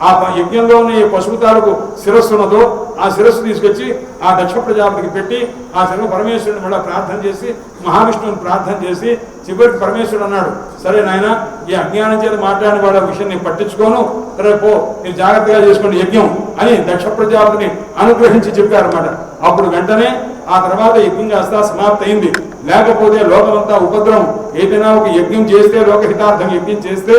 ఆ యజ్ఞంలోనే పశువు తాలూకు శిరస్సు ఉన్నదో ఆ శిరస్సు తీసుకొచ్చి ఆ దక్ష ప్రజాపతికి పెట్టి ఆ శివ పరమేశ్వరుని మళ్ళీ ప్రార్థన చేసి మహావిష్ణువుని ప్రార్థన చేసి చివరికి పరమేశ్వరుడు అన్నాడు, సరే నాయన ఈ అజ్ఞానం చేత మాట్లాడిన వాళ్ళ విషయం నేను పట్టించుకోను, సరే పో నేను జాగ్రత్తగా చేసుకోండి యజ్ఞం అని దక్ష ప్రజాపతిని అనుగ్రహించి చెప్పారన్నమాట. అప్పుడు వెంటనే ఆ తర్వాత యజ్ఞం కాస్త సమాప్తి అయింది. లేకపోతే లోకమంతా ఉపద్రవం, ఏదైనా ఒక యజ్ఞం చేస్తే లోకహితార్థం యజ్ఞం చేస్తే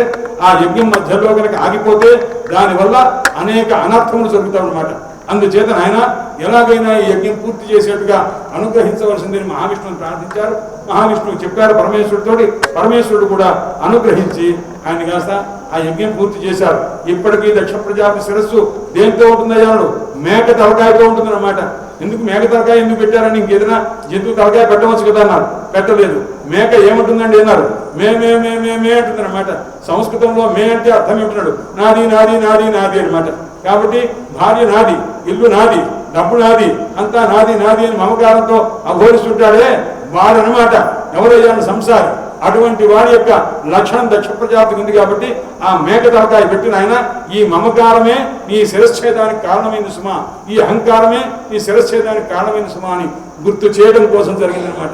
ఆ యజ్ఞం మధ్యలో కనుక ఆగిపోతే దానివల్ల అనేక అనర్థములు జరుగుతాయి అన్నమాట. అందుచేత ఆయన ఎలాగైనా ఈ యజ్ఞం పూర్తి చేసేట్టుగా అనుగ్రహించవలసిందని మహావిష్ణువుని ప్రార్థించారు. మహావిష్ణువు చెప్పారు పరమేశ్వరుడితోటి, పరమేశ్వరుడు కూడా అనుగ్రహించి ఆయన కాస్త ఆ యజ్ఞం పూర్తి చేశారు. ఇప్పటికీ దక్ష ప్రజాపతి శిరస్సు దేంతో ఉంటుందయ్యాడు? మేక తలకాయతో ఉంటుందన్నమాట. ఎందుకు మేక తలకాయ ఎందుకు పెట్టారని, ఇంకేదైనా జంతువు తలకాయ పెట్టవచ్చు కదా అన్నారు, పెట్టలేదు. మేక ఏముంటుందండి అన్నారు, మే మే మే మే మే అంటుందన్నమాట. సంస్కృతంలో మే అంటే అర్థం ఏమిటన్నాడు, నాది నాది నాది నాది అనమాట. కాబట్టి భార్య నాది, ఇల్లు నాది, డబ్బు నాది, అంతా నాది నాది అని మమకారంతో అఘోరిస్తుంటాడే వాడనమాట ఎవరయ్యాను సంసారి. అటువంటి వాడి యొక్క లక్షణం దక్ష ప్రజాపతికి ఉంది. కాబట్టి ఆ మేక తలకాయ పెట్టిన ఆయన ఈ మమకారమే ఈ శిరశ్ఛేదానికి కారణమైంది సుమా, ఈ అహంకారమే ఈ శిరశ్ఛేదానికి కారణమైంది సుమా అని గుర్తు చేయడం కోసం జరిగిందనమాట.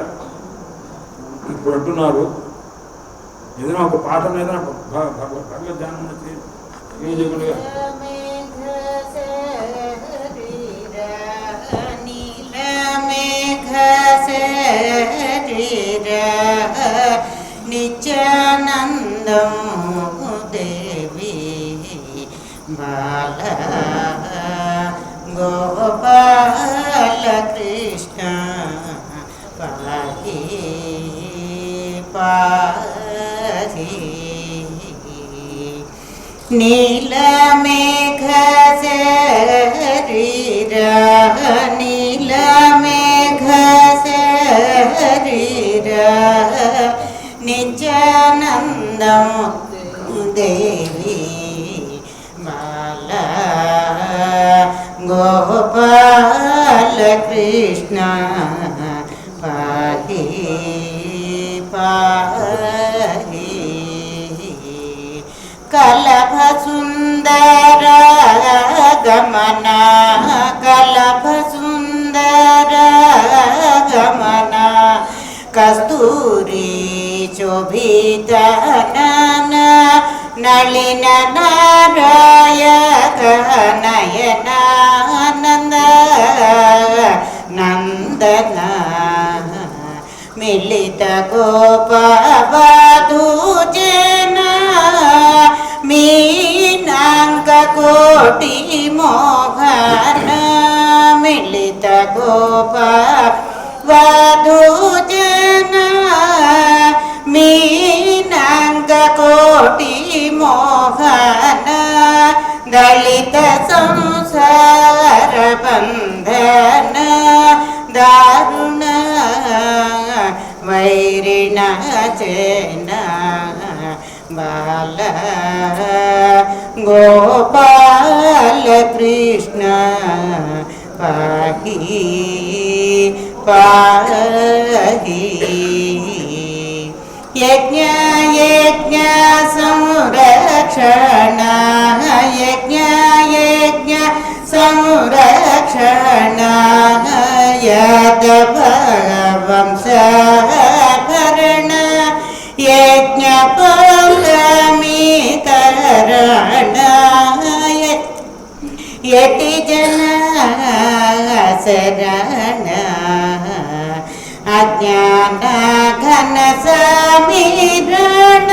ఇప్పుడు అంటున్నారు ఏదైనా ఒక పాఠం ఏదైనా భగవద్ధ్యానం ఏం చెప్పండి. నిత్యానందం దేవి బాల గోపాల కృష్ణ పాహి పాహి. నీలమేఘ శరీరా నీలమేఘ శరీరా నిత్యానందం దేవి బాల గోపాల కృష్ణ పాహి పాహి. కలభ సుందర గమన కలభ సుందర గమన కస్తూరి శోభిత నళిన నారాయణ నయనానంద నందన మిలిత గోపవధూ జన మీనాంక కోటి మోహన మిలిత గోపవధూ జన మీనాంక కోటి మోహన దళిత సంసార బంధన దారుణ వైరిణ చేన బాల గోపాల కృష్ణ పాహి పాహి. యజ్ఞ యజ్ఞ సంరక్షణ యజ్ఞ యజ్ఞ సంరక్షణ యాదవ వంశభరణ యజ్ఞ ఫలమీకరణ యతి జన శరణ అజ్ఞాన ఘన సమీరణ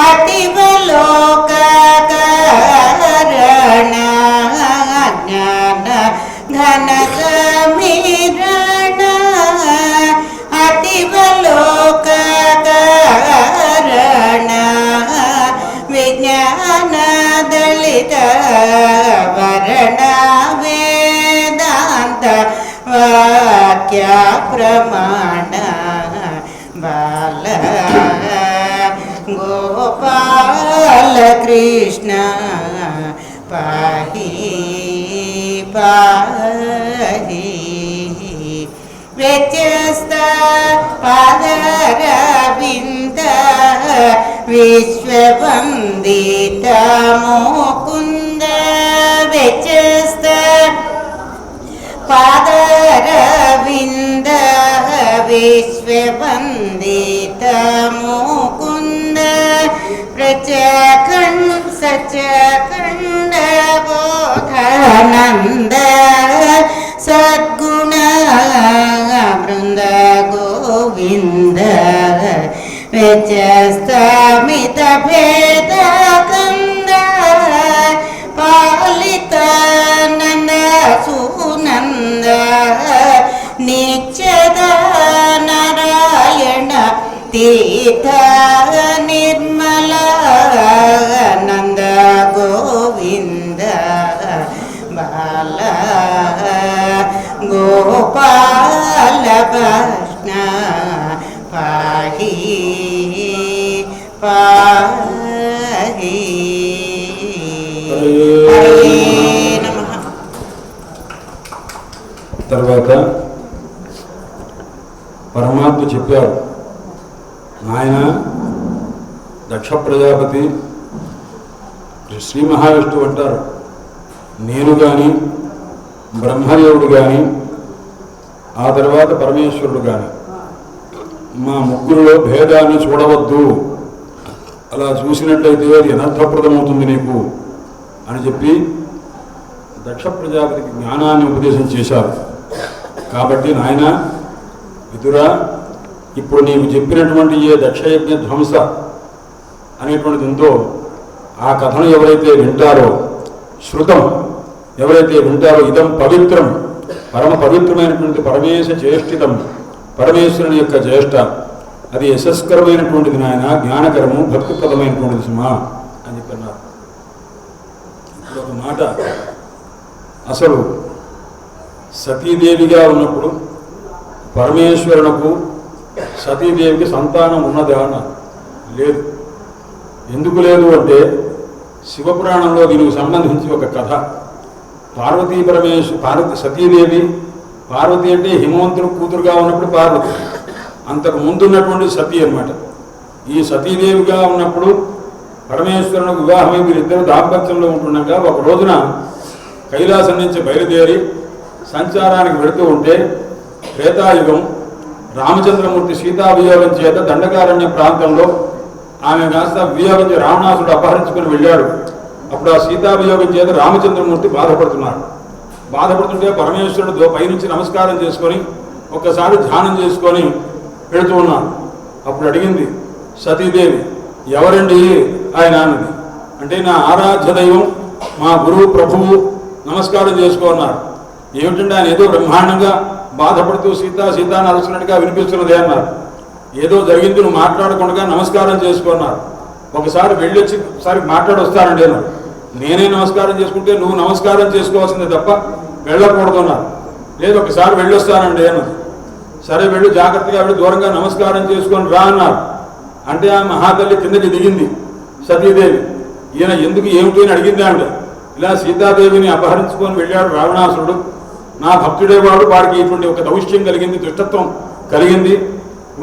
అతివలోక కారణ అజ్ఞాన ఘన సమీరణ అతివలోక కారణ విజ్ఞాన దళిత వరణ వేదాంత వాక్య ప్రమాణ బాల గోపాల కృష్ణ పాహి పాహి. వ్యత్యస్త పాదరవింద విశ్వవందిత మోక్ష అరవింద విశ్వవందిత ముకుంద ప్రచఖండ సచఖండ బోధానంద సద్గుణ బృంద గోవింద వ్యచస్తమిత భేద కంద పాలిత నంద సునంద నిత్యద నారాయణ తీర్థ నిర్మల నంద గోవింద బాల గోపాల కృష్ణ పాహి పాహి. తర్వాత పరమాత్మ చెప్పారు, ఆయన దక్ష ప్రజాపతి శ్రీ మహావిష్ణువు అంటారు, నేను కానీ బ్రహ్మదేవుడు కానీ ఆ తర్వాత పరమేశ్వరుడు కానీ మా ముగ్గురులో భేదాన్ని చూడవద్దు, అలా చూసినట్లయితే అది అనర్థప్రదమవుతుంది నీకు అని చెప్పి దక్ష ప్రజాపతికి జ్ఞానాన్ని ఉపదేశం చేశారు. కాబట్టి నాయన విదురా, ఇప్పుడు నీకు చెప్పినటువంటి ఏ దక్షయజ్ఞ ధ్వంస అనేటువంటిది ఉందో ఆ కథను ఎవరైతే వింటారో, శృతం ఎవరైతే వింటారో, ఇదం పవిత్రం, పరమ పవిత్రమైనటువంటి పరమేశ జ్యేష్ఠితం, పరమేశ్వరుని యొక్క జ్యేష్ఠ, అది యశస్కరమైనటువంటిది నాయన, జ్ఞానకరము భక్తిప్రదమైనటువంటిది సుమా అని చెప్పన్నారు. ఇప్పుడు ఒక మాట, అసలు సతీదేవిగా ఉన్నప్పుడు పరమేశ్వరునకు సతీదేవికి సంతానం ఉన్నదా అన్నారు. లేదు. ఎందుకు లేదు అంటే శివపురాణంలో దీనికి సంబంధించి ఒక కథ. పార్వతీ సతీదేవి, పార్వతి అంటే హిమవంతుడు కూతురుగా ఉన్నప్పుడు పార్వతి, అంతకు ముందున్నటువంటి సతీ అన్నమాట. ఈ సతీదేవిగా ఉన్నప్పుడు పరమేశ్వరునికి వివాహమై వీరిద్దరూ దాంపత్యంలో ఉంటుండగా ఒక రోజున కైలాసం నుంచి బయలుదేరి సంచారానికి వెళుతూ ఉంటే త్రేతాయుగం, రామచంద్రమూర్తి సీతావియోగం చేత దండకారణ్య ప్రాంతంలో ఆమె కాస్త వియోగం చేసి రావణాసుడు అపహరించుకుని వెళ్ళాడు. అప్పుడు ఆ సీతావియోగం చేత రామచంద్రమూర్తి బాధపడుతుంటే పరమేశ్వరుడు పైనుంచి నమస్కారం చేసుకొని ఒక్కసారి ధ్యానం చేసుకొని వెళుతూ ఉన్నాడు. అప్పుడు అడిగింది సతీదేవి, ఎవరండి ఆయన అన్నది. అంటే నా ఆరాధ్య దైవం, మా గురువు ప్రభువు, నమస్కారం చేసుకోన్నారు. ఏమిటంటే ఆయన ఏదో బ్రహ్మాండంగా బాధపడుతూ సీత అని అరుస్తున్నట్టుగా వినిపిస్తున్నదే అన్నారు. ఏదో జరిగింది, నువ్వు మాట్లాడకుండా నమస్కారం చేసుకున్నారు. ఒకసారి వెళ్ళొచ్చి ఒకసారి మాట్లాడొస్తానండి అన్నారు. నేనే నమస్కారం చేసుకుంటే నువ్వు నమస్కారం చేసుకోవాల్సిందే తప్ప వెళ్ళకూడదు అన్నారు. లేదు, ఒకసారి వెళ్ళొస్తానండి అన్నది. సరే వెళ్ళు, జాగ్రత్తగా వెళ్ళి దూరంగా నమస్కారం చేసుకొని రా అన్నారు. అంటే ఆ మహాతల్లి కిందకి దిగింది సతీదేవి. ఈయన ఎందుకు ఏమిటి అని అడిగింది ఆవిడ. ఇలా సీతాదేవిని అపహరించుకొని వెళ్ళాడు రావణాసురుడు, నా భక్తుడే వాడికి ఇటువంటి ఒక దౌష్ట్యం కలిగింది, దుష్టత్వం కలిగింది,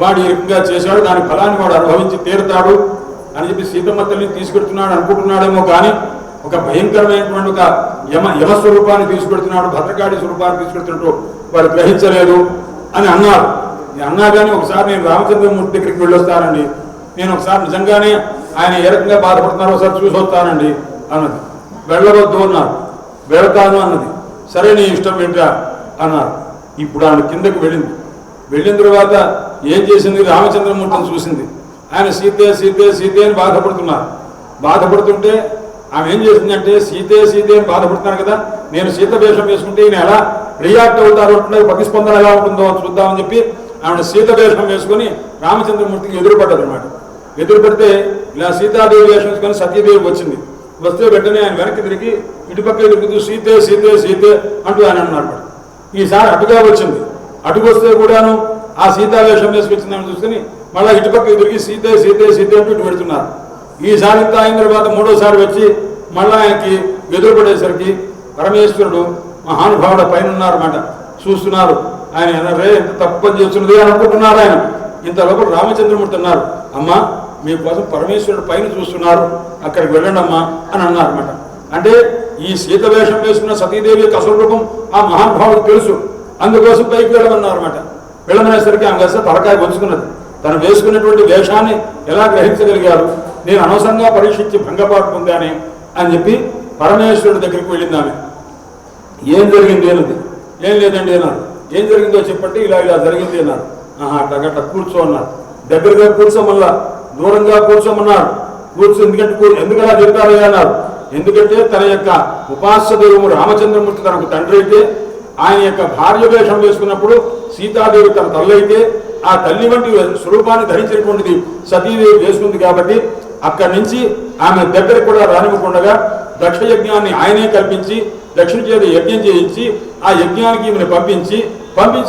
వాడు ఈ రకంగా చేశాడు, దాని ఫలాన్ని వాడు అనుభవించి తీరుతాడు అని చెప్పి సీతమ్మ తల్లిని తీసుకెడుతున్నాడు అనుకుంటున్నాడేమో కానీ ఒక భయంకరమైనటువంటి ఒక యమస్వరూపాన్ని తీసుకెడుతున్నాడు, భద్రకాళి స్వరూపాన్ని తీసుకెడుతున్నట్టు వాడు గ్రహించలేదు అని అన్నారు. అన్నా కానీ ఒకసారి నేను రామచంద్రమూర్తి దగ్గరికి వెళ్ళొస్తానండి, నేను ఒకసారి నిజంగానే ఆయన ఏ రకంగా బాధపడుతున్నారో ఒకసారి చూసి వస్తానండి అన్నది. వెళ్ళవద్దు అన్నారు. వెళతాను అన్నది. సరే నీ ఇష్టం ఏంటా అన్నారు. ఇప్పుడు ఆమె కిందకి వెళ్ళిన తర్వాత ఏం చేసింది, రామచంద్రమూర్తిని చూసింది. ఆయన సీతే అని బాధపడుతుంటే ఆమె ఏం చేసిందంటే సీతే అని బాధపడుతున్నారు కదా, నేను సీత వేషం వేసుకుంటే ఈయన ఎలా రియాక్ట్ అవుతారు అంటున్నారు, ప్రతిస్పందన ఎలా ఉంటుందో చూద్దామని చెప్పి ఆవిడ సీత వేషం వేసుకొని రామచంద్రమూర్తికి ఎదురుపడ్డది అనమాట. ఎదురుపడితే ఇలా సీతాదేవి వేషం వేసుకొని సతీదేవి వచ్చింది. వస్తే వెంటనే ఆయన వెనక్కి తిరిగి ఇటుపక్క తిరుగుతూ సీతే అంటూ ఆయన అన్నారు. ఈసారి అటుగా వచ్చింది. అటుకు వస్తే కూడాను ఆ సీతావేషం వేసుకొచ్చిందని చూసుకుని మళ్ళీ ఇటుపక్క తిరిగి సీతే అంటూ ఇటు పెడుతున్నారు. ఈసారి ఇంత అయిన తర్వాత మూడోసారి వచ్చి మళ్ళీ ఆయనకి ఎదురుపడేసరికి పరమేశ్వరుడు మహానుభావుడు పైన ఉన్నారన్నమాట, చూస్తున్నారు. ఆయన రే ఎంత తప్పు చేస్తున్నది అని అనుకుంటున్నారు. ఆయన ఇంతలోపు రామచంద్రమూర్తి అన్నారు, అమ్మా మీకోసం పరమేశ్వరుడు పైన చూస్తున్నారు, అక్కడికి వెళ్ళండి అమ్మా అని అన్నారు అనమాట. అంటే ఈ సీత వేషం వేసుకున్న సతీదేవి యొక్క అసలు రూపం ఆ మహానుభావుడికి తెలుసు. అందుకోసం పైకి వెళ్ళమన్నారు అనమాట. వెళ్ళమనేసరికి ఆమె కాస్త తలకాయ పొంచుకున్నది. తను వేసుకున్నటువంటి వేషాన్ని ఎలా గ్రహించగలిగారు, నేను అనవసరంగా పరీక్షించి భంగపాటు పొందానే అని చెప్పి పరమేశ్వరుడి దగ్గరికి వెళ్ళింది ఆమె. ఏం జరిగింది అన్నది. ఏం లేదండి అన్నారు. ఏం జరిగిందో చెప్పండి. ఇలా ఇలా జరిగింది అన్నారు. అట్లా కూర్చో అన్నారు. దగ్గరగా కూర్చోమల్లా, దూరంగా కూర్చోమన్నారు. ఎందుకలా చెప్తారు అన్నారు. ఎందుకంటే తన యొక్క ఉపాస్య దైవము రామచంద్రమూర్తి తనకు తండ్రి అయితే, ఆయన యొక్క భార్య వేషం వేసుకున్నప్పుడు సీతాదేవి తన తల్లి అయితే, ఆ తల్లి వంటి స్వరూపాన్ని ధరించినటువంటిది సతీదేవి వేసుకుంది కాబట్టి అక్కడి నుంచి ఆమె దగ్గర కూడా రానివ్వకుండా దక్ష యజ్ఞాన్ని ఆయనే కల్పించి దక్షిణ చేత యజ్ఞం చేయించి ఆ యజ్ఞానికి ఈమెను పంపించి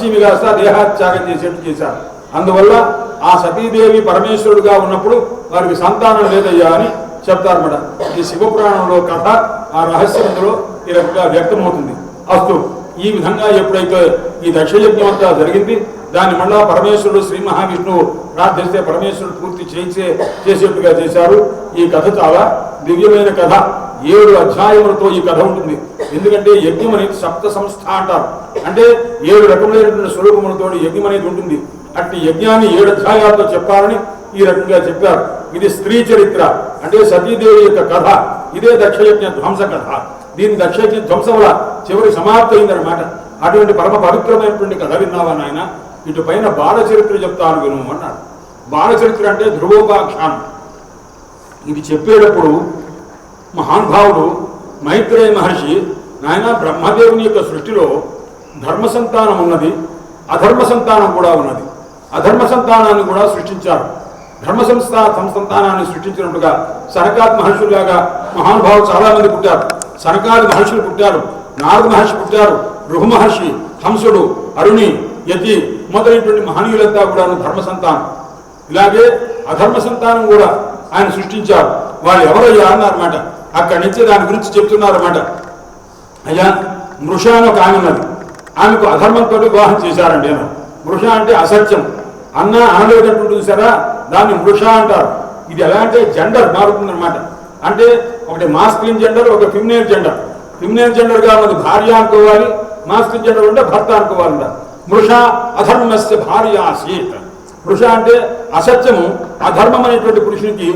ఈమె కాస్త దేహాత్యాగం చేసేట్టు చేశారు. అందువల్ల ఆ సతీదేవి పరమేశ్వరుడుగా ఉన్నప్పుడు వారికి సంతానం లేదయ్యా అని చెప్తారన్నమాట. ఈ శివపురాణంలో కథ, ఆ రహస్యంలో ఈ రకంగా వ్యక్తమవుతుంది. అస్తు ఈ విధంగా ఎప్పుడైతే ఈ దక్షయజ్ఞం అంతా జరిగింది, దాన్ని మళ్ళా పరమేశ్వరుడు శ్రీ మహావిష్ణువు ప్రార్థిస్తే పరమేశ్వరుడు పూర్తి చేసేట్టుగా చేశారు. ఈ కథ చాలా దివ్యమైన కథ. 7 అధ్యాయములతో ఈ కథ ఉంటుంది. ఎందుకంటే యజ్ఞం అనేది సప్త సంస్థ అంటారు. అంటే 7 రకములైనటువంటి స్వరూపములతో యజ్ఞం అనేది ఉంటుంది. అట్టి యజ్ఞాన్ని 7 అధ్యాయాలతో చెప్పాలని ఈ రకంగా చెప్పారు. ఇది స్త్రీ చరిత్ర, అంటే సతీదేవి యొక్క కథ. ఇదే దక్షయజ్ఞ ధ్వంస కథ. దీని దక్షయజ్ఞ ధ్వంసం వల్ల చివరి సమాప్తి అయిందనమాట. అటువంటి పరమ పవిత్రమైనటువంటి కథ విన్నావా నాయన, ఇటు పైన బాల చరిత్ర చెప్తాను విను అన్నాడు. బాల చరిత్ర అంటే ధ్రువోపాఖ్యానం. ఇది చెప్పేటప్పుడు మహానుభావుడు మైత్రేయ మహర్షి, నాయన బ్రహ్మదేవుని యొక్క సృష్టిలో ధర్మ సంతానం ఉన్నది, అధర్మ సంతానం కూడా ఉన్నది. అధర్మ సంతానాన్ని కూడా సృష్టించారు. ధర్మ సంతానాన్ని సృష్టించినట్టుగా సనకాది మహర్షులాగా మహానుభావులు చాలా మంది పుట్టారు. సనకాది మహర్షులు పుట్టారు, నారద మహర్షి పుట్టారు, భృగు మహర్షి, హంసుడు, అరుణి, యతి మొదలైనటువంటి మహనీయులంతా కూడా ధర్మ సంతానం. ఇలాగే అధర్మ సంతానం కూడా ఆయన సృష్టించారు. వాళ్ళు ఎవరయ్యా అన్నారన్నమాట. అక్కడి నుంచి దాని గురించి చెప్తున్నారన్నమాట. అయ్యా, మృష అని ఒక ఆమె ఉన్నది. ఆమెకు అధర్మంతో వివాహం చేశారండి అన్నారు. మృష అంటే అసత్యం, అనలేటటువంటి చూసారా, దాన్ని మృష అంటారు. ఇది ఎలా అంటే జెండర్ మారుతుందన్నమాట. అంటే ఒకటి మాస్కులిన్ జెండర్, ఒక ఫిమినైన్ జెండర్. ఫిమినైన్ జెండర్గా ఉన్నది భార్య అనుకోవాలి, మాస్కులిన్ జెండర్ ఉంటే భర్త అనుకోవాలంట. మృష అధర్మస్య భార్య ఆసీత్. మృష అంటే అసత్యము, అధర్మం అనేటువంటి పురుషునికి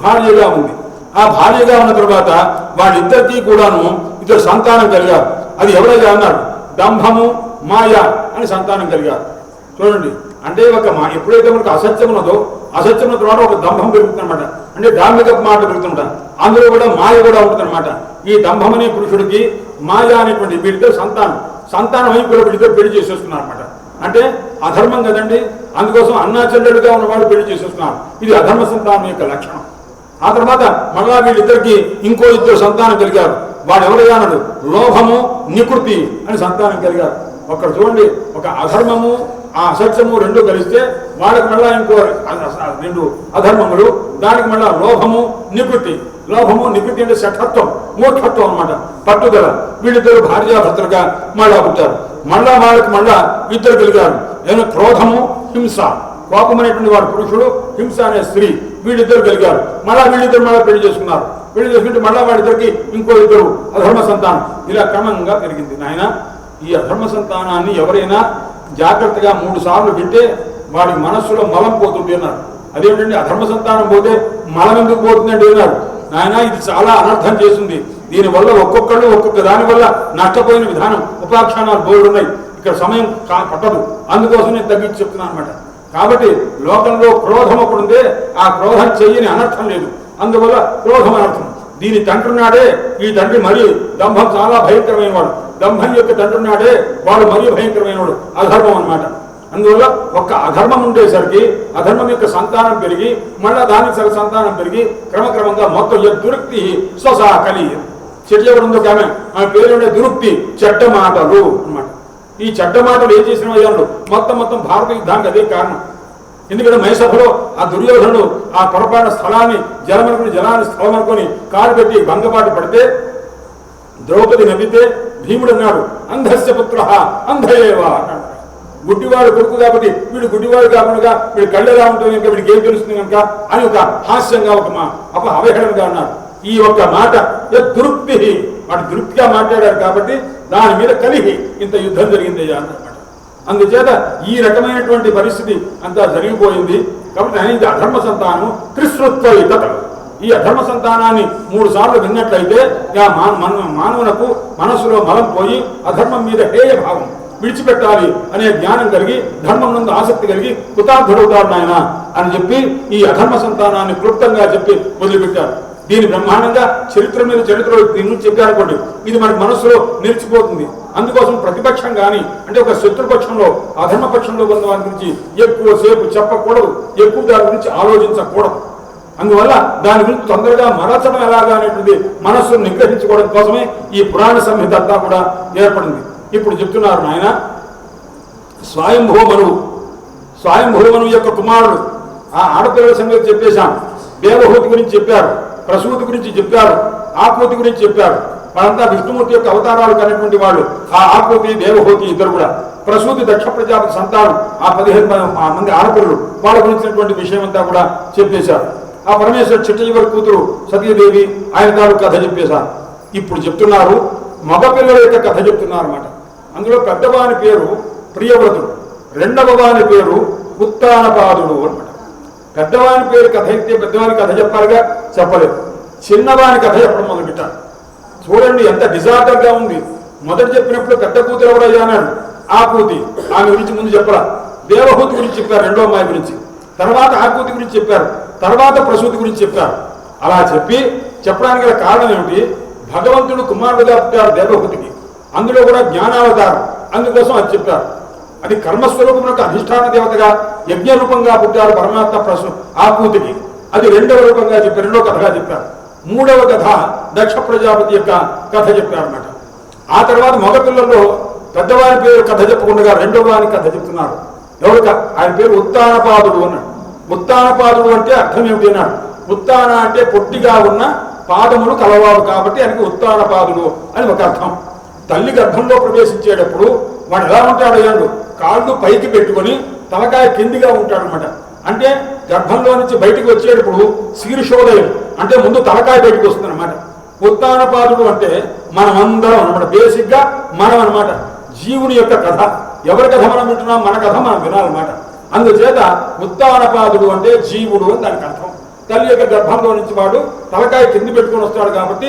భార్యగా ఉంది. ఆ భార్యగా ఉన్న తర్వాత వాళ్ళిద్దరికీ కూడాను 2 సంతానం కలిగారు. అది ఎవరైనా అన్నారు, దంభము, మాయ అని సంతానం కలిగారు. చూడండి, అంటే ఎప్పుడైతే మనకు అసత్యం ఉన్నదో, అసత్యం ద్వారా ఒక దంభం పెరుగుతుందన్నమాట. అంటే ధార్మిక మాట పెరుగుతుంటారు. అందులో కూడా మాయ కూడా ఉంటుందన్నమాట. ఈ దంభం అనే పురుషుడికి మాయ అనేటువంటి వీళ్ళిద్దరు సంతానం అయి కూడా వీళ్ళిద్దరు పెళ్లి చేసేస్తున్నారు అనమాట. అంటే అధర్మం కదండి, అందుకోసం అన్నాచెల్లెలుగా ఉన్నవాడు పెళ్లి చేసేస్తున్నారు. ఇది అధర్మ సంతానం యొక్క లక్షణం. ఆ తర్వాత మళ్ళా వీళ్ళిద్దరికి ఇంకో 2 సంతానం కలిగారు. వాడు ఎవరైనా అన్నాడు, లోభము, నికృతి అని సంతానం కలిగారు. ఒక్కడ చూడండి, ఒక అధర్మము, ఆ అసత్యము 2 కలిస్తే వాళ్ళకి మళ్ళా ఇంకో 2 అధర్మములు, దానికి మళ్ళా లోభము, నికృతి. లోభము, నికృతి అంటే శఠత్వం, మూఢత్వం అనమాట, పట్టుదల. వీళ్ళిద్దరు భార్యాభర్తలుగా మళ్ళా పుట్టారు. మళ్ళా వాళ్ళకి మళ్ళా 2 కలిగారు. ఏదో క్రోధము, హింస. కోపం అనేటువంటి వాడు పురుషుడు, హింస అనే స్త్రీ. వీళ్ళిద్దరు కలిగారు. మళ్ళా వీళ్ళిద్దరు మళ్ళీ పెళ్లి చేసుకున్నారు. పెళ్లి చేసుకుంటే మళ్ళా వాళ్ళిద్దరికి ఇంకో 2 అధర్మ సంతానం. ఇలా క్రమంగా పెరిగింది. నాయన, ఈ అధర్మ సంతానాన్ని ఎవరైనా జాగ్రత్తగా 3 సార్లు వింటే వాడి మనస్సులో మలం పోతుంది అన్నారు. అదేమిటండి, అధర్మ సంతానం పోతే మలం ఎందుకు పోతుందండి అన్నారు. నాయన, ఇది చాలా అనర్థం చేస్తుంది. దీనివల్ల ఒక్కొక్కళ్ళు ఒక్కొక్క దాని వల్ల నష్టపోయిన విధానం, ఉపాఖ్యానాలు బోర్డు ఉన్నాయి. ఇక్కడ సమయం పట్టదు, అందుకోసం నేను తగ్గించి చెప్తున్నాను అనమాట. కాబట్టి లోకంలో క్రోధం ఒకడుందే, ఆ క్రోధం చెయ్యని అనర్థం లేదు. అందువల్ల క్రోధం అనర్థం. దీని తండ్రి నాడే ఈ తండ్రి మరీ దంభం చాలా భయంకరమైన వాడు. దంభం యొక్క తండ్రి నాడే వాడు మరీ భయంకరమైన వాడు, అధర్మం అనమాట. అందువల్ల ఒక్క అధర్మం ఉండేసరికి అధర్మం యొక్క సంతానం పెరిగి మళ్ళా దానికి సగ సంతానం పెరిగి క్రమక్రమంగా మొత్తం దురుక్తి స్వసా కలి. చెట్టు ఎవరు ఉందో ఆమె పేరు ఉండే దురుక్తి, చెడ్డ మాటలు అన్నమాట. ఈ చెడ్డ మాటలు ఏం చేసిన అయ్యాడు, మొత్తం భారత యుద్ధానికి అదే కారణం. ఎందుకంటే మైసభలో ఆ దుర్యోధనుడు ఆ పొరపాటు స్థలాన్ని జలాన్ని స్థలం అనుకొని కాలు పెట్టి భంగపాటు పడితే ద్రౌపది నవ్వితే భీముడు అన్నాడు, అంధస్య పుత్ర అంధయేవా అన్నాడు. గుడ్డివాడు కొడుకు కాబట్టి వీడు గుడ్డివాడు కాకుండా వీడు కళ్ళెలా ఉంటుంది కనుక వీడికి ఏం తెలుస్తుంది కనుక అని ఒక హాస్యంగా ఒక అవహేళనగా అన్నారు. ఈ ఒక్క మాట దురుక్తి, వాడు దురుక్తిగా మాట్లాడారు కాబట్టి దాని మీద కలిగి ఇంత యుద్ధం జరిగిందయ్యా అన్నమాట. అందుచేత ఈ రకమైనటువంటి పరిస్థితి అంతా జరిగిపోయింది. కాబట్టి ఆయన అధర్మ సంతానం త్రిశ్రుత్వయితత. ఈ అధర్మ సంతానాన్ని 3 సార్లు విన్నట్లయితే మానవునకు మనస్సులో మలం పోయి అధర్మం మీద హేయ భావం విడిచిపెట్టాలి అనే జ్ఞానం కలిగి ధర్మం నందు ఆసక్తి కలిగి కృతార్థుడవుతాడు నాయన అని చెప్పి ఈ అధర్మ సంతానాన్ని క్లుప్తంగా చెప్పి వదిలిపెట్టారు. దీని బ్రహ్మాండంగా చరిత్ర మీద చరిత్రలో దీన్ని చెప్పారనుకోండి, ఇది మనకి మనస్సులో నిలిచిపోతుంది. అందుకోసం ప్రతిపక్షం కానీ అంటే ఒక శత్రుపక్షంలో అధర్మ పక్షంలో ఉన్న వారి గురించి ఎక్కువసేపు చెప్పకూడదు, ఎక్కువ దాని గురించి ఆలోచించకూడదు. అందువల్ల దాని గురించి తొందరగా మరచడం ఎలాగా అనేటువంటి మనస్సును నిగ్రహించుకోవడం కోసమే ఈ పురాణ సంహిత అంతా కూడా ఏర్పడింది. ఇప్పుడు చెప్తున్నారు నాయన, స్వయంభూమనువు యొక్క కుమారుడు ఆ ఆడపిల్లల సంగతి చెప్పేశాం. దేవహూతి గురించి చెప్పారు, ప్రసూతి గురించి చెప్పారు, ఆకృతి గురించి చెప్పారు. వాళ్ళంతా విష్ణుమూర్తి యొక్క అవతారాలు కనేటువంటి వాళ్ళు. ఆ ఆకృతి దేవహూతి ఇద్దరు కూడా. ప్రసూతి దక్ష ప్రజాపతి సంతానం ఆ 15 మంది ఆడపిల్లలు, వాళ్ళ గురించినటువంటి విషయం అంతా కూడా చెప్పేశారు. ఆ పరమేశ్వర చిట్టజీవరి కూతురు సతీదేవి ఆయన తాలూ కథ చెప్పేశారు. ఇప్పుడు చెప్తున్నారు మగపిల్లల యొక్క కథ చెప్తున్నారు అన్నమాట. అందులో పెద్దవాని పేరు ప్రియవ్రతుడు, రెండవ వాని పేరు ఉత్తానపాదుడు అనమాట. పెద్దవాని పేరు కథ అయితే పెద్దవాని కథ చెప్పాలిగా, చెప్పలేదు. చిన్నవాని కథ చెప్పడం మొదలుపెట్టారు. చూడండి ఎంత డిజార్డర్గా ఉంది. మొదట చెప్పినప్పుడు పెద్ద కూతురు ఎవరయ్యా అన్నాడు. ఆకృతి, ఆమె గురించి ముందు చెప్పరా. దేవహూతి గురించి చెప్పారు, రెండో అమ్మాయి గురించి. తర్వాత ఆకృతి గురించి చెప్పారు, తర్వాత ప్రసూతి గురించి చెప్పారు. అలా చెప్పడానికి గల కారణం ఏమిటి? భగవంతుడు కుమారుడుగా పుట్టారు దేవహూతికి, అందులో కూడా జ్ఞానావతారం, అందుకోసం అది చెప్పారు. అది కర్మస్వరూపములకు అధిష్టాన దేవతగా యజ్ఞ రూపంగా పుట్టారు పరమాత్మ ఆకృతికి, అది రెండవ రూపంగా చెప్పారు, రెండో కథగా చెప్పారు. మూడవ కథ దక్ష ప్రజాపతి యొక్క కథ చెప్పారు అన్నమాట. ఆ తర్వాత మగపిల్లల్లో పెద్దవారి పేరు కథ చెప్పకుండా రెండవ వారి కథ చెప్తున్నారు. ఎవరు? ఆయన పేరు ఉత్తానపాదుడు అన్నాడు. ఉత్తానపాదుడు అంటే అర్థం ఏమిటి అన్నాడు. ఉత్తాన అంటే పొట్టిగా ఉన్న పాదములు కలవాడు కాబట్టి ఆయనకి ఉత్తానపాదుడు అని ఒక అర్థం. తల్లి గర్భంలో ప్రవేశించేటప్పుడు వాడు ఎలా ఉంటాడు అయ్యాడు, కాళ్ళు పైకి పెట్టుకొని తలకాయ కిందిగా ఉంటాడు అనమాట. అంటే గర్భంలో నుంచి బయటకు వచ్చేటప్పుడు శీర్షోదయం అంటే ముందు తలకాయ బయటకు వస్తుంది అనమాట. ఉత్తానపాదుడు అంటే మనమందరం అనమాట, బేసిక్గా మనం అనమాట. జీవుని యొక్క కథ, ఎవరి కథ మనం వింటున్నాం, మన కథ మనం వినాలన్నమాట. అందుచేత ఉత్తానపాదుడు అంటే జీవుడు అని దానికి అర్థం. తల్లి యొక్క గర్భంలో నుంచి వాడు తలకాయ కింది పెట్టుకొని వస్తాడు కాబట్టి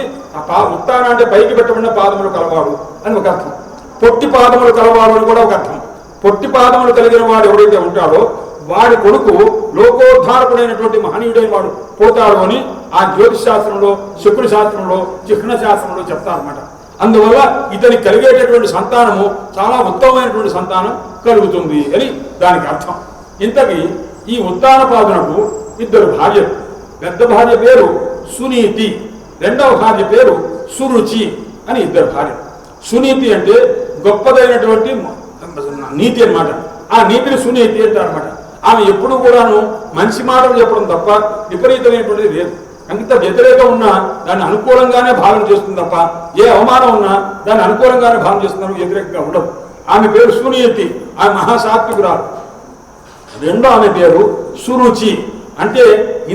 ఆ ఉత్తాన అంటే పైకి పెట్టబడిన పాదములు కలవాడు అని ఒక అర్థం. పొట్టి పాదములు కలవాడు అని కూడా ఒక అర్థం. పొట్టి పాదములు కలిగిన వాడు ఎవరైతే ఉంటాడో వాడి కొడుకు లోకోద్ధారకుడైనటువంటి మహనీయుడైన వాడు పోతాడు అని ఆ జ్యోతిష్ శాస్త్రంలో, శుక్ర శాస్త్రంలో, చిహ్న శాస్త్రంలో చెప్తారన్నమాట. అందువల్ల ఇతనికి కలిగేటటువంటి సంతానము చాలా ఉత్తమమైనటువంటి సంతానం కలుగుతుంది అని దానికి అర్థం. ఇంతకీ ఈ ఉత్తానపాదునకు 2 భార్యలు. పెద్ద భార్య పేరు సునీతి, రెండవ భార్య పేరు సురుచి అని 2 భార్యలు. సునీతి అంటే గొప్పదైనటువంటి నీతి అన్నమాట. ఆ నీతిని సునీతి అంటారన్నమాట. ఆమె ఎప్పుడు కూడాను మంచి మాటలు చెప్పడం తప్ప విపరీతమైనటువంటిది లేదు. అంత వ్యతిరేకం ఉన్నా దాన్ని అనుకూలంగానే భావన చేస్తుంది తప్ప ఏ అవమానం ఉన్నా దాన్ని అనుకూలంగానే భావన చేస్తున్నారు, వ్యతిరేకంగా ఉండదు. ఆమె పేరు సునీతి, ఆమె మహాసాత్వికురాలు. రెండో ఆమె పేరు సురుచి, అంటే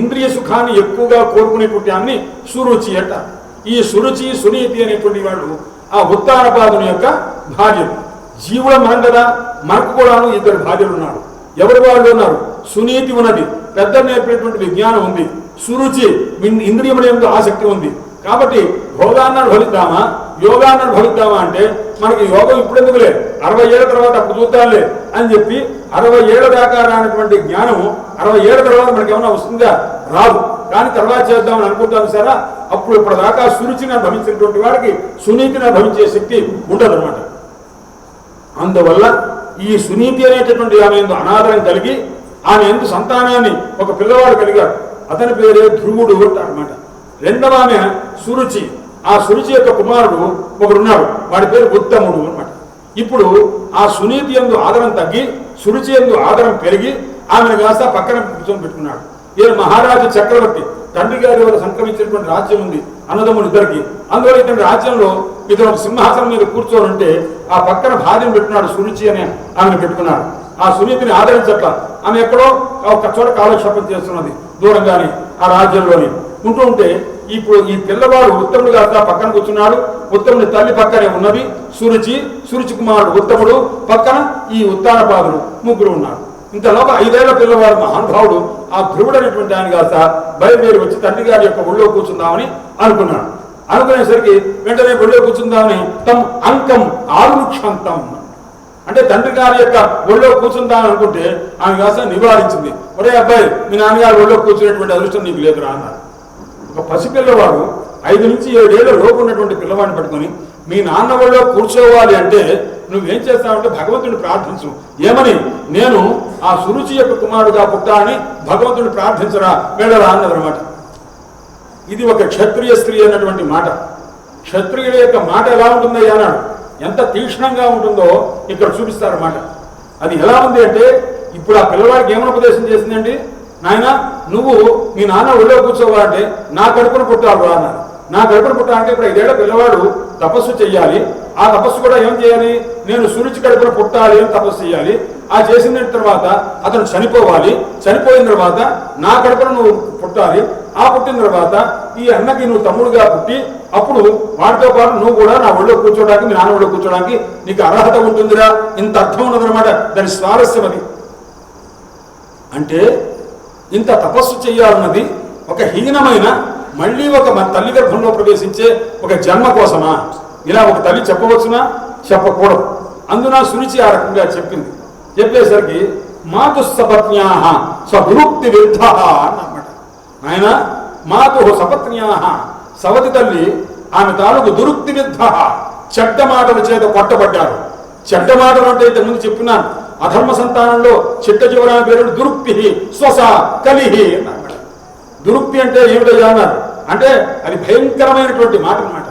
ఇంద్రియ సుఖాన్ని ఎక్కువగా కోరుకునేటువంటి ఆమెని సురుచి అంట. ఈ సురుచి సునీతి అనేటువంటి వాళ్ళు ఆ ఉత్తానపాదుని యొక్క భార్యలు. జీవుల మనం కదా, మనకు కూడాను 2 భార్యలు ఉన్నారు. ఎవరు వాళ్ళు ఉన్నారు? సునీతి ఉన్నది, పెద్ద నేర్పినటువంటి విజ్ఞానం ఉంది. సురుచి ఇంద్రియముల యందు ఆసక్తి ఉంది. కాబట్టి భోగాన్ని అనుభవిద్దామా, యోగాన్ని అనుభవిద్దామా అంటే మనకి యోగం ఇప్పుడు ఎందుకులే, 60 ఏళ్ల తర్వాత అప్పుడు చూద్దాంలే అని చెప్పి 60 ఏళ్ల దాకా రానటువంటి జ్ఞానము 60 ఏళ్ల తర్వాత మనకి ఏమైనా వస్తుందా? రాదు. కానీ తర్వాత చేద్దామని అనుకుంటాం సరే, అప్పుడు ఇప్పటిదాకా సురుచిని అనుభవించినటువంటి వాడికి సునీతిని అనుభవించే శక్తి ఉండదన్నమాట. అందువల్ల ఈ సునీతి అనేటటువంటి ఆమె ఎందు అనాదరం కలిగి ఆమె ఎందు సంతానాన్ని ఒక పిల్లవాడు కలిగాడు. అతని పేరే ధ్రువుడు అంటారన్నమాట. రెండవ ఆమె సురుచి. ఆ సురుచి యొక్క కుమారుడు ఒకడున్నాడు, వాడి పేరు ఉత్తముడు అన్నమాట. ఇప్పుడు ఆ సునీతి యందు ఆదరం తగ్గి సురుచి యందు ఆదరం పెరిగి ఆమెను కాస్త పక్కన కూర్చొని పెట్టుకున్నాడు. ఈయన మహారాజు చక్రవర్తి, తండ్రి గారి వల్ల సంక్రమించినటువంటి రాజ్యం ఉంది అన్నదమ్ములు ఇద్దరికి. అందువల్ల ఇతని రాజ్యంలో ఇతను ఒక సింహాసనం మీద కూర్చొని ఉంటే ఆ పక్కన భార్యను పెట్టుకున్నాడు, సురుచి అని ఆమెను పెట్టుకున్నాడు. ఆ సునీతిని ఆదరించట్ల ఆమె ఎక్కడో ఒక చోట కాలక్షేపం చేస్తున్నది దూరంగాని ఆ రాజ్యంలోని ఉంటూ ఉంటే ఇప్పుడు ఈ పిల్లవాడు ఉత్తముడు కాస్త పక్కన కూర్చున్నాడు. ఉత్తముడి తల్లి పక్కనే ఉన్నది సురుచి కుమారుడు ఉత్తముడు, పక్కన ఈ ఉత్తానపాదుడు, ముగ్గురు ఉన్నారు. ఇంతలోగా 5 ఏళ్ల పిల్లవాడు మహానుభావుడు ఆ ధ్రువుడు అనేటువంటి ఆయన కాస్త బయలుదేరి వచ్చి తండ్రి గారి యొక్క ఒళ్ళో కూర్చుందామని అనుకున్నాడు. అనుకునేసరికి వెంటనే ఒళ్ళో కూర్చుందామని తమ్ అంకం ఆరుక్షంతం అంటే తండ్రి గారి యొక్క ఒళ్ళో కూర్చుందామని అనుకుంటే ఆమె కాస్త నివారించింది. ఒరే అబ్బాయి, మీ నాన్నగారు ఒళ్ళో కూర్చునేటువంటి అదృష్టం నీకు లేదురా అన్నారు. ఒక పసిపిల్లవాడు 5 నుంచి 7 ఏళ్ల లోపు ఉన్నటువంటి పిల్లవాడిని పట్టుకొని మీ నాన్న ఒళ్ళో కూర్చోవాలి అంటే నువ్వేం చేస్తావంటే భగవంతుడిని ప్రార్థించు. ఏమని? నేను ఆ సురుచి యొక్క కుమారుడుగా పుట్టాలని భగవంతుడిని ప్రార్థించరా, వెళ్ళరా అన్నదనమాట. ఇది ఒక క్షత్రియ స్త్రీ అన్నటువంటి మాట. క్షత్రియుల యొక్క మాట ఎలా ఉంటుందయ్యా అన్నాడు. ఎంత తీక్ష్ణంగా ఉంటుందో ఇక్కడ చూపిస్తారన్నమాట. అది ఎలా ఉంది అంటే ఇప్పుడు ఆ పిల్లవాడికి ఏమైనా ఉపదేశం చేసిందండి, నాయన నువ్వు మీ నాన్న ఒళ్ళో కూర్చోవాలంటే నా కడుపున పుట్టాలి అన్నారు. నా కడుపున పుట్టాలంటే ఇప్పుడు 5 ఏళ్ల పిల్లవాడు తపస్సు చెయ్యాలి. ఆ తపస్సు కూడా ఏం చేయాలి? నేను సురుచి కడుపున పుట్టాలి అని తపస్సు చేయాలి. ఆ చేసిన తర్వాత అతను చనిపోవాలి. చనిపోయిన తర్వాత నా కడుపున నువ్వు పుట్టాలి. ఆ పుట్టిన తర్వాత ఈ అన్నకి నువ్వు తమ్ముడుగా పుట్టి అప్పుడు వాడితో పాటు నువ్వు కూడా నా ఒళ్ళో కూర్చోడానికి, మీ నాన్న ఒళ్ళో కూర్చోడానికి నీకు అర్హత ఉంటుందిరా. ఇంత అర్థం ఉన్నదనమాట. దాని స్వారస్యం అది. అంటే ఇంత తపస్సు చేయాలన్నది ఒక హీనమైన, మళ్ళీ ఒక మన తల్లి గర్భంలో ప్రవేశించే ఒక జన్మ కోసమా? ఇలా ఒక తల్లి చెప్పవచ్చునా? చెప్పకూడదు. అందున సురుచి ఆ రకంగా చెప్పింది. చెప్పేసరికి మాతు సపత్న్యా సదురుక్తి విరుద్ధ అన్నమాట. ఆయన మాతు సపత్న్యా సవతి తల్లి ఆమె తాలూకు దురుక్తి విరుద్ధ చెడ్డ మాటల చేత కొట్టబడ్డారు. చెడ్డ మాటలు అంటే ఇంతకుముందు చెప్పినాను. అధర్మ సంతానంలో చిట్ట చివరాని పేరు దురుక్తి శ్వస కలిహి అన్నమాట. దురుక్తి అంటే ఏమిటయ్యా అన్నారు అంటే అది భయంకరమైనటువంటి మాట అన్నమాట.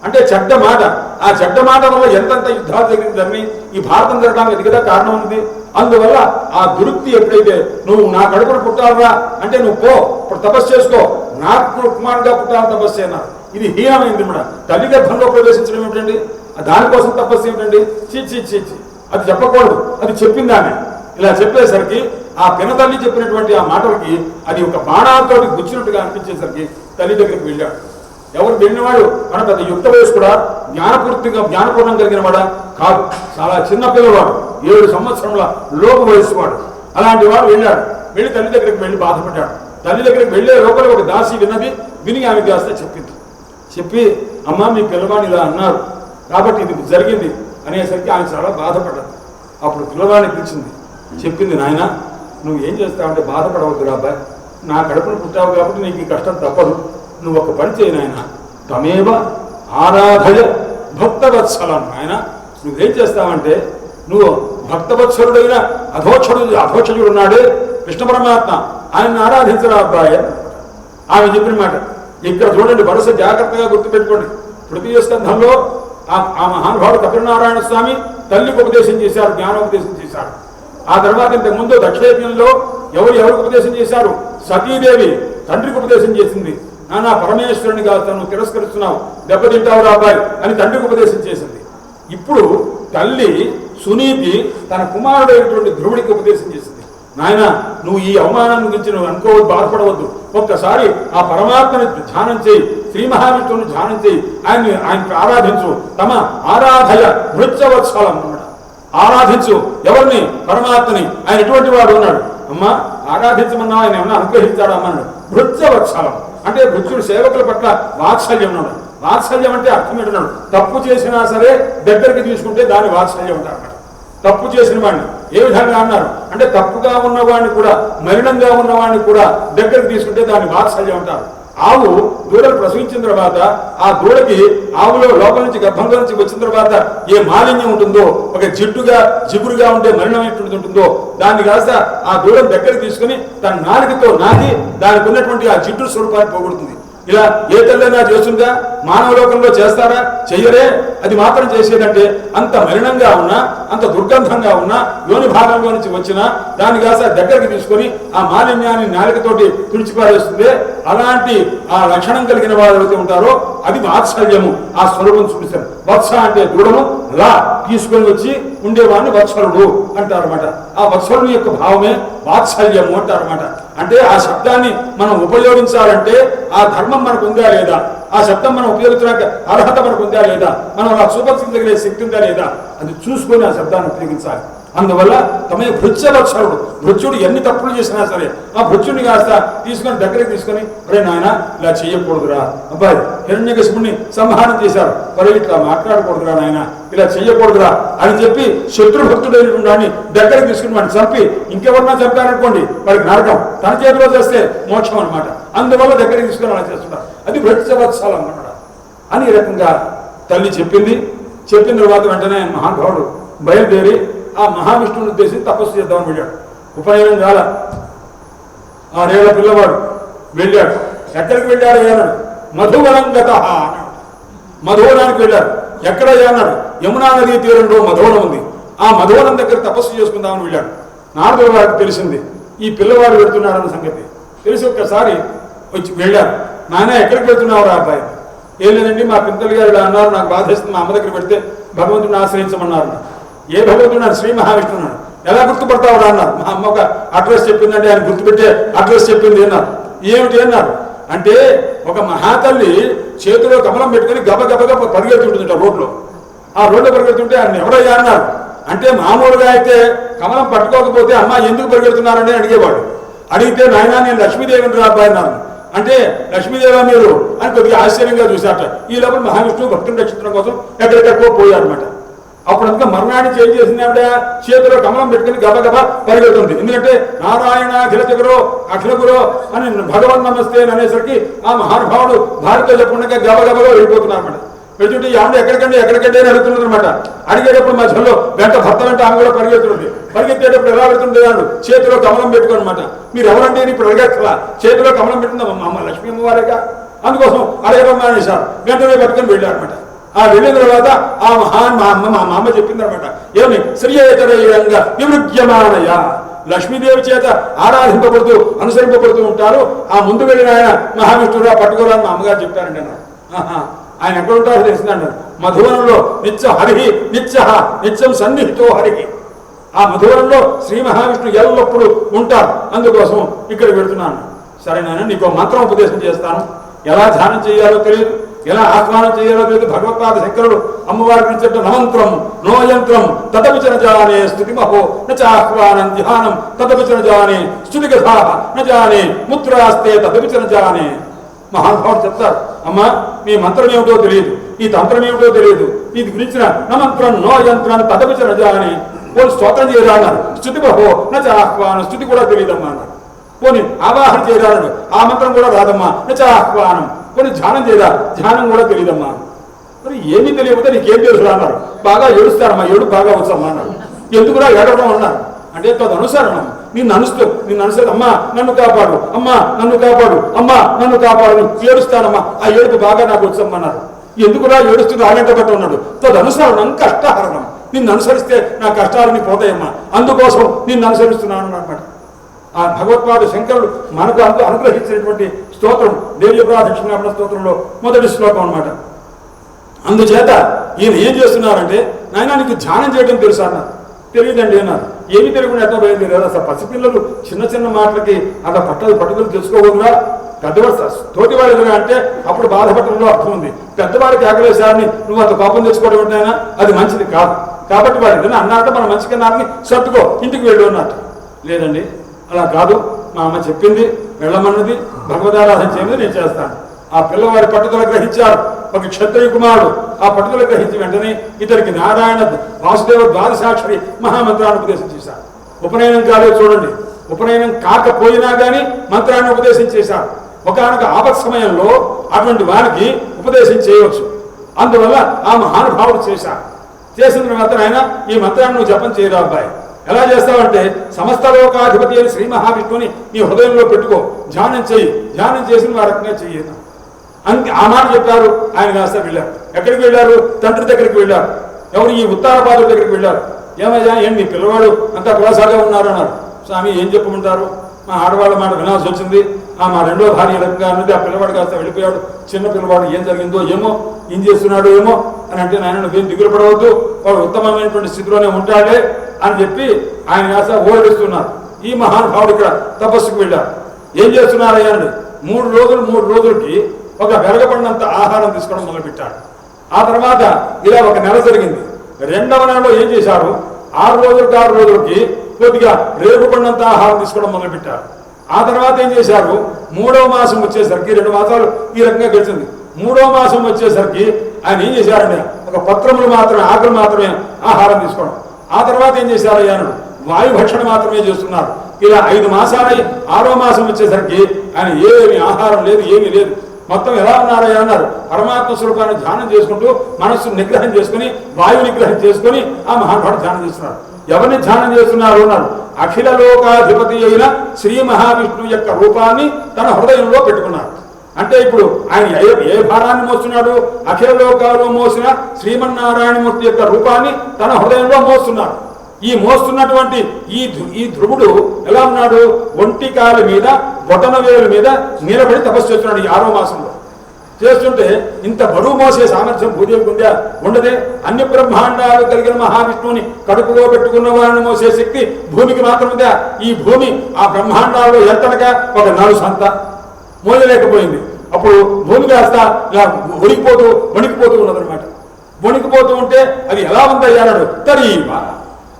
అంటే చెడ్డ మాట. ఆ చెడ్డ మాట వల్ల ఎంతంత యుద్ధాలు జరిగిందని ఈ భారతం జరగడానికి అది కదా కారణం ఉంది. అందువల్ల ఆ దురుక్తి ఎప్పుడైతే నువ్వు నా కడుపున పుట్టాలరా అంటే నువ్వు పో, ఇప్పుడు తపస్సు చేసుకో, నాకు కుమారుగా పుట్టాలని తపస్సు అన్నారు. ఇది హీనమైంది కూడా. తల్లి గర్భంలో ప్రవేశించడం ఏమిటండి? దానికోసం తపస్సు ఏమిటండి? చీ అది చెప్పకూడదు. అది చెప్పింది ఆమె. ఇలా చెప్పేసరికి ఆ పినతల్లి చెప్పినటువంటి ఆ మాటలకి అది ఒక బాణాలతో గుచ్చినట్టుగా అనిపించేసరికి తల్లి దగ్గరికి వెళ్ళాడు. ఎవరు వెళ్ళినవాడు మన పెద్ద యుక్త వయసు కూడా జ్ఞానపూర్ణం కలిగిన వాడా కాదు. చాలా చిన్న పిల్లవాడు, 7 సంవత్సరముల లోపు వయసు వాడు. అలాంటి వాడు వెళ్ళాడు. వెళ్ళి తల్లి దగ్గరికి వెళ్ళి బాధపడ్డాడు. తల్లి దగ్గరికి వెళ్ళే లోపల ఒక దాసి విని ఆమె కాస్త చెప్పింది. చెప్పి అమ్మ మీ పిల్లవాడిని ఇలా అన్నారు కాబట్టి ఇది జరిగింది అనేసరికి ఆమె చాలా బాధపడ్డాడు. అప్పుడు పిల్లవాడిని పిలిచింది. చెప్పింది, నాయన నువ్వు ఏం చేస్తావంటే బాధపడవద్దు అబ్బాయి, నా కడుపును పుట్టావు కాబట్టి నీకు ఈ కష్టం తప్పదు. నువ్వు ఒక పని చేయి నాయన, తమేవ ఆరాధయ భక్తవత్సలం. ఆయన నువ్వేం చేస్తావంటే నువ్వు భక్తవత్సరుడైన అధోక్షజుడు ఉన్నాడే కృష్ణ పరమాత్మ, ఆయన్ని ఆరాధించరా అబ్బాయి. ఆమె చెప్పిన మాట ఇక్కడ చూడండి, వరుస జాగ్రత్తగా గుర్తుపెట్టుకోండి. తృతీయ స్కంధంలో ఆ మహానుభావుడు కపిలనారాయణ స్వామి తల్లికి ఉపదేశం చేశారు, జ్ఞానోపదేశం చేశారు. ఆ తర్వాత ఇంతకుముందు దక్షయజ్ఞంలో ఎవరికి ఉపదేశం చేశారు? సతీదేవి తండ్రికి ఉపదేశం చేసింది. నానా పరమేశ్వరుని కాదు నువ్వు తిరస్కరిస్తున్నావు, దెబ్బతింటావు అబ్బాయి అని తండ్రికి ఉపదేశం చేసింది. ఇప్పుడు తల్లి సునీతి తన కుమారుడైనటువంటి ధ్రువుడికి ఉపదేశం చేసింది. నాయన నువ్వు ఈ అవమానాన్ని గురించి నువ్వు అనుకోవద్దు, బాధపడవద్దు. ఒక్కసారి ఆ పరమాత్మని ధ్యానం చేయి, శ్రీ మహావిష్ణువుని ధ్యానం చేయి, ఆయనకి ఆరాధించు. తమ ఆరాధయ భృత్యవత్సలం అన్నమాట. ఆరాధించు ఎవరిని? పరమాత్మని. ఆయన ఎటువంటి వాడు ఉన్నాడు? అమ్మ ఆరాధించమన్నా ఆయన ఏమన్నా అనుగ్రహించాడు అన్నాడు. భృత్యవత్సలం అంటే భృత్యుడు సేవకుల పట్ల వాత్సల్యం ఉన్నాడు. వాత్సల్యం అంటే అర్థం ఏంటన్నాడు? తప్పు చేసినా సరే దగ్గరికి తీసుకుంటే దాని వాత్సల్యం ఉంటారు. తప్పు చేసిన వాడిని ఏ విధంగా అన్నారు అంటే తప్పుగా ఉన్నవాడిని కూడా, మలినంగా ఉన్నవాడిని కూడా దగ్గరికి తీసుకుంటే దాన్ని వాత్సల్యం అంటారు. ఆవు దూడలు ప్రసవించిన తర్వాత ఆ దూడకి ఆవులో లోపల నుంచి గర్భంలో నుంచి వచ్చిన తర్వాత ఏ మాలిన్యం ఉంటుందో, ఒక జిగురుగా ఉండే మలినం ఎటువంటి ఉంటుందో దాన్ని కాస్త ఆ దూడను దగ్గరికి తీసుకుని తన నాలుకతో నాకి దానికి ఉన్నటువంటి ఆ జిడ్డు స్వరూపాన్ని పోగొడుతుంది. ఇలా ఏ తల్లైనా చేస్తుందా? మానవ లోకంలో చేస్తారా? చెయ్యరే. అది మాత్రం చేసేదంటే అంత మలినంగా ఉన్నా, అంత దుర్గంధంగా ఉన్నా, యోని భాగంలో నుంచి వచ్చినా దాన్ని కాస్త దగ్గరికి తీసుకొని ఆ మాలిన్యాన్ని నాలుకతోటి తుడిచిపారేస్తుంది. అలాంటి ఆ లక్షణం కలిగిన వారు ఎవరైతే ఉంటారో అది వాత్సల్యము. ఆ స్వరూపం చూపిస్తారు. వత్స అంటే దూడము, లా తీసుకొని వచ్చి ఉండేవాడిని వత్సలుడు అంటారన్నమాట. ఆ వత్సలుని యొక్క భావమే వాత్సల్యము అంటారన్నమాట. అంటే ఆ శబ్దాన్ని మనం ఉపయోగించాలంటే ఆ ధర్మం మనకు ఉందా లేదా, ఆ శబ్దం మనం ఉపయోగించడానికి అర్హత మనకు ఉందా లేదా, మనం ఆ చూపించగలిగే శక్తి ఉందా లేదా, అది చూసుకొని ఆ శబ్దాన్ని ఉపయోగించాలి. అందువల్ల తమ భృత్యవత్సరుడు, భృత్యుడు ఎన్ని తప్పులు చేసినా సరే ఆ భృత్యుడిని కాస్త తీసుకొని దగ్గరికి తీసుకొని, ఒరే నాయన ఇలా చేయకూడదురా, అబ్బాయి హిరణ్యకశిపుణ్ణి సంహారం చేశారు, మరి ఇట్లా మాట్లాడకూడదురా నాయన, ఇలా చెయ్యకూడదురా అని చెప్పి శత్రుభక్తుడైనటువంటి వాడిని దగ్గరికి తీసుకుని వాడిని చంపి ఇంకెవరన్నా చంపారనుకోండి వాడికి నరకం, తన చేతిలో చేస్తే మోక్షం అనమాట. అందువల్ల దగ్గరికి తీసుకుని అలా చేస్తున్నారు. అది భృత్యవత్సలం అన్నమాట అని ఈ రకంగా తల్లి చెప్పింది. చెప్పిన తర్వాత వెంటనే మహానుభావుడు బయలుదేరి ఆ మహావిష్ణువుని ఉద్దేశించి తపస్సు చేద్దామని వెళ్ళాడు. ఉపనయనం కాల 6 ఏళ్ల పిల్లవాడు వెళ్ళాడు. ఎక్కడికి వెళ్ళాడు అన్నాడు, మధువనం గత అన్నాడు. మధువనానికి వెళ్ళాడు. ఎక్కడయ్యా అన్నాడు, యమునా నదీ తీరంలో మధువనం ఉంది, ఆ మధువనం దగ్గర తపస్సు చేసుకుందామని వెళ్ళాడు. నారదుల వారికి తెలిసింది ఈ పిల్లవాడు వెళ్తున్నాడన్న సంగతి తెలిసి ఒక్కసారి వచ్చి వెళ్ళారు. నాయన ఎక్కడికి వెళ్తున్నావు రా అబ్బాయి? ఏం లేదండి, మా పింతలు గారు ఇలా అన్నారు, నాకు బాధేస్తుంది, మా అమ్మ దగ్గర పెడితే భగవంతుడిని ఆశ్రయించమన్నారు. ఏ భగవంతుడు? శ్రీ మహావిష్ణువు. ఎలా గుర్తుపడతావు అన్నారు. మా అమ్మ ఒక అడ్రస్ చెప్పిందండి, ఆయన గుర్తుపెట్టే అడ్రస్ చెప్పింది అన్నారు. ఏమిటి అన్నారు అంటే, ఒక మహాతల్లి చేతిలో కమలం పెట్టుకుని గబగబగా పరిగెడుతుంటుంట రోడ్లో. ఆ రోడ్లో పరిగెడుతుంటే ఆయన ఎవరయ్యా అన్నారు. అంటే మామూలుగా అయితే కమలం పట్టుకోకపోతే అమ్మ ఎందుకు పరిగెడుతున్నారని అడిగేవాడు. అడిగితే నాయన నేను లక్ష్మీదేవిని రా అబ్బాయి అన్నారు. అంటే లక్ష్మీదేవ మీరు అని కొద్దిగా ఆశ్చర్యంగా చూశారట. ఈ లోపల మహావిష్ణువు భక్తుని రక్షించడం కోసం ఎక్కడికెక్కో పోయారనమాట. అప్పుడు అంతా మర్నాడు చేంజ్ చేసింది ఆవిడ చేతిలో కమలం పెట్టుకుని గబగబా పరిగెడుతుంది. ఎందుకంటే నారాయణ అఖిలచగురో అఖిలగురో అని భగవన్ నమస్తే అని అనేసరికి ఆ మహానుభావుడు భారతీయ చెప్పకుండా గబగబగా వెళ్ళిపోతున్నారు అనమాట. వెళ్తుంటే ఆవిడ ఎక్కడికండి ఎక్కడికండి అని అడుగుతున్నారు అనమాట. అడిగేటప్పుడు మధ్యలో వెంట భర్త వెంట ఆమె కూడా పరిగెత్తుంది. పరిగెత్తేటప్పుడు ఎలా వెళ్తుంది అన్నాడు, చేతిలో కమలం పెట్టుకుని అనమాట. మీరు ఎవరండి ఇప్పుడు అడిగట్లా, చేతిలో కమలం పెట్టుకుందాం మా అమ్మ లక్ష్మీ అమ్మవారేగా, అందుకోసం అడగడం అనేసారు. వెంటనే పట్టుకొని వెళ్ళారనమాట. ఆ వెళ్ళిన తర్వాత ఆ మా అమ్మ చెప్పిందనమాట, ఏమి శ్రీయేతరంగా వివృజ్యమానయ, లక్ష్మీదేవి చేత ఆరాధింపబడుతూ అనుసరింపబడుతూ ఉంటారు. ఆ ముందు వెళ్ళిన ఆయన మహావిష్ణువురా పట్టుకోవాలని మా అమ్మగారు చెప్పారండి అన్నారు. ఆయన ఎక్కడ ఉంటారో తెలిసిందన్నారు, మధువనంలో నిత్య హరి నిత్యం సన్నిహితో హరికి. ఆ మధువనంలో శ్రీ మహావిష్ణువు ఎల్లప్పుడూ ఉంటారు, అందుకోసం ఇక్కడికి వెళుతున్నాను. సరే నాయన నీకు మంత్రం ఉపదేశం చేస్తాను, ఎలా ధ్యానం చేయాలో తెలియదు, ఎలా ఆహ్వానం చేయాలో తెలియదు. భగవత్పాద శంకరుడు అమ్మవారి గురించి చెప్పిన నమంత్రం నో యంత్రం తదవిచన జానే స్తుతి మహో నాహ్వానం ధ్యానం తదవిచన జానే స్తుతి గథా నానే ముద్రాస్తే తదవిచన జానే. మహానుభావుడు చెప్తారు, అమ్మ మీ మంత్రం ఏమిటో తెలియదు, ఈ తంత్రం ఏమిటో తెలియదు, ఇది గురించిన నమంత్రం నో యంత్రం తదవిచన జానే. పోనీ స్తోత్రం చేయరా అన్నారు, స్తుతి బహో నాహ్వానం, స్తుతి కూడా తెలియదమ్మా అన్నారు. పోనీ ఆవాహన చేయరా అన్నాడు, ఆ మంత్రం కూడా రాదమ్మా ఆహ్వానం. కొన్ని ధ్యానం చేయరా, ధ్యానం కూడా తెలియదమ్మా. మరి ఏమీ తెలియకపోతే నీకేం తెలుసు అన్నారు. బాగా ఏడుస్తారమ్మా, ఏడు బాగా వచ్చమ్మా అన్నారు. ఎందుకురా ఏడవడం అన్నారు అంటే తదనుసరణం, నిన్ను అనుసరి అమ్మా నన్ను కాపాడు, అమ్మా నన్ను కాపాడు, అమ్మా నన్ను కాపాడు, ఏడుస్తానమ్మా, ఆ ఏడుపు బాగా నాకు వచ్చమ్మా అన్నారు. ఎందుకురా ఏడుస్తుంది ఆగంట పట్టు ఉన్నాడు. తదనుసరణం కష్టహరణం, నిన్ను అనుసరిస్తే నా కష్టాలని పోతాయమ్మా, అందుకోసం నిన్ను అనుసరిస్తున్నాను అన్నమాట. ఆ భగవత్పాద శంకరుడు మనకు అనుగ్రహించినటువంటి స్తోత్రం దేవ్యప్రాదక్షిణాపణ స్తోత్రంలో మొదటి శ్లోకం అనమాట. అందుచేత ఈయన ఏం చేస్తున్నారంటే, నాయన నీకు ధ్యానం చేయడం తెలుసా అన్నారు. తెలియదండి అన్నారు. ఏమి తెలియకుండా ఎట్లా బయలుదేరారు? అసలు పసిపిల్లలు చిన్న మాటలకి అలా పట్టుదల తెలుసుకోకూడదురా. పెద్దవాడు తోటివాడు ఎదురుగా అంటే అప్పుడు బాధపడటంలో అర్థం ఉంది. పెద్దవాడికి ఆకలేశారని నువ్వు అంత కోపం తెచ్చుకోవడం ఏంటైనా అది మంచిది కాదు. కాబట్టి వాడు ఏదైనా అన్నట్టు మన మంచి కన్నారని సర్దుకో ఇంటికి వెళ్ళు అన్నట్టు. లేదండి అలా కాదు, మా అమ్మ చెప్పింది వెళ్ళమన్నది, భగవదారాధన చేయమని నేను చేస్తాను. ఆ పిల్లవాడి పట్టుదల గ్రహించారు ఒక క్షత్రియ కుమారుడు. ఆ పట్టుదల గ్రహించి వెంటనే ఇతనికి నారాయణ వాసుదేవ ద్వాదశాక్షరి మహామంత్రాన్ని ఉపదేశం చేశారు. ఉపనయనం కాలేదు చూడండి, ఉపనయనం కాకపోయినా కానీ మంత్రాన్ని ఉపదేశం చేశారు. ఒకనొక ఆపత్ సమయంలో అటువంటి వారికి ఉపదేశం చేయవచ్చు. అందువల్ల ఆ మహానుభావుడు చేశారు. చేసిన తర్వాత ఆయన ఈ మంత్రాన్ని నువ్వు జపం చేయరా అబ్బాయి, ఎలా చేస్తావంటే సమస్త లోకాధిపతి అని శ్రీ మహావిష్ణువుని నీ హృదయంలో పెట్టుకో, ధ్యానం చేయి, ధ్యానం చేసి ఆ రకంగా చెయ్యను అంతే. ఆ మాట చెప్పారు. ఆయన కాస్త వెళ్ళారు. ఎక్కడికి వెళ్ళారు? తండ్రి దగ్గరికి వెళ్ళారు. ఎవరు? ఈ ఉత్తారపాదుల దగ్గరికి వెళ్ళారు. ఏమయ్యా ఏం నీ పిల్లవాడు అంతా కులాసాగా ఉన్నారు అన్నారు. స్వామి ఏం చెప్పమంటారు, మా ఆడవాళ్ళ మాట వినాల్సి వచ్చింది, మా రెండో భార్య రకంగా అన్నది, ఆ పిల్లవాడు కాస్త వెళ్ళిపోయాడు, చిన్న పిల్లవాడు ఏం జరిగిందో ఏమో, ఏం చేస్తున్నాడు ఏమో అని అంటే, నాయన నువ్వేం దిగులు పడవద్దు, వాడు ఉత్తమమైనటువంటి స్థితిలోనే ఉంటాడే అని చెప్పి ఆయన కాస్త ఓడిస్తున్నారు. ఈ మహానుభావుడు ఇక్కడ తపస్సుకు వెళ్ళారు. ఏం చేస్తున్నారయ్యా అని 3 రోజులకి ఒక వెరగబడినంత ఆహారం తీసుకోవడం మొదలుపెట్టాడు. ఆ తర్వాత ఇలా ఒక నెల జరిగింది. 2వ నెలలో ఏం చేశారు, 6 రోజులకి కొద్దిగా రేగుపడినంత ఆహారం తీసుకోవడం మొదలుపెట్టారు. ఆ తర్వాత ఏం చేశారు, 3వ మాసం వచ్చేసరికి 2 మాసాలు ఈ రకంగా గడిచింది. 3వ మాసం వచ్చేసరికి ఆయన ఏం చేశారండి, ఒక పత్రములు మాత్రమే, ఆకులు మాత్రమే ఆహారం తీసుకోవడం. ఆ తర్వాత ఏం చేశారు ఆయన, వాయు భక్షణ మాత్రమే చేస్తున్నారు. ఇలా 5 మాసాలై 6వ మాసం వచ్చేసరికి ఆయన ఏమి ఆహారం లేదు, ఏమీ లేదు. మొత్తం ఎలా ఉన్నారయ్యా అన్నారు, పరమాత్మ స్వరూపాన్ని ధ్యానం చేసుకుంటూ మనస్సు నిగ్రహం చేసుకుని వాయు నిగ్రహం చేసుకుని ఆ మహానుభావుడు ధ్యానం చేస్తున్నారు. ఎవరిని ధ్యానం చేస్తున్నారు అన్నారు, అఖిల లోకాధిపతి అయిన శ్రీ మహావిష్ణువు యొక్క రూపాన్ని తన హృదయంలో పెట్టుకున్నారు. అంటే ఇప్పుడు ఆయన ఏ భారాన్ని మోస్తున్నాడు, అఖిల లోకాలు మోసిన శ్రీమన్నారాయణమూర్తి యొక్క రూపాన్ని తన హృదయంలో మోస్తున్నారు. ఈ మోస్తున్నటువంటి ఈ ధ్రువుడు ఎలా ఉన్నాడు, ఒంటి కాలి మీద బొటన వేలు మీద నిలబడి తపస్సు చేస్తున్నాడు. ఈ 6వ మాసంలో చేస్తుంటే ఇంత బరువు మోసే సామర్థ్యం భూదేవికి ఉందా, ఉండదే. అన్ని బ్రహ్మాండాలు కలిగిన మహావిష్ణువుని కడుపులో పెట్టుకున్న వారిని మోసే శక్తి భూమికి మాత్రం ఉందా. ఈ భూమి ఆ బ్రహ్మాండాల్లో ఎంతనగా ఒక 4 సంత మోయలేకపోయింది. అప్పుడు భూమి కాస్త ఇలా వణికిపోతూ ఉన్నదనమాట. వణికిపోతూ ఉంటే అది ఎలా ఉందయ్యాడు, తరీవా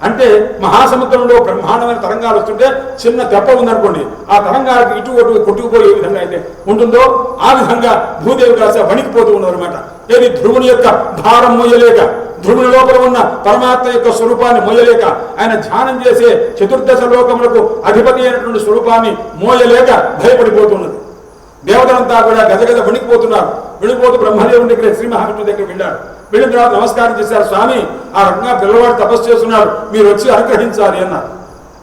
అంటే మహాసముద్రంలో బ్రహ్మాండమైన తరంగాలు వస్తుంటే చిన్న తెప్ప ఉందనుకోండి, ఆ తరంగాలకు ఇటు అటు కొట్టుకుపోయి ఏ విధంగా అయితే ఉంటుందో ఆ విధంగా భూదేవి కాస్త వణికిపోతూ ఉన్నదనమాట. ఏది ధ్రువుని యొక్క భారం మోయలేక, ధ్రువుని లోపల ఉన్న పరమాత్మ యొక్క స్వరూపాన్ని మోయలేక, ఆయన ధ్యానం చేసే చతుర్దశ లోకములకు అధిపతి అయినటువంటి స్వరూపాన్ని మోయలేక భయపడిపోతున్నది. దేవతలంతా కూడా గజగజ వణికిపోతున్నారు. వెళ్ళిపోతూ బ్రహ్మదేవుని దగ్గర శ్రీ మహావిష్ణువు దగ్గర వెళ్ళాడు. వెళ్ళిన తర్వాత నమస్కారం చేశారు, స్వామి ఆ రకంగా పిల్లవాడు తపస్సు చేస్తున్నాడు, మీరు వచ్చి అనుగ్రహించాలి అన్నారు.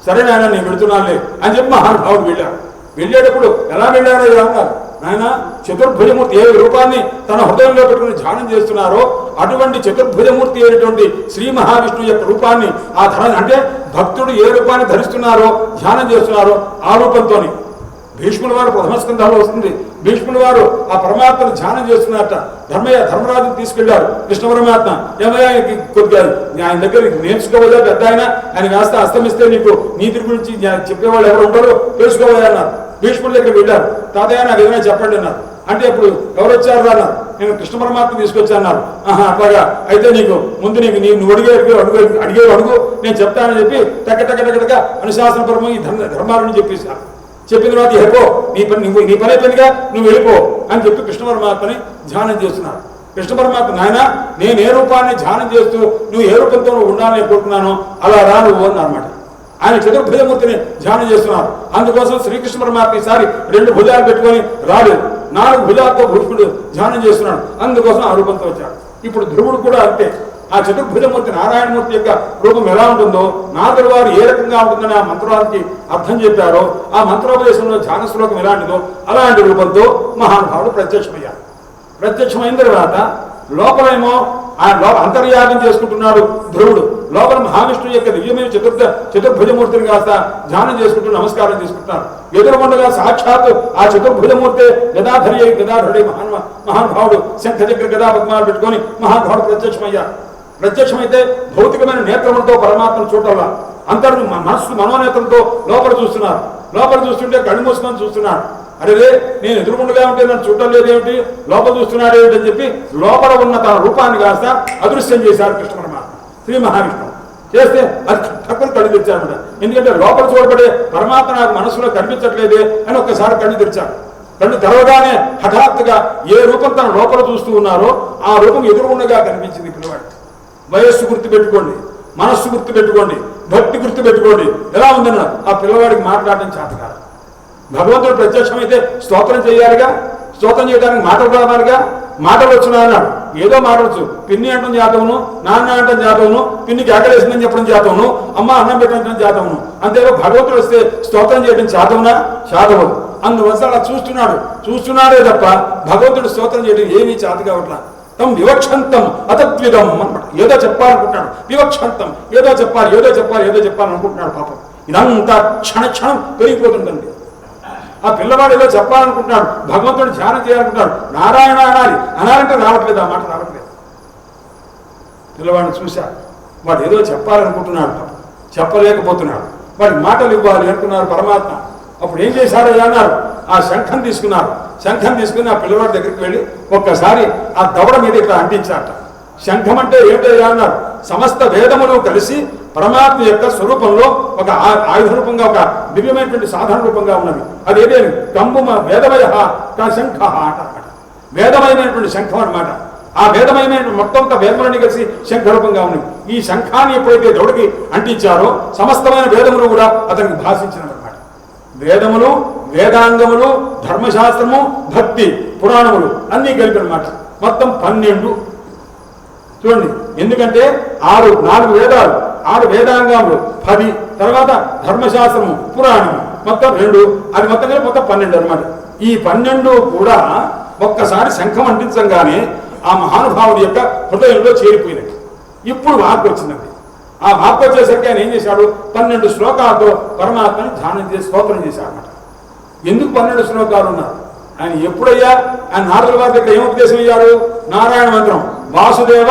సరే నాయన నేను వెళుతున్నానులే అని చెప్పి మహానుభావుడు వెళ్ళారు. వెళ్ళేటప్పుడు ఎలా వెళ్ళారో ఇలా అన్నారు, నాయన చతుర్భుజమూర్తి ఏ రూపాన్ని తన హృదయంలో పెట్టుకుని ధ్యానం చేస్తున్నారో అటువంటి చతుర్భుజమూర్తి అయినటువంటి శ్రీ మహావిష్ణువు యొక్క రూపాన్ని ఆ అంటే భక్తుడు ఏ రూపాన్ని ధరిస్తున్నారో ధ్యానం చేస్తున్నారో ఆ రూపంతోని భీష్ముల వారు ప్రథమ స్కంధాలో వస్తుంది. భీష్ముల వారు ఆ పరమాత్మను ధ్యానం చేస్తున్నారట. ధర్మరాజుని తీసుకెళ్లారు కృష్ణ పరమాత్మ. ఏమయ్యా కొద్దిగా ఆయన దగ్గర నేర్చుకోవద్దా పెద్ద ఆయన కాస్త అస్తమిస్తే నీకు నీతి గురించి చెప్పేవాళ్ళు ఎవరు ఉంటారో తెలుసుకోవద్దా అన్నారు. భీష్ముల దగ్గర వెళ్ళారు. తాతయ్య నాకు ఏదైనా చెప్పండి అన్నారు. అంటే ఇప్పుడు ఎవరు వచ్చారు అన్నారు, నేను కృష్ణ పరమాత్మ తీసుకొచ్చా అన్నారు. అట్లాగా అయితే నీకు ముందు నువ్వు అడుగు నేను చెప్తానని చెప్పి టక్క అనుశాసనపరమ ఈ ధర్మాలను చెప్పేశారు. చెప్పిన తర్వాత వెళ్ళిపో, నీ పని అయిపోయిందిగా, నువ్వు వెళ్ళిపో అని చెప్పి కృష్ణ పరమాత్మని ధ్యానం చేస్తున్నారు. కృష్ణ పరమాత్మ, నాయన నేను ఏ రూపాన్ని ధ్యానం చేస్తూ నువ్వు ఏ రూపంతో ఉండాలని కోరుకున్నానో అలా రా నువ్వు అన్నమాట. ఆయన చతుర్భుజమూర్తిని ధ్యానం చేస్తున్నారు. అందుకోసం శ్రీకృష్ణ పరమాత్మ ఈసారి 2 భుజాలు పెట్టుకొని రాలేదు, 4 భుజాలతో భూష్ముడు ధ్యానం చేస్తున్నాడు. అందుకోసం ఆ రూపంతో వచ్చాడు. ఇప్పుడు ధ్రువుడు కూడా అంతే. ఆ చతుర్భుజమూర్తి నారాయణమూర్తి యొక్క రూపం ఎలా ఉంటుందో, నారదుల వారు ఏ రకంగా ఉంటుందని ఆ మంత్రానికి అర్థం చెప్పారో, ఆ మంత్రోపదేశంలో ధ్యాన శ్లోకం ఎలాంటిదో అలాంటి రూపంతో మహానుభావుడు ప్రత్యక్షమయ్యారు. ప్రత్యక్షమైన తర్వాత లోపలేమో ఆయన అంతర్యాగం చేసుకుంటున్నాడు ధ్రువుడు. లోపల మహావిష్ణువు యొక్క దివ్యమైన చతుర్భుజమూర్తిని కాస్త ధ్యానం చేసుకుంటూ నమస్కారం చేసుకుంటున్నారు. ఎదురుకొండగా సాక్షాత్తు ఆ చతుర్భుజమూర్తి గదాధరుడే మహానుభావుడు శంఖచక్ర గదా పద్మాలు పెట్టుకొని మహానుభావుడు ప్రత్యక్షమయ్యారు. ప్రత్యక్షమైతే భౌతికమైన నేత్రములతో పరమాత్మను చూడాల, మనోనేత్రంతో లోపల చూస్తున్నారు. లోపల చూస్తుంటే కళ్ళు మూసుకొని చూస్తున్నాడు. అరే నేను ఎదురుకుండగా ఉంటే నన్ను చూడటం లేదేమిటి, లోపల చూస్తున్నాడు ఏమిటని చెప్పి లోపల ఉన్న తన రూపాన్ని కాస్త అదృశ్యం చేశారు కృష్ణ పరమాత్మ శ్రీ మహావిష్ణువు. చేస్తే అది తక్కువ కళ్ళు తెరిచారన్నమాట. ఎందుకంటే లోపల చూడబడే పరమాత్మ నాకు మనసులో కనిపించట్లేదే అని ఒక్కసారి కళ్ళు తెరిచారు. కళ్ళు తెరవగానే హఠాత్తుగా ఏ రూపం తన లోపల చూస్తూ ఉన్నారో ఆ రూపం ఎదురుగుండగా కనిపించింది పిల్లవాడు. వయస్సు గుర్తుపెట్టుకోండి, మనస్సు గుర్తుపెట్టుకోండి, భక్తి గుర్తుపెట్టుకోండి. ఎలా ఉందన్న ఆ పిల్లవాడికి మాట్లాడడం చేత కాదు. భగవంతుడు ప్రత్యక్షమైతే స్తోత్రం చేయాలిగా, స్తోత్రం చేయడానికి మాటలు రావాలిగా. మాటలు వచ్చినా అన్నాడు, ఏదో మాటవచ్చు. పిన్ని అంటం జాతవును, నాన్న అంటం జాతవును, పిన్నికి ఆకలేసిందని చెప్పడం జాతవును, అమ్మ అన్నం పెట్టడం జాతవును. అంతేగా భగవంతుడు వస్తే స్తోత్రం చేయడం చేతవునా, చేతవదు. అందువల్ల అలా చూస్తున్నాడే తప్ప భగవంతుడు స్తోత్రం చేయడం ఏమీ చేత కావట్లా. తమ వివక్షంతం అతద్విధం అన్నమాట. ఏదో చెప్పాలనుకుంటున్నాడు, వివక్షంతం ఏదో చెప్పాలనుకుంటున్నాడు. పాపం ఇదంతా క్షణం పెరిగిపోతుందండి. ఆ పిల్లవాడు ఏదో చెప్పాలనుకుంటున్నాడు, భగవంతుడు ధ్యానం చేయాలనుకుంటున్నాడు, నారాయణ అనాలంటే రావట్లేదు, ఆ మాట రావట్లేదు. పిల్లవాడిని చూశాడు, వాడు ఏదో చెప్పాలనుకుంటున్నాడు, చెప్పలేకపోతున్నాడు. వాడి మాటలు ఇవ్వాలి అనుకున్నారు పరమాత్మ. అప్పుడు ఏం చేశారయ్యా అన్నారు. ఆ శంఖం తీసుకున్నారు. శంఖం తీసుకుని ఆ పిల్లవాడి దగ్గరికి వెళ్ళి ఒక్కసారి ఆ దవడ మీద ఇట్లా అంటించారట. శంఖం అంటే ఏమిటయ్యా అన్నారు. సమస్త వేదములు కలిసి పరమాత్మ యొక్క స్వరూపంలో ఒక ఆయుధ రూపంగా, ఒక దివ్యమైనటువంటి సాధారణ రూపంగా ఉన్నది. అదేదే కంబుమ వేదమయ శంఖ అంటారన్నమాట. వేదమైనటువంటి శంఖం అనమాట. ఆ వేదమైన మొత్తం వేదములని కలిసి శంఖ రూపంగా ఉన్నది. ఈ శంఖాన్ని ఎప్పుడైతే దౌడికి అంటించారో సమస్తమైన వేదములు కూడా అతనికి భాషించినమాట. వేదములు, వేదాంగములు, ధర్మశాస్త్రము, భక్తి, పురాణములు అన్నీ కలిపి అనమాట. మొత్తం 12 చూడండి. ఎందుకంటే 4 వేదాలు, 6 వేదాంగములు 10, తర్వాత ధర్మశాస్త్రము, పురాణము మొత్తం 2, అది మొత్తం కలిపి మొత్తం 12 అనమాట. ఈ 12 కూడా ఒక్కసారి శంఖం అంటించగానే ఆ మహానుభావుడి యొక్క హృదయంలో చేరిపోయినట్టు. ఇప్పుడు వాక్కు వచ్చిందండి. ఆ వాక్కు వచ్చేసరికి ఆయన ఏం చేశాడు, 12 శ్లోకాలతో పరమాత్మని ధ్యానం చేసి స్తోత్రం చేశాడనమాట. ఎందుకు 12 శ్లోకాలు ఉన్నారు? ఆయన ఎప్పుడయ్యా ఆయన నారదుల వారి దగ్గర ఏం ఉపదేశం అయ్యారు? నారాయణ మంత్రం, వాసుదేవ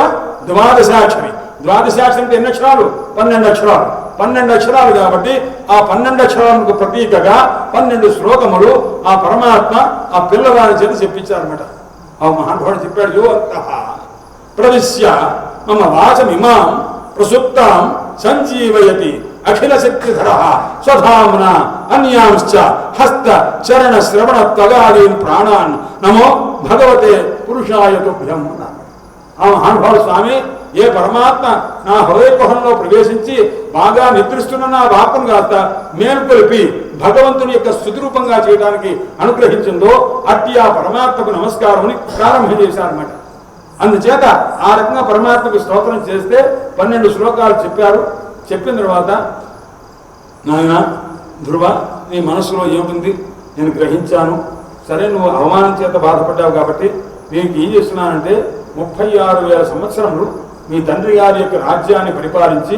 ద్వాదశాక్షరి. ద్వాదశాక్షరి అంటే ఎన్ని అక్షరాలు? 12 అక్షరాలు. 12 అక్షరాలు కాబట్టి ఆ 12 అక్షరాలకు ప్రతీకగా 12 శ్లోకములు ఆ పరమాత్మ ఆ పిల్లవారి చేత చెప్పించారనమాట. ఆ మహానుభావుడు చెప్పాడు, యో అంతః ప్రవిశ్య మమ వాచమిమాం ప్రసుప్తాం సంజీవయతి అఖిల శక్తిధర స్వధామ్న అన్యాంశ్చ హస్త చరణ శ్రవణ త్వగాదీన్ ప్రాణాన్ నమో భగవతే పురుషాయ తుభ్యం అన్నారు. ఆ మహానుభావుడు స్వామి, ఏ పరమాత్మ నా హృదయగుహంలో ప్రవేశించి బాగా నిద్రిస్తున్న నా వాక్కును కాస్త మేల్కొలిపి భగవంతుని యొక్క స్తుతి రూపంగా చేయడానికి అనుగ్రహించిందో అట్టి ఆ పరమాత్మకు నమస్కారం ప్రారంభం చేశారన్నమాట. అందుచేత ఆ రకంగా పరమాత్మకు స్తోత్రం చేస్తే 12 శ్లోకాలు చెప్పారు. చెప్పిన తర్వాత, నాయన ధ్రువ, నీ మనసులో ఏముంది నేను గ్రహించాను. సరే, నువ్వు అవమానం చేత బాధపడ్డావు కాబట్టి నేను ఏం చేస్తున్నానంటే 36,000 సంవత్సరములు మీ తండ్రి గారి యొక్క రాజ్యాన్ని పరిపాలించి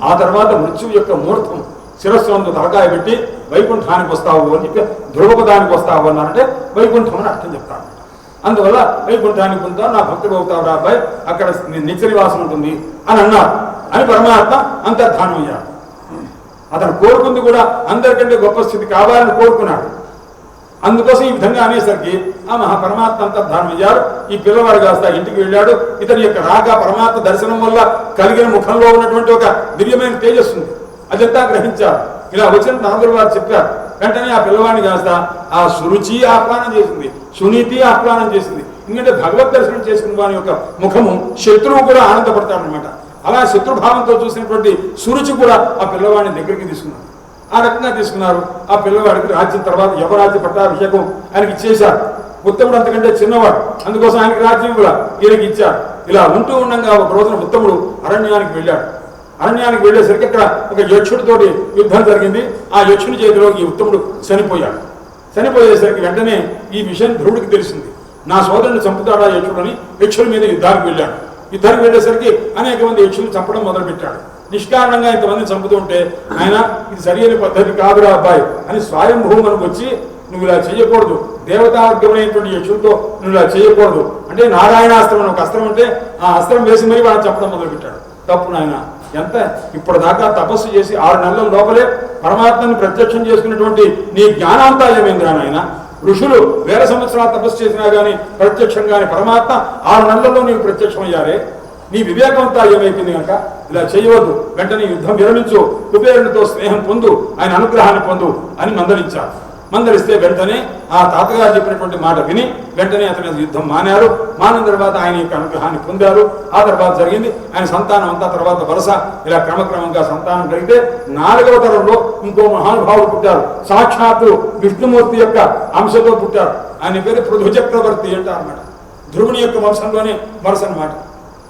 ఆ తర్వాత మృత్యువు యొక్క మూర్తం శిరస్సులందు తలకాయ పెట్టి వైకుంఠానికి వస్తావు అని చెప్పి ధ్రువపదానికి వస్తావు అన్నారంటే వైకుంఠం అని అర్థం చెప్తాను. అందువల్ల వైకుంఠానికి పొందుతావు, నా భక్తుడు అవుతావు రా అబ్బాయి, అక్కడ నిత్య నివాసం ఉంటుంది అని అన్నారు. అని పరమాత్మ అంతర్ధానం అయ్యాడు. అతను కోరుకుంది కూడా అందరికంటే గొప్ప స్థితి కావాలని కోరుకున్నాడు. అందుకోసం ఈ విధంగా అనేసరికి ఆ మహాపరమాత్మ అంతర్ధానం అయ్యారు. ఈ పిల్లవాడు కాస్త ఇంటికి వెళ్ళాడు. ఇతని యొక్క రాక పరమాత్మ దర్శనం వల్ల కలిగిన ముఖంలో ఉన్నటువంటి ఒక దివ్యమైన తేజస్సు ఉంది, అదంతా గ్రహించారు. ఇలా వచ్చిన నారదుల వారు చెప్పారు. వెంటనే ఆ పిల్లవాడిని కాస్త ఆ సురుచి ఆహ్వానం చేసింది, సునీతి ఆహ్వానం చేసింది. ఎందుకంటే భగవద్ దర్శనం చేసుకున్న వాని యొక్క ముఖము శత్రువు కూడా ఆనందపడతాడనమాట. అలా శత్రుభావంతో చూసినటువంటి సురుచి కూడా ఆ పిల్లవాడిని దగ్గరికి తీసుకున్నారు. ఆ రకంగా తీసుకున్నారు. ఆ పిల్లవాడికి రాజ్యం తర్వాత యువరాజ్య పట్టాభిషేకం ఆయనకి ఇచ్చేశారు. ఉత్తముడు అంతకంటే చిన్నవాడు, అందుకోసం ఆయనకి రాజ్యం కూడా ఈయనకి ఇచ్చారు. ఇలా ఉంటూ ఉండగా ఒక రోజున ఉత్తముడు అరణ్యానికి వెళ్ళాడు. అరణ్యానికి వెళ్ళేసరికి అక్కడ ఒక యక్షుడితోటి యుద్ధం జరిగింది. ఆ యక్షుడి చేతిలో ఈ ఉత్తముడు చనిపోయాడు. చనిపోయేసరికి వెంటనే ఈ విషయం ధ్రువుడికి తెలిసింది. నా సోదరుని చంపుతాడా యక్షుడని యక్షుడి మీద యుద్ధానికి వెళ్ళాడు. యుద్ధానికి వెళ్ళేసరికి అనేక మంది యక్షులు చంపడం మొదలుపెట్టాడు. నిష్కారణంగా ఇంతమంది చంపుతూ ఉంటే ఆయన ఇది సరైన పద్ధతి కాదురా అబ్బాయి అని స్వయంభూమనికి వచ్చి, నువ్వు ఇలా చేయకూడదు, దేవతావర్గమైనటువంటి యక్షులతో నువ్వు ఇలా చేయకూడదు అంటే నారాయణాస్త్రం అని ఒక అస్త్రం ఉంటే ఆ అస్త్రం వేసి మరీ వాడిని చంపడం మొదలుపెట్టాడు. తప్పు నాయన, ఎంత ఇప్పటిదాకా తపస్సు చేసి 6 నెలల లోపలే పరమాత్మని ప్రత్యక్షం చేసుకున్నటువంటి నీ జ్ఞానాంతా ఏమైందిరా నాయన? ఋషులు 1000 సంవత్సరాలు తపస్సు చేసినా కానీ ప్రత్యక్షం కానీ పరమాత్మ 6 నెలల్లో నీకు ప్రత్యక్షమయ్యారే, నీ వివేకంతా ఏమైపోయింది కనుక ఇలా చేయవద్దు, వెంటనే యుద్ధం విరమించు, కుబేరునితో స్నేహం పొందు, ఆయన అనుగ్రహాన్ని పొందు అని మందలించారు. మందలిస్తే వెంటనే ఆ తాతగారు చెప్పినటువంటి మాట విని వెంటనే అతని యుద్ధం మానారు. మానిన తర్వాత ఆయన యొక్క అనుగ్రహాన్ని పొందారు. ఆ తర్వాత జరిగింది ఆయన సంతానం అంతా తర్వాత వరుస ఇలా క్రమక్రమంగా సంతానం కలిగితే 4వ తరంలో ఇంకో మహానుభావుడు పుట్టారు. సాక్షాత్తు విష్ణుమూర్తి యొక్క అంశతో పుట్టారు. ఆయన పేరు పృథు చక్రవర్తి అంటారు అన్నమాట. ధ్రువుని యొక్క వంశంలోనే వరుస అన్నమాట.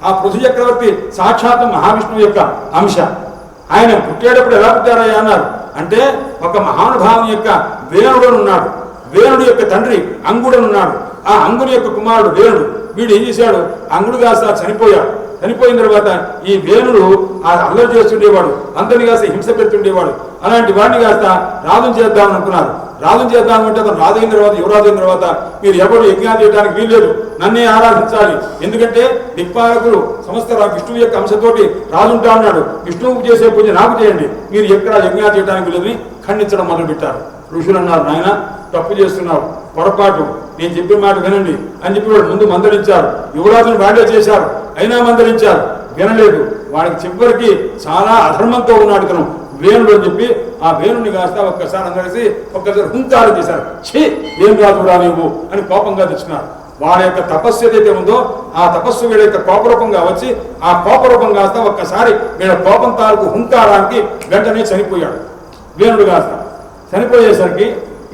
ఆ పృథు చక్రవర్తి సాక్షాత్తు మహావిష్ణువు యొక్క అంశ. ఆయన పుట్టేటప్పుడు ఎలా పుట్టారయ్యా అన్నారు అంటే, ఒక మహానుభావుని యొక్క వేణుడనున్నాడు. వేణుడు యొక్క తండ్రి అంగుడనున్నాడు. ఆ అంగుడి యొక్క కుమారుడు వేణుడు. వీడు ఏం చేశాడు, అంగుడు కాస్త చనిపోయాడు. చనిపోయిన తర్వాత ఈ వేణుడు ఆ అల్లరి చేస్తుండేవాడు, అందరిని కాస్త హింస పెడుతుండేవాడు. అలాంటి వాడిని కాస్త రాజుని చేద్దామని అనుకున్నారు. రాజుని చేద్దామంటే అతను రాజు అయిన తర్వాత యువరాజు అయిన తర్వాత మీరు ఎవరు యజ్ఞాలు చేయడానికి వీల్లేదు, నన్నే ఆరాధించాలి. ఎందుకంటే దిక్పాలకులు సమస్త విష్ణువు యొక్క అంశతోటి రాజు ఉంటా అన్నాడు. విష్ణువుకు చేసే పూజ నాకు చేయండి, మీరు ఎక్కడ యజ్ఞాలు చేయడానికి వీలేదని ఖండించడం మొదలుపెట్టారు. ఋషులు అన్నారు, నాయన తప్పు చేస్తున్నావు, పొరపాటు, నేను చెప్పిన మాట వినండి అని చెప్పి వాడు ముందు మందలించారు. యువరాజును వాడే చేశారు, అయినా మందలించారు, వినలేదు. వాడికి చివరికి చాలా అధర్మంతో ఉన్నాడు ఇతను వేణుడు అని చెప్పి ఆ వేణుని కాస్త ఒక్కసారి అందరిసి ఒక్కసారి హుంకారం చేశారు. ఛీ, ఏం రాదురా నీవు అని కోపంగా తెచ్చుకున్నారు. వాడి యొక్క తపస్సు ఏదైతే ఉందో ఆ తపస్సు వీళ్ళ యొక్క కోపరూపంగా వచ్చి ఆ కోపరూపం కాస్త ఒక్కసారి వీళ్ళ కోపం తాలూకు హుంకారానికి వెంటనే చనిపోయాడు వేణుడు కాస్త. చనిపోయేసరికి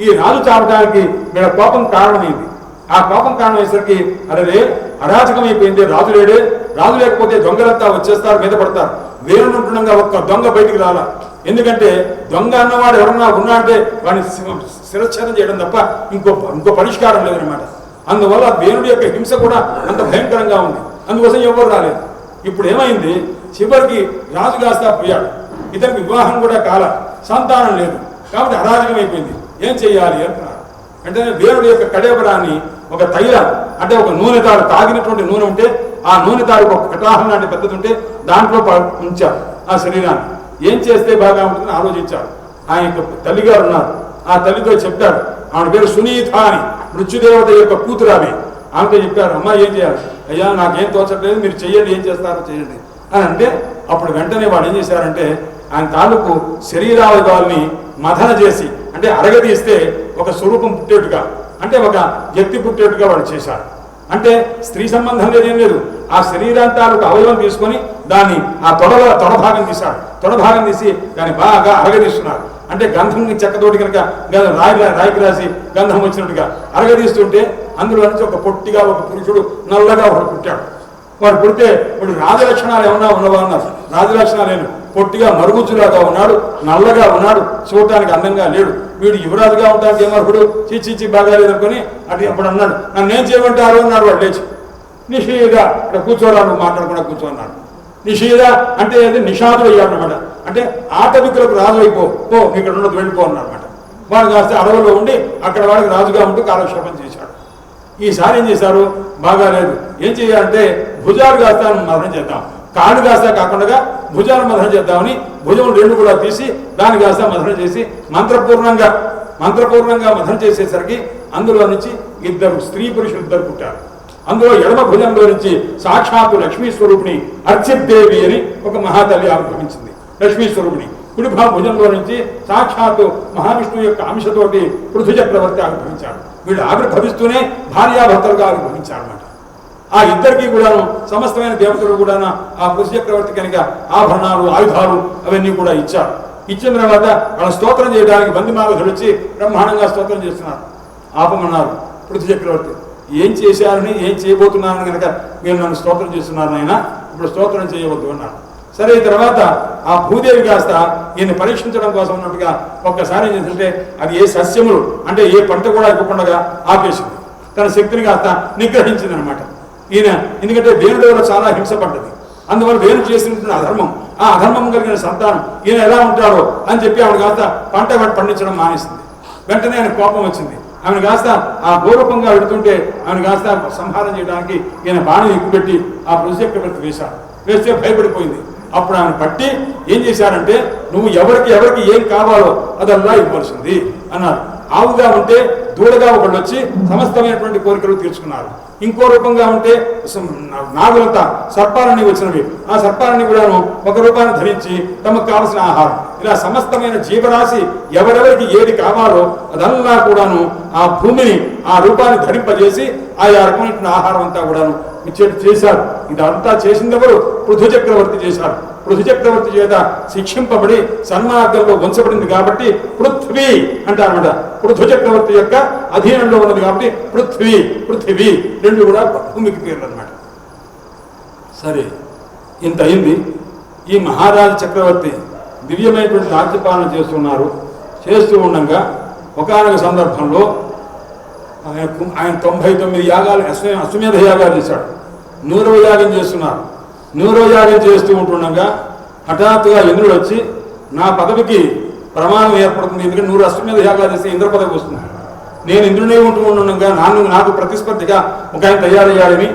ఈ రాజు చావడానికి వీళ్ళ కోపం కారణమైంది. ఆ కోపం కారణం అయ్యేసరికి అరే అరాచకం అయిపోయింది, రాజు లేడే, రాజు లేకపోతే దొంగలంతా వచ్చేస్తారు, మీద పడతారు. వేణుడు ఉంటుండగా ఒక్క దొంగ బయటికి రాలా. ఎందుకంటే దొంగ అన్నవాడు ఎవరన్నా ఉన్నా అంటే వాడిని శిరచ్ఛేదం చేయడం తప్ప ఇంకో పరిష్కారం లేదనమాట. అందువల్ల వేణుడి యొక్క హింస కూడా అంత భయంకరంగా ఉంది. అందుకోసం ఎవరు రాలేదు. ఇప్పుడు ఏమైంది, చివరికి రాజు కాస్తా పోయాడు, ఇతనికి వివాహం కూడా కాల, సంతానం లేదు, కాబట్టి అరాజకం అయిపోయింది. ఏం చెయ్యాలి అంటున్నారు. వెంటనే వేణుడి యొక్క కడేబరాన్ని ఒక తైలం అంటే ఒక నూనె తాడు, తాగినటువంటి నూనె ఉంటే ఆ నూనె తాడు ఒక కటాహం లాంటి పెద్దది ఉంటే దాంట్లో ఉంచారు ఆ శరీరాన్ని. ఏం చేస్తే బాగా ఉంటుందని ఆలోచించారు. ఆయన తల్లిగారు ఉన్నారు, ఆ తల్లితో చెప్పారు. ఆమె పేరు సునీత అని, మృత్యుదేవత యొక్క కూతురు ఆమె. ఆమెతో చెప్పారు, అమ్మ ఏం చేయాలి, అయ్యా నాకేం తోచట్లేదు, మీరు చెయ్యండి, ఏం చేస్తారో చేయండి అని అంటే అప్పుడు వెంటనే వాడు ఏం చేశారంటే ఆయన తాలూకు శరీరావయవాల్ని మథన చేసి అంటే అరగదీస్తే ఒక స్వరూపం పుట్టేట్టుగా అంటే ఒక వ్యక్తి పుట్టేట్టుగా వాడు చేశారు. అంటే స్త్రీ సంబంధం లేదేం లేదు, ఆ శరీరాంతాలకు అవయవం తీసుకొని దాన్ని ఆ తొడభాగం తీశాడు. తొడభాగం తీసి దాన్ని బాగా అరగదీస్తున్నారు. అంటే గంధం చెక్కతోటి కనుక రాయికి రాసి గంధం వచ్చినట్టుగా అరగదీస్తుంటే అందులో నుంచి ఒక పొట్టిగా ఒక పురుషుడు నల్లగా ఒకడు పుట్టాడు. వాడు పుడితే ఇప్పుడు రాజలక్షణాలు ఏమన్నా ఉన్నవా అన్నారు. రాజలక్షణాలేను, పొట్టిగా మరుగుజ్జులాగా ఉన్నాడు, నల్లగా ఉన్నాడు, చూడటానికి అందంగా లేడు. వీడు యువరాజుగా ఉంటానికి ఏమర్హుడు, చీచి బాగా లేదనుకొని అప్పుడు అన్నాడు, నన్నేం చేయమంటారు అన్నాడు. వాడు లేచి నిషీద ఇక్కడ కూర్చోరా, నువ్వు మాట్లాడకుండా కూర్చోన్నాడు. నిషీద అంటే నిషాదుడు అయ్యాడనమాట. అంటే ఆటవికులకు రాజు అయిపో, ఇక్కడ ఉన్నది వెళ్ళిపో అన్నమాట. వాడు కాస్త అడవుల్లో ఉండి అక్కడ వాడికి రాజుగా ఉంటూ కాలక్షేపం చేశాడు. ఈసారి ఏం చేశారు, బాగాలేదు, ఏం చేయాలంటే భుజాలు కాస్త మదనం చేద్దాం, కాళ్ళు కాస్త కాకుండా భుజాలు మదనం చేద్దామని భుజములు రెండు కూడా తీసి దాన్ని కాస్త మదనం చేసి మంత్రపూర్ణంగా మదనం చేసేసరికి అందులో నుంచి ఇద్దరు స్త్రీ పురుషులు ఇద్దరు పుట్టారు. అందులో ఎడమ భుజంలో నుంచి సాక్షాత్తు లక్ష్మీ స్వరూపిణి అర్చిదేవి అని ఒక మహాతల్లి ఆవిర్భవించింది. లక్ష్మీ స్వరూపిణి కుడి భుజంలో నుంచి సాక్షాత్తు మహావిష్ణువు యొక్క అంశతోటి పృథు చక్రవర్తి ఆవిర్భవించాడు. వీళ్ళు ఆవిర్భవిస్తూనే భార్యాభర్తలుగా ఆవిర్భవించారన్నమాట. ఆ ఇద్దరికి కూడాను సమస్తమైన దేవతలు కూడా ఆ పృథు చక్రవర్తి కనుక ఆభరణాలు, ఆయుధాలు అవన్నీ కూడా ఇచ్చారు. ఇచ్చిన తర్వాత వాళ్ళ స్తోత్రం చేయడానికి బందిమాగధులు వచ్చి బ్రహ్మాండంగా స్తోత్రం చేస్తున్నారు. ఆపమన్నారు పృథు చక్రవర్తి. ఏం చేశారని, ఏం చేయబోతున్నారని కనుక మీరు నన్ను స్తోత్రం చేస్తున్నారు నాయన, ఇప్పుడు స్తోత్రం చేయవద్దు అన్నారు. సరే, తర్వాత ఆ భూదేవి కాస్త ఈయన పరీక్షించడం కోసం ఉన్నట్టుగా ఒక్కసారి ఏం చేస్తుంటే అది ఏ సస్యములు అంటే ఏ పంట కూడా ఇవ్వకుండా ఆపేసింది. తన శక్తిని కాస్త నిగ్రహించింది అనమాట. ఈయన ఎందుకంటే వేణుడు వల్ల చాలా హింస పడ్డది. అందువల్ల వేణు చేసినటువంటి అధర్మం, ఆ అధర్మం కలిగిన సంతానం ఈయన ఎలా ఉంటాడో అని చెప్పి ఆవిడ కాస్త పంట పండించడం మానేసింది. వెంటనే ఆయన కోపం వచ్చింది. ఆమెను కాస్త ఆ గౌరవంగా వెళుతుంటే ఆమెను కాస్త సంహారం చేయడానికి ఈయన బాణం ఎక్కుపెట్టి ఆ పృథు చక్రవర్తి వేశాడు. వేస్తే భయపడిపోయింది. అప్పుడు ఆమెను పట్టి ఏం చేశారంటే నువ్వు ఎవరికి ఏం కావాలో అదల్లా ఇవ్వాల్సింది అన్నారు. ఆవుగా ఉంటే దూడగా ఒకళ్ళు వచ్చి సమస్తమైనటువంటి కోరికలు తీర్చుకున్నారు. ఇంకో రూపంగా ఉంటే నాగులంతా సర్పాలన్నీ వచ్చినవి, ఆ సర్పాలన్నీ కూడాను ఒక రూపాన్ని ధరించి తమకు కావలసిన ఆహారం, ఇలా సమస్తమైన జీవరాశి ఎవరెవరికి ఏది కావాలో అదల్లా కూడాను ఆ భూమిని ఆ రూపాన్ని ధరింపజేసి ఆయా రకమైనటువంటి ఆహారం అంతా కూడాను ఇచ్చేట్టు చేశారు. ఇదంతా చేసింది ఎవరు? పృథు చక్రవర్తి చేశారు. పృథు చక్రవర్తి చేత శిక్షింపబడి సన్మార్గంలో ఉంచబడింది కాబట్టి పృథ్వీ అంటారన్నమాట. పృథు చక్రవర్తి యొక్క అధీనంలో ఉన్నది కాబట్టి పృథ్వీ రెండు కూడా భూమికి పేర్లు అన్నమాట. సరే, ఇంత అయింది. ఈ మహారాజు చక్రవర్తి దివ్యమైనటువంటి రాజ్యపాలన చేస్తూ ఉండగా ఒకానొక సందర్భంలో ఆయన 99 యాగాలు అశ్వమేధ యాగాలు చేశాడు. 100వ యాగం చేస్తున్నారు. 100వ యాగం చేస్తూ ఉంటుండగా హఠాత్తుగా ఇంద్రుడు వచ్చి నా పదవికి ప్రమాణం ఏర్పడుతుంది, ఎందుకంటే 100 అశ్వమేధ యాగాలు చేస్తే ఇంద్ర పదవి వస్తుంది, నేను ఇంద్రుడే ఉంటుండగా నాకు ప్రతిస్పర్ధిగా ఒక ఆయన తయారయ్యాడని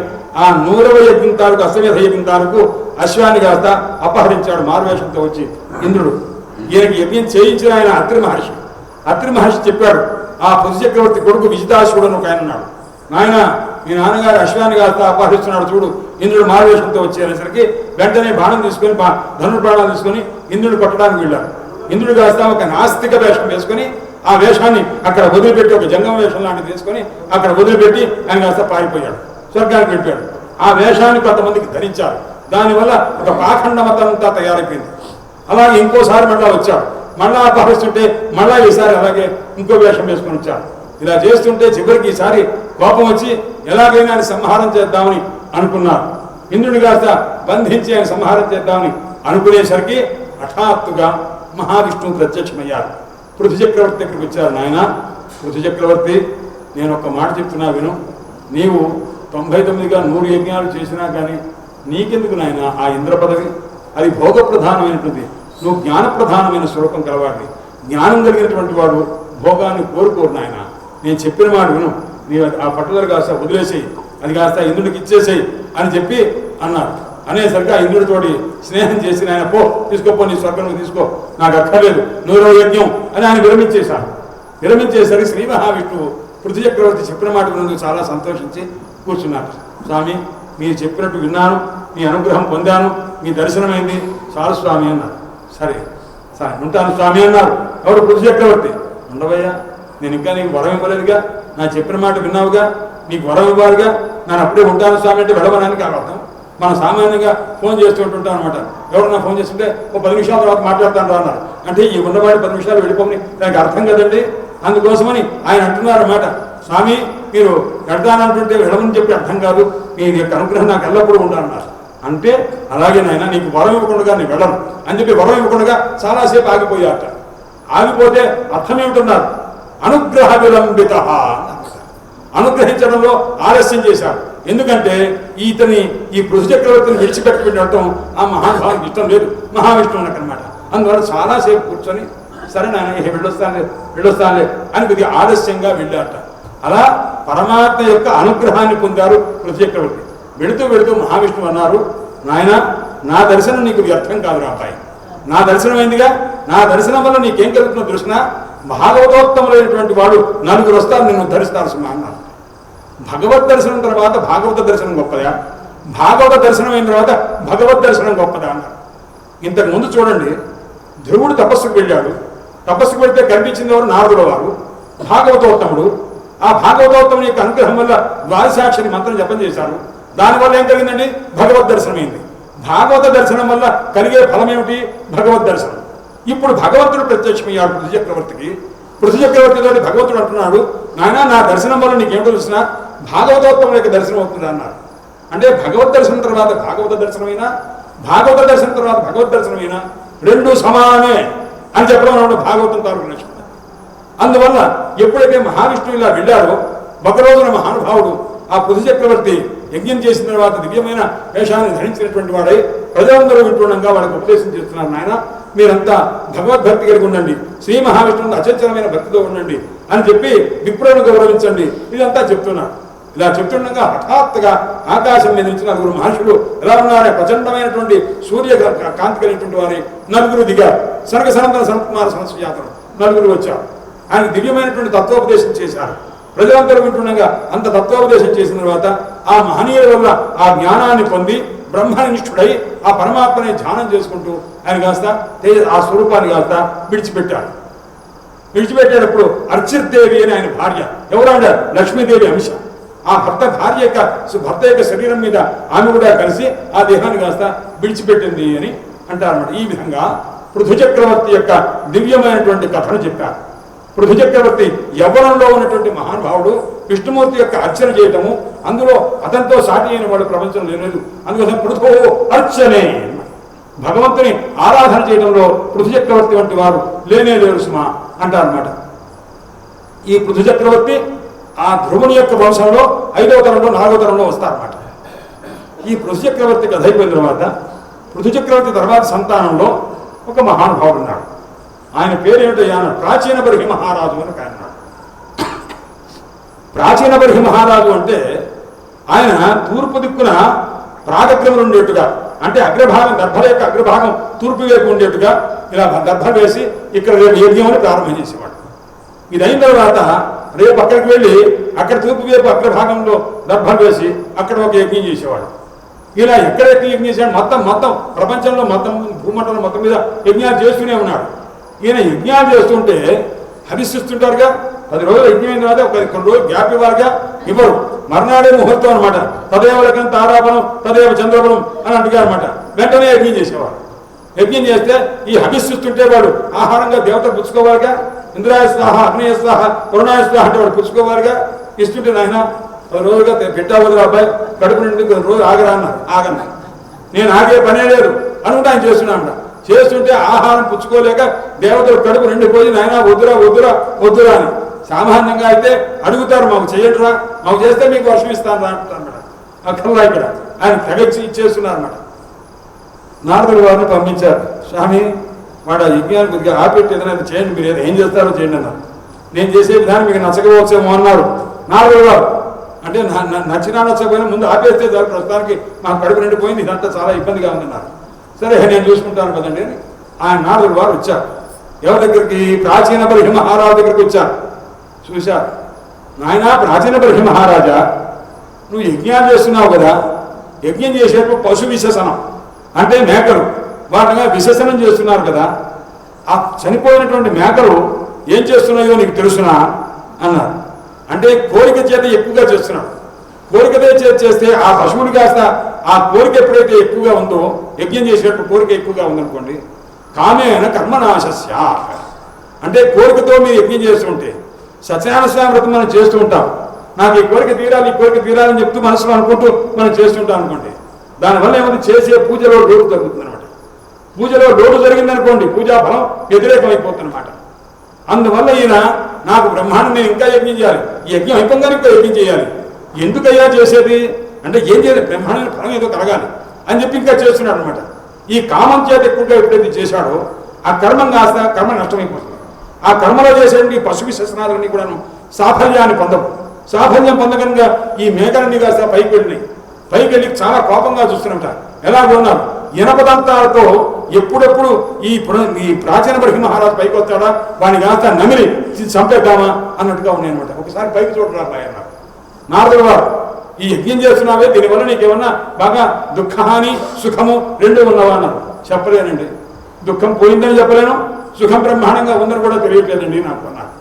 ఆ 100వ యజ్ఞం తాలూకు అశ్వమేధ యజ్ఞం తాలూకు అశ్వాన్ని కాస్త అపహరించాడు మారువేషంతో వచ్చి ఇంద్రుడు. ఈయనకి యజ్ఞం చేయించిన ఆయన అత్రి మహర్షి. అత్రి మహర్షి చెప్పాడు. ఆ పృథు చక్రవర్తి కొడుకు విజితాశుడు అని ఒక ఆయన ఉన్నాడు. నాయన మీ నాన్నగారు అశ్వాన్ని కాస్త అపహరిస్తున్నాడు చూడు, ఇంద్రుడు మారువేషంతో వచ్చేసరికి వెంటనే బాణం తీసుకొని ధనుర్బాణాలు తీసుకొని ఇంద్రుడు కొట్టడానికి వెళ్ళారు. ఇంద్రుడు కాస్త ఒక నాస్తిక వేషం వేసుకొని ఆ వేషాన్ని అక్కడ వదిలిపెట్టి ఒక జంగమ వేషం లాంటిది తీసుకొని అక్కడ వదిలిపెట్టి ఆయన కాస్త పారిపోయాడు, స్వర్గానికి వెళ్ళాడు. ఆ వేషాన్ని కొంతమందికి ధరించారు. దానివల్ల ఒక పాఖండ మతం అంతా తయారైపోయింది. అలాగే ఇంకోసారి మళ్ళా వచ్చాడు, మళ్ళా అపహరిస్తుంటే మళ్ళా ఈసారి అలాగే ఇంకో వేషం వేసుకొని వచ్చాడు. ఇలా చేస్తుంటే చివరికి ఈసారి కోపం వచ్చి ఎలాగైనా ఆయన సంహారం చేద్దామని అనుకున్నారు. ఇంద్రుని కాస్త బంధించి ఆయన సంహారం చేద్దామని అనుకునేసరికి హఠాత్తుగా మహావిష్ణువు ప్రత్యక్షమయ్యారు. పృథు చక్రవర్తి దగ్గరికి వచ్చారు. నాయన పృథు చక్రవర్తి, నేను ఒక మాట చెప్తున్నా విను. నీవు 99గా 100 యజ్ఞాలు చేసినా కానీ నీకెందుకు నాయన ఆ ఇంద్ర పదవి? అది భోగ ప్రధానమైనటువంటి, నువ్వు జ్ఞానప్రధానమైన స్వరూపం కలవాడిని. జ్ఞానం కలిగినటువంటి వాడు భోగాన్ని కోరుకోరు నాయన. నేను చెప్పిన మాట విను, నీవు ఆ పట్టుదల కాస్త వదిలేసేయి, అది కాస్త ఇంద్రుడికి ఇచ్చేసేయి అని చెప్పి అన్నారు. అనేసరికి ఆ ఇంద్రుడితోటి స్నేహం చేసి ఆయన పో తీసుకోపో, నీ స్వర్గం తీసుకో, నాకు అక్కర్లేదు, 100వ యజ్ఞం అని ఆయన విరమించేశాడు. విరమించేసరికి శ్రీ మహావిష్ణువు పృథు చక్రవర్తి చెప్పిన మాట విన్నందుకు చాలా సంతోషించి కూర్చున్నారు. స్వామి, మీరు చెప్పినట్టు విన్నాను, మీ అనుగ్రహం పొందాను, మీ దర్శనమైంది, చాలు స్వామి అన్నారు. సరే సరే ఉంటాను స్వామి అన్నారు. ఎవరు? పృథు చక్రవర్తి. ఉండవయ్యా, నేను ఇంకా నీకు వరం ఇవ్వలేదుగా, నా చెప్పిన మాట విన్నావుగా, నీకు వరం ఇవ్వాలిగా, నేను అప్పుడే ఉంటాను స్వామి అంటే వెళ్ళవడానికి అర్థం. మనం సామాన్యంగా ఫోన్ చేస్తూ ఉంటుంటాం అనమాట. ఎవరన్నా ఫోన్ చేస్తుంటే ఓ 10 నిమిషాల తర్వాత మాట్లాడతాను అన్నారు. అంటే ఈ ఉన్నవాడు 10 నిమిషాలు వెళ్ళిపోని దానికి అర్థం కదండి. అందుకోసమని ఆయన అంటున్నారు అన్నమాట, స్వామి మీరు వెళ్తానంటుంటే వెళ్ళమని చెప్పి అర్థం కాదు, మీ యొక్క అనుగ్రహం నాకు ఎల్లప్పుడూ ఉండాలన్నారు. అంటే అలాగే నాయన నీకు వరం ఇవ్వకుండా నేను వెళ్ళను అని చెప్పి వరం ఇవ్వకుండా చాలాసేపు ఆగిపోయాట. ఆగిపోతే అర్థం ఏమిటున్నారు? అనుగ్రహ విలంబిత, అనుగ్రహించడంలో ఆలస్యం చేశాడు. ఎందుకంటే ఈ పృథు చక్రవర్తిని విడిచిపెట్టుకుంటూ ఆ మహానుభావునికి ఇష్టం లేదు, మహావిష్ణువునకు అనమాట. అందువల్ల చాలాసేపు కూర్చొని సరే నాయన వెళ్ళొస్తానులే అని కొద్దిగా ఆలస్యంగా వెళ్ళారట. అలా పరమాత్మ యొక్క అనుగ్రహాన్ని పొందారు పృథు చక్రవర్తి. వెళుతూ వెళుతూ మహావిష్ణువు అన్నారు, నాయన నా దర్శనం నీకు వ్యర్థం కాదు రాబాయి, నా దర్శనం అయిందిగా, నా దర్శనం వల్ల నీకేం కలుగుతుందో దృష్ణ, భాగవతోత్తములైనటువంటి వాడు 4 వస్తారు నిన్ను ధరిస్తారు సుమా అన్నారు. భగవద్ దర్శనం తర్వాత భాగవత దర్శనం గొప్పదా, భాగవత దర్శనం అయిన తర్వాత భగవద్ దర్శనం గొప్పదా అన్నారు. ఇంతకు ముందు చూడండి, ధ్రువుడు తపస్సుకు వెళ్ళాడు. తపస్సుకు వెళ్తే కనిపించింది ఎవరు? నారదుల వారు, భాగవతోత్తముడు. ఆ భాగవతోత్తముని యొక్క అనుగ్రహం వల్ల ద్వాదశాక్షరి మంత్రం జపం చేశారు. దానివల్ల ఏం కలిగిందండి? భగవద్ దర్శనం అయింది. భాగవత దర్శనం వల్ల కలిగే ఫలం ఏమిటి? భగవద్ దర్శనం. ఇప్పుడు భగవంతుడు ప్రత్యక్షమయ్యాడు పృథు చక్రవర్తికి. పృథు చక్రవర్తితో భగవంతుడు అంటున్నాడు, నాయన నా దర్శనం వల్ల నీకేమిటో తెలిసిన భాగవతోత్తముల యొక్క దర్శనం అవుతుంది అన్నారు. అంటే భగవద్ దర్శనం తర్వాత భాగవత దర్శనమైనా, భాగవత దర్శనం తర్వాత భగవద్ దర్శనమైనా రెండు సమానమే అని చెప్పడం భాగవతం తాలూకు లక్ష్యం. అందువల్ల ఎప్పుడైతే మహావిష్ణువు ఇలా వెళ్ళారో, ఒక రోజున మహానుభావుడు ఆ పృథు చక్రవర్తి యజ్ఞం చేసిన తర్వాత దివ్యమైన వేషాన్ని ధరించినటువంటి వాడై ప్రజలందరూ వింటుండగా వాళ్ళకి ఉపదేశం చేస్తున్నారు, నాయన మీరంతా భగవద్భక్తి కలిగి ఉండండి, శ్రీ మహావిష్ణువుని అచంచలమైన భక్తితో ఉండండి అని చెప్పి విప్రులను గౌరవించండి, ఇదంతా చెప్తున్నారు. ఇలా చెప్తుండగా హఠాత్తుగా ఆకాశం మీద నుంచి 4 మహర్షులు ఎలా ఉన్నారే ప్రచండమైనటువంటి సూర్య కాంతి కలిగినటువంటి వారి 4 దిగారు. సనక సనందన సనత్కుమార సనస్సుజాతలు 4 వచ్చారు. ఆయన దివ్యమైనటువంటి తత్వోపదేశం చేశారు. ప్రజలందరూ వింటుండగా అంత తత్వోపదేశం చేసిన తర్వాత ఆ మహనీయుల వల్ల ఆ జ్ఞానాన్ని పొంది బ్రహ్మనిష్ఠుడై ఆ పరమాత్మని ధ్యానం చేసుకుంటూ ఆయన కాస్త ఆ స్వరూపాన్ని కాస్త విడిచిపెట్టారు. విడిచిపెట్టేటప్పుడు అర్చిర్దేవి అని ఆయన భార్య, ఎవరంటే లక్ష్మీదేవి అంశ, ఆ భర్త యొక్క శరీరం మీద ఆమె కూడా కలిసి ఆ దేహాన్ని కాస్త విడిచిపెట్టింది అని అంటారన్నమాట. ఈ విధంగా పృథు చక్రవర్తి యొక్క దివ్యమైనటువంటి కథను చెప్పారు. పృథు చక్రవర్తి యవ్వనంలో ఉన్నటువంటి మహానుభావుడు విష్ణుమూర్తి యొక్క అర్చన చేయటము, అందులో అతనితో సాటి అయిన వాడు ప్రపంచం లేదు. అందుకోసం పృథు అర్చనే, భగవంతుని ఆరాధన చేయడంలో పృథు చక్రవర్తి వంటి వారు లేనే లేరు సుమా అంటారన్నమాట. ఈ పృథు చక్రవర్తి ఆ ధ్రువుని యొక్క వంశంలో 5వ తరంలో 4వ తరంలో వస్తారన్నమాట. ఈ పృథు చక్రవర్తి కథ అయిపోయిన తర్వాత పృథు చక్రవర్తి తర్వాత సంతానంలో ఒక మహానుభావుడు ఉన్నాడు. ఆయన పేరేమిటో ప్రాచీన బర్హి మహారాజు అని ఆయన. ప్రాచీన బర్హి మహారాజు అంటే ఆయన తూర్పు దిక్కున ప్రాగగ్రములు ఉండేట్టుగా, అంటే అగ్రభాగం గర్భల యొక్క అగ్రభాగం తూర్పు వైపు ఉండేట్టుగా ఇలా గర్భం వేసి ఇక్కడ యజ్ఞం ప్రారంభం చేసేవాడు. ఇది అయిన తర్వాత రేపు అక్కడికి వెళ్ళి అక్కడ తూర్పు వైపు అగ్ర భాగంలో దర్భం వేసి అక్కడ ఒక యజ్ఞం చేసేవాడు. ఇలా ఎక్కడ యజ్ఞం చేశాడు, మొత్తం ప్రపంచంలో మొత్తం భూమండలం మొత్తం మీద యజ్ఞాలు చేస్తూనే ఉన్నాడు. ఈయన యజ్ఞాలు చేస్తుంటే హరిస్తుంటారుగా, 10 రోజులు యజ్ఞం అయిన తర్వాత కొన్ని రోజులు గ్యాప్ ఇవ్వరు. మర్నాడే ముహూర్తం అనమాట. తదేవ లగ్నం తారాబలం తదేవ చంద్రబలం అని అంటుగా అనమాట. వెంటనే యజ్ఞం చేసేవాడు. యజ్ఞం చేస్తే ఈ హవిస్తుంటే వాడు ఆహారంగా దేవతలు పుచ్చుకోవాలిగా. ఇంద్రాయ స్వాహ, అగ్నేయ స్వాహ, వరుణాయ స్వాహ అంటే వాడు పుచ్చుకోవాలిగా. ఇస్తుంటే నాయన 10 రోజులుగా పెట్టా వదిలే అబ్బాయి, కడుపు నుండి కొన్ని రోజులు ఆగరా అన్నారు. ఆగన్నా, నేను ఆగే పనే లేదు అనుకుంటే ఆయన చేస్తున్నాడు. చేస్తుంటే ఆహారం పుచ్చుకోలేక దేవతలు కడుపు నిండిపోయి నాయన వద్దురా అని. సామాన్యంగా అయితే అడుగుతారు, మాకు చెయ్యండిరా, మాకు చేస్తే మీకు వర్షం ఇస్తాను రా అంటారన్నమాట. అక్కర్లా ఇక్కడ ఆయన తెగచ్చి ఇచ్చేస్తున్నారు అన్నమాట. నారదుడు వారిని పంపించారు. స్వామి వాడు ఆ యజ్ఞాన్ని కొద్దిగా ఆపెట్టి ఏదైనా చేయండి, మీరు ఏం చేస్తారో చేయండి అన్నారు. నేను చేసే విధానం మీకు నచ్చకపోవచ్చేమో అన్నారు నారదుడు వారు. అంటే నచ్చినా నచ్చకపోయినా ముందు ఆపేస్తే దాని ప్రస్తుతానికి మాకు కడుపు నిండిపోయింది, ఇదంతా చాలా ఇబ్బందిగా ఉందన్నారు. సరే నేను చూసుకుంటాను కదండి అని ఆయన నారదుడు వారు వచ్చారు. ఎవరి దగ్గరికి? ప్రాచీన బర్హి మహారాజు దగ్గరికి వచ్చారు. చూశారు, నాయన ప్రాచీన బర్హి మహారాజా, నువ్వు యజ్ఞాలు చేస్తున్నావు కదా, యజ్ఞం చేసేటప్పుడు పశు విశేషణం అంటే మేకలు వాటిగా విశేషణం చేస్తున్నారు కదా, ఆ చనిపోయినటువంటి మేకలు ఏం చేస్తున్నాయో నీకు తెలుసునా అన్నారు. అంటే కోరిక చేత ఎక్కువగా చేస్తున్నాడు. కోరిక చేస్తే ఆ పశువులు కాస్త ఆ కోరిక ఎప్పుడైతే ఎక్కువగా ఉందో, యజ్ఞం చేసేటప్పుడు కోరిక ఎక్కువగా ఉందనుకోండి, కామేన కర్మనాశస్య అంటే కోరికతో మీరు యజ్ఞం చేస్తుంటే, సత్యనారాయణ స్వామి వ్రతం మనం చేస్తూ ఉంటాం, నాకు ఈ కోరిక తీరాలని చెప్తూ మనసులో అనుకుంటూ మనం చేస్తుంటాం అనుకోండి, దానివల్ల ఏమైనా చేసే పూజలో లోటు జరుగుతుంది అనమాట. పూజలో లోటు జరిగిందనుకోండి, పూజా ఫలం వ్యతిరేకమైపోతుంది అనమాట. అందువల్ల ఈయన నాకు బ్రహ్మాండం, నేను ఇంకా యజ్ఞం చేయాలి, ఈ యజ్ఞం అయిపోగానే ఇంకా యజ్ఞం చేయాలి. ఎందుకయ్యా చేసేది అంటే ఏం చేయాలి, బ్రహ్మాండ ఫలం ఏదో కలగాలి అని చెప్పి ఇంకా చేస్తున్నాడు అనమాట. ఈ కామం చేత ఎక్కువగా ఎప్పుడైతే చేశాడో ఆ కర్మం కాస్త కర్మ నష్టమైపోతుంది. ఆ కర్మలో చేసేటువంటి పశు విశేషణాలన్నీ కూడా సాఫల్యాన్ని సాఫల్యం పొందకంగా ఈ మేకలన్నీ కాస్త పైకి వెళ్ళి చాలా కోపంగా చూస్తున్నట. ఎలాగో ఉన్నారు, ఇనపదంతాలతో ఎప్పుడెప్పుడు ఈ ప్రాచీన బర్హి మహారాజు పైకి వస్తాడా, వాడిని కాస్త నమిలి చంపేద్దామా అన్నట్టుగా ఉన్నాయి అనమాట. ఒకసారి పైకి చూడరా అన్నారు నారదుడు వారు. ఈ యజ్ఞం చేస్తున్నావే, దీనివల్ల నీకేమన్నా బాగా దుఃఖహాని సుఖము రెండు ఉన్నవా అన్నారు. చెప్పలేనండి, దుఃఖం పోయిందని చెప్పలేను, సుఖం బ్రహ్మాండంగా ఉందని కూడా తెలియట్లేదండి నాకు అన్నారు.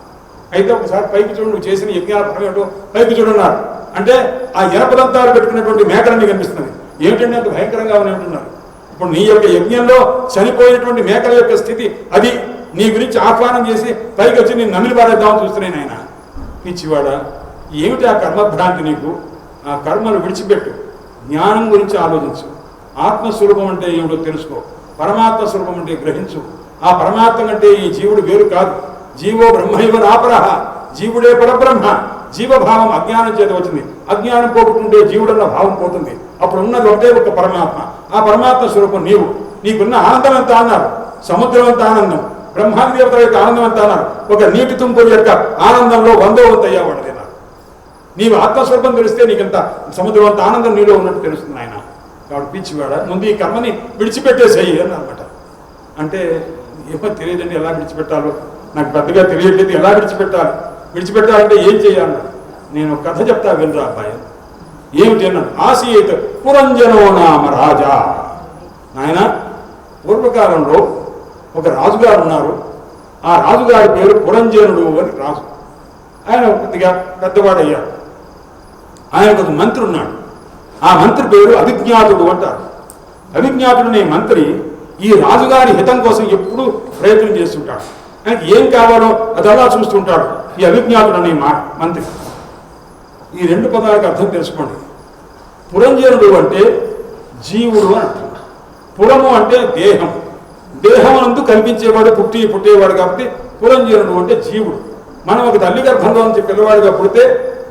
అయితే ఒకసారి పైకి చూడు, నువ్వు చేసిన యజ్ఞాల ఫలం ఏంటో పైకి చూడన్నారు. అంటే ఆ ఇనపదంతాలు పెట్టుకున్నటువంటి మేకలన్నీ కనిపిస్తుంది. ఏమిటంటే అంత భయంకరంగా ఏమిటన్నారు. ఇప్పుడు నీ యొక్క యజ్ఞంలో చనిపోయినటువంటి మేకల యొక్క స్థితి అది నీ గురించి ఆహ్వానం చేసి పైకి వచ్చి నేను నమిలి పారేద్దామని చూస్తున్నాను. ఆయన పిచ్చివాడా, ఏమిటి ఆ కర్మభ్రాంతి నీకు? ఆ కర్మను విడిచిపెట్టు, జ్ఞానం గురించి ఆలోచించు, ఆత్మస్వరూపం అంటే ఏమిటో తెలుసుకో, పరమాత్మ స్వరూపం అంటే గ్రహించు. ఆ పరమాత్మ కంటే ఈ జీవుడు వేరు కాదు. జీవో బ్రహ్మైవ నాపరః, జీవుడే పరబ్రహ్మ. జీవభావం అజ్ఞానం చేత వచ్చింది. అజ్ఞానం పోగొట్టుంటే జీవుడన్న భావం పోతుంది. అప్పుడు ఉన్నది ఒకటే ఒక పరమాత్మ. ఆ పరమాత్మ స్వరూపం నీవు. నీకున్న ఆనందం ఎంత అన్నారు, సముద్రం అంత ఆనందం. బ్రహ్మాండ దేవతల యొక్క ఆనందం ఎంత అన్నారు, ఒక నీటి తుంపుడు యొక్క ఆనందంలో 100వ వంతు అయ్యావాడు అన్నారు. నీవు ఆత్మస్వరూపం తెలిస్తే నీకంత సముద్రం అంత ఆనందం నీలో ఉన్నట్టు తెలుస్తుంది ఆయన. కాబట్టి పిచ్చివాడ, ముందు ఈ కర్మని విడిచిపెట్టేసేయి అని అనమాట. అంటే ఏమో తెలియదండి, ఎలా విడిచిపెట్టాలో నాకు పెద్దగా తెలియట్లేదు. ఎలా విడిచిపెట్టాలంటే ఏం చేయాలన్నాడు. నేను కథ చెప్తా వినరా అబ్బాయి. ఏమిటి అన్నాడు. ఆసీత్ పురంజనో నామ రాజా. నాయన, పూర్వకాలంలో ఒక రాజుగారు ఉన్నారు. ఆ రాజుగారి పేరు పురంజనుడు అని రాజు. ఆయన కొద్దిగా పెద్దవాడయ్యాడు. ఆయనకు ఒక మంత్రి ఉన్నాడు. ఆ మంత్రి పేరు అభిజ్ఞాతుడు అంటారు. అభిజ్ఞాతుడు అనే మంత్రి ఈ రాజుగారి హితం కోసం ఎప్పుడూ ప్రయత్నం చేస్తుంటాడు. ఆయనకి ఏం కావాలో అదలా చూస్తుంటాడు ఈ అభిజ్ఞాతుడు అనే మంత్రి. ఈ 2 పదాలకు అర్థం తెలుసుకోండి. పురంజనుడు అంటే జీవుడు అని అర్థం. పురము అంటే దేహం, దేహమునందు కనిపించేవాడు, పుట్టేవాడు కాబట్టి పురంజనుడు అంటే జీవుడు. మనం ఒక తల్లి గర్భంలో నుంచి పిల్లవాడిగా పుడితే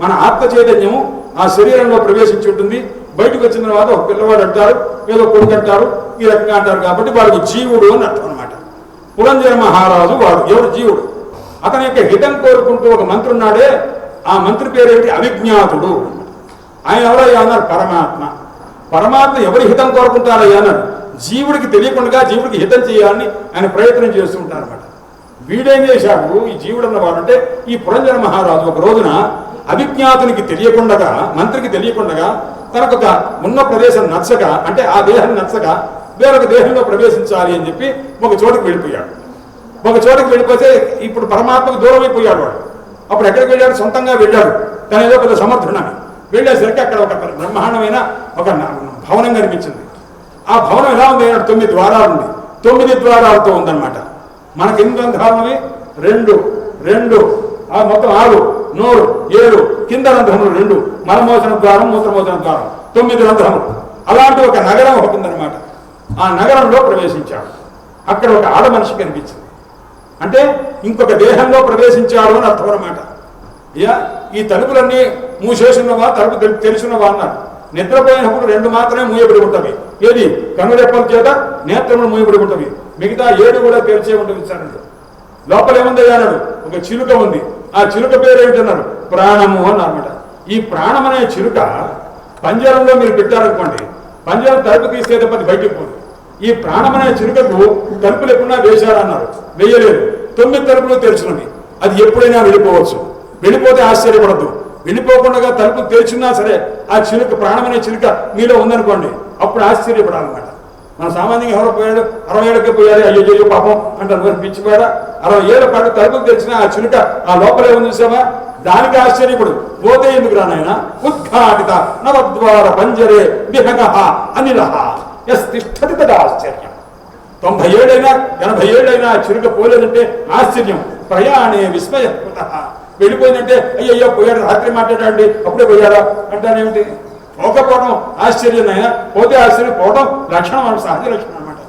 మన ఆత్మ చైతన్యము ఆ శరీరంలో ప్రవేశించి ఉంటుంది. బయటకు వచ్చిన తర్వాత ఒక పిల్లవాడు అంటారు, ఏదో కొడుకు అంటారు, ఈ రకంగా అంటారు. కాబట్టి వాడికి జీవుడు అని అర్థం అనమాట. పురంజన మహారాజు వాడు. ఎవరు? జీవుడు. అతని యొక్క హితం కోరుకుంటూ ఒక మంత్రి ఉన్నాడే, ఆ మంత్రి పేరు ఏమిటి? అవిజ్ఞాతుడు. ఆయన ఎవరయ్యా అన్నారు? పరమాత్మ. పరమాత్మ ఎవరి హితం కోరుకుంటారయ్యా అన్నారు? జీవుడికి తెలియకుండా జీవుడికి హితం చేయాలని ఆయన ప్రయత్నం చేస్తూ ఉంటారు అనమాట. వీడేం చేశాడు ఈ జీవుడు అన్నవాడు అంటే ఈ పురంజన మహారాజు ఒక రోజున అవిజ్ఞాతునికి తెలియకుండగా, మంత్రికి తెలియకుండగా తనకు ఒక ఉన్న ప్రదేశం నచ్చక, అంటే ఆ దేహం నచ్చక వేరొక దేహంలో ప్రవేశించాలి అని చెప్పి ఒక చోటుకు వెళ్ళిపోయాడు. ఒక చోటుకు వెళ్ళిపోతే ఇప్పుడు పరమాత్మకు దూరం అయిపోయాడు వాడు. అప్పుడు ఎక్కడికి వెళ్ళాడు? సొంతంగా వెళ్ళాడు. తన ఏదో పెద్ద సమర్థుడని వెళ్ళేసరికి అక్కడ ఒక బ్రహ్మాండమైన ఒక భవనం కనిపించింది. ఆ భవనం ఎలా ఉంది? 9 ద్వారాలు ఉంది. 9 ద్వారాలతో ఉందన్నమాట. మనకి ఎన్ని రంధ్రాలు? 2 మొత్తం 6, నోరు 7, కింద రంధ్రములు 2, మలమోచన ద్వారం, మూత్రమోచన ద్వారం, 9 రంధ్రములు. అలాంటి ఒక నగరం ఒకటి ఉందన్నమాట. ఆ నగరంలో ప్రవేశించాడు. అక్కడ ఒక ఆడ మనిషి కనిపించింది. అంటే ఇంకొక దేహంలో ప్రవేశించాడు అని అర్థం అన్నమాట. అయ్యా, ఈ తలుపులన్నీ మూసేసినవా, తలుపు తెలిసినవా అన్నాడు. నిద్రపోయినప్పుడు 2 మాత్రమే మూయబడి ఉంటవి. ఏది? కనురెప్పల చేత నేత్రములు మూయబడి ఉంటవి. మిగతా 7 కూడా తెరిచే ఉంటుంది సార్. లోపల ఏముంది అన్నాడు? ఒక చిలుక ఉంది. ఆ చిలుక పేరు ఏమిటన్నారు? ప్రాణము అన్నమాట. ఈ ప్రాణం అనే చిలుక పంజరంలో మీరు పెట్టారనుకోండి, పంజరం తలుపు తీస్తే తప్ప బయటకు పోదు. ఈ ప్రాణం అనే చిలుకకు తలుపులు ఎప్పుడన్నా వేశారన్నారు, వేయలేదు. 9 తలుపులు తెరిచినవి. అది ఎప్పుడైనా వెళ్ళిపోవచ్చు. వెళ్ళిపోతే ఆశ్చర్యపడద్దు. వెళ్ళిపోకుండా తలుపు తెరిచినా సరే ఆ చిలుక, ప్రాణం అనే చిలుక మీలో ఉందనుకోండి, అప్పుడు ఆశ్చర్యపడాలన్నమాట. మన సామాన్యంగా ఎవరో పోయాడు, 60 ఏళ్ళకే పోయాడు, అయ్యో పాపం అంటారు. పిచ్చిపోయాడా? 60 ఏళ్ళ పాటు తలుపుకు తెరిచిన ఆ చిలుక ఆ లోపల ఏముంది చూసావా? దానికి ఆశ్చర్యపడు. పోతే ఎందుకు రానాయన? ఉద్ఘాటిత నవద్వార పంజరే విహగః అనిలః యస్తిష్ఠతి తదా ఆశ్చర్యం. 90 ఏళ్ళైనా 80 ఏళ్ళైనా చిలుక పోలేదంటే ఆశ్చర్యం. ప్రయాణే విస్మయకృతః. వెళ్ళిపోయిందంటే అయ్యో పోయాడు, రాత్రి మాట్లాడండి, అప్పుడే పోయారా అంటానేమిటి? పోకపోవడం ఆశ్చర్యం అయినా, పోతే ఆశ్చర్యం, పోవడం లక్షణం, సహజ లక్షణం అనమాట.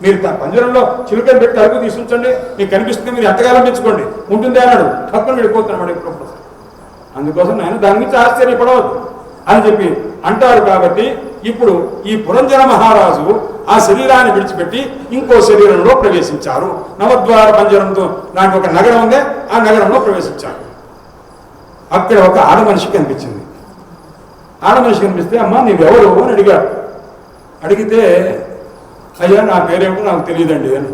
మీరు పంజరంలో చిలుకని పెట్టి తలుపు తీసుకుంటండి, మీకు కనిపిస్తుంది, మీరు ఎంతకాలం పెంచుకోండి, ఉంటుంది అన్నాడు. పక్కన వెళ్ళిపోతున్నాడు ఎప్పుడప్పుడు. అందుకోసం నేను దాని గురించి ఆశ్చర్యపడవద్దు అని చెప్పి అంటారు. కాబట్టి ఇప్పుడు ఈ పురంజన మహారాజు ఆ శరీరాన్ని విడిచిపెట్టి ఇంకో శరీరంలో ప్రవేశించారు. నవద్వార పంజరంతో లాంటి ఒక నగరం ఉందే, ఆ నగరంలో ప్రవేశించారు. అక్కడ ఒక ఆడ మనిషి కనిపించింది. ఆడ మనిషి కనిపిస్తే, అమ్మ నీవెవరు అని అడిగాడు. అడిగితే, అయ్యా నా పేరేమిటో నాకు తెలియదండి అని.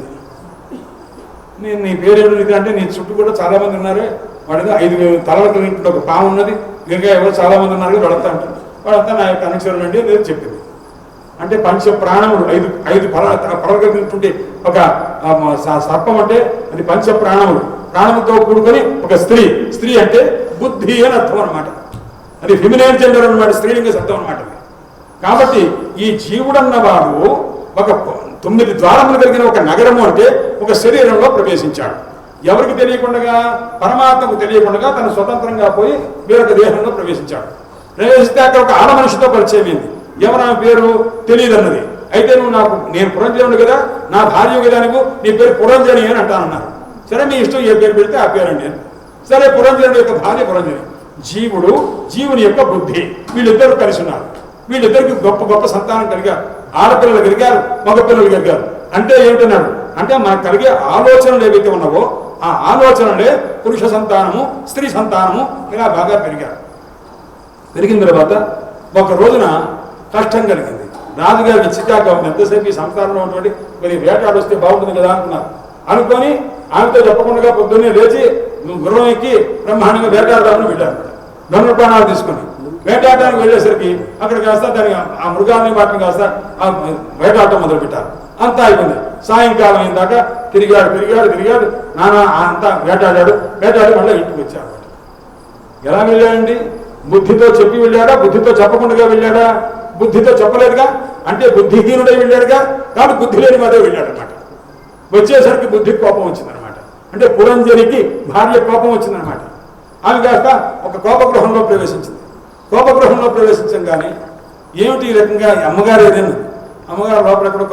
నేను నీ పేరేమిటి అంటే, నీ చుట్టూ కూడా చాలా మంది ఉన్నారు, వాడిగా 5 తలల ఇంట్లో ఒక పాము ఉన్నది, ఇంకా ఎవరు చాలా మంది ఉన్నారు, వాడంతా అంటారు. వాడంతా నా యొక్క అనుచరులు అండి అనేది చెప్పింది. అంటే పంచ ప్రాణములు 5 పలకలిగినటువంటి ఒక సర్పం అంటే అది పంచ ప్రాణములు. ప్రాణములతో కూడుకొని ఒక స్త్రీ అంటే బుద్ధి అని అర్థం అనమాట. అది ఫెమినైన్ జెండర్ అనమాట, స్త్రీలింగ శబ్దం అనమాట. కాబట్టి ఈ జీవుడన్నవాడు ఒక 9 ద్వారములు కలిగిన ఒక నగరము అంటే ఒక శరీరంలో ప్రవేశించాడు. ఎవరికి తెలియకుండా? పరమాత్మకు తెలియకుండా తను స్వతంత్రంగా పోయి వేరొక దేహంలో ప్రవేశించాడు. ప్రవేశిస్తే అక్కడ ఒక ఆడ మనిషితో పరిచయం అయింది. ఎవరా పేరు తెలియదన్నది. అయితే నేను పురంజనుడు కదా, నా భార్య కదా, నీ పేరు పురంజని అని అంటానన్నారు. సరే మీ ఇష్టం, ఏ పేరు పెడితే ఆ పేరండి అని. సరే, పురంజనుడు యొక్క భార్య పురంజని, జీవుని యొక్క బుద్ధి, వీళ్ళిద్దరూ కలిసి ఉన్నారు. వీళ్ళిద్దరికి గొప్ప సంతానం కలిగారు. ఆడపిల్లలు కలిగారు, మగపిల్లలు కలిగారు. అంటే ఏమిటన్నాడు? అంటే మనకు కలిగే ఆలోచనలు ఏవైతే ఉన్నావో ఆ ఆలోచనలే పురుష సంతానము, స్త్రీ సంతానము ఇలా బాగా పెరిగారు. పెరిగిన తర్వాత ఒక రోజున కష్టం కలిగింది. రాజుగారికి చికాకు, ఎంతసేపు ఈ సంసారంలో ఉన్నటువంటి కొన్ని వేటాడు వస్తే బాగుంటుంది కదా అనుకొని ఆమెతో చెప్పకుండా పొద్దున్నే లేచి గుర్రం ఎక్కి బ్రహ్మాండంగా వేటాడదామని వెళ్ళారు. ధనుర్బాణాలు తీసుకుని వేటాడడానికి వెళ్ళేసరికి అక్కడ కాస్త దాని ఆ మృగాన్ని వాటిని కాస్త ఆ వేటాడటం మొదలుపెట్టారు. అంతా అయిపోయింది. సాయంకాలం అయిన దాకా తిరిగాడు. నానా అంతా వేటాడి మళ్ళీ ఇంటికి వచ్చాడు. ఎలా వెళ్ళాడండి? బుద్ధితో చెప్పి వెళ్ళాడా? బుద్ధితో చెప్పకుండా వెళ్ళాడా? బుద్ధితో చెప్పలేదుగా, అంటే బుద్ధిహీనుడై వెళ్ళాడుగా. కాబట్టి బుద్ధి లేని వాడే వెళ్ళాడు అనమాట. వచ్చేసరికి బుద్ధికి కోపం వచ్చిందనమాట. అంటే పురంజనికి భార్య కోపం వచ్చిందనమాట. ఆమె కాస్త ఒక కోపగృహంలో ప్రవేశించింది. కోపగృహంలో ప్రవేశించగానే ఏమిటి ఈ రకంగా అమ్మగారు ఏదైనా, అమ్మగారు లోపల ఎక్కడో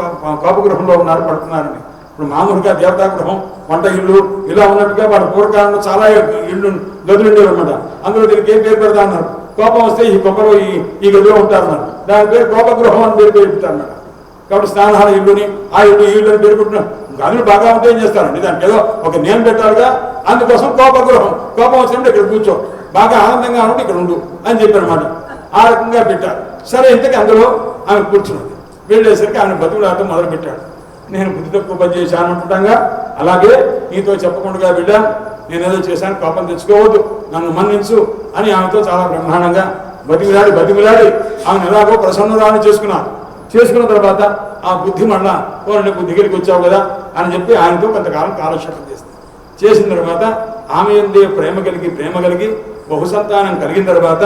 కోపగృహంలో ఉన్నారు, పడుతున్నారని. ఇప్పుడు మామూలుగా దేవతాగృహం, వంట ఇల్లు ఇలా ఉన్నట్టుగా వాడు పూర్వకాలంలో చాలా గదులు ఉండేవి అనమాట. అందులో దీనికి ఏం పేరు పెడతా అన్నారు? కోపం వస్తే ఈ గొప్పలో ఈ గదిలో ఉంటారన్నారు. దాని పేరు కోపగృహం అని పేరు పెడతారన్నమాట. కాబట్టి స్నానాల ఇల్లుని, ఆ ఇల్లు ఈ ఇల్లుని పేరు పెట్టుకున్నాం. గదులు బాగా ఉంటే ఏం చేస్తారండి? దానికి ఏదో ఒక నేమ్ పెట్టాలిగా. అందుకోసం కోపగృహం, కోపం వచ్చినప్పుడు ఇక్కడ కూర్చో, బాగా ఆనందంగా ఉంటే ఇక్కడ ఉండు అని చెప్పారన్నమాట. ఆ రకంగా పెట్టారు. సరే, ఇంతకీ అందులో ఆమె కూర్చున్నది. వెళ్ళేసరికి ఆమె బతుకులాడటం మొదలుపెట్టాడు. నేను బుద్ధి తక్కువ పని చేశాను అంటుండగా, అలాగే నీతో చెప్పకుండా వెళ్ళాను, నేనేదో చేశాను, కోపం తెచ్చుకోవద్దు, నన్ను మన్నించు అని ఆమెతో చాలా బ్రహ్మాండంగా బతిమిలాడి ఆమెను ఎలాగో ప్రసన్నురాలు చేసుకున్న తర్వాత ఆ బుద్ధి మళ్ళా బుద్ధి దగ్గరికి వచ్చావు కదా అని చెప్పి ఆయనతో కొంతకాలం కాలక్షేపం చేసిన తర్వాత ఆమె ఎందే ప్రేమ కలిగి బహుసంతానం కలిగిన తర్వాత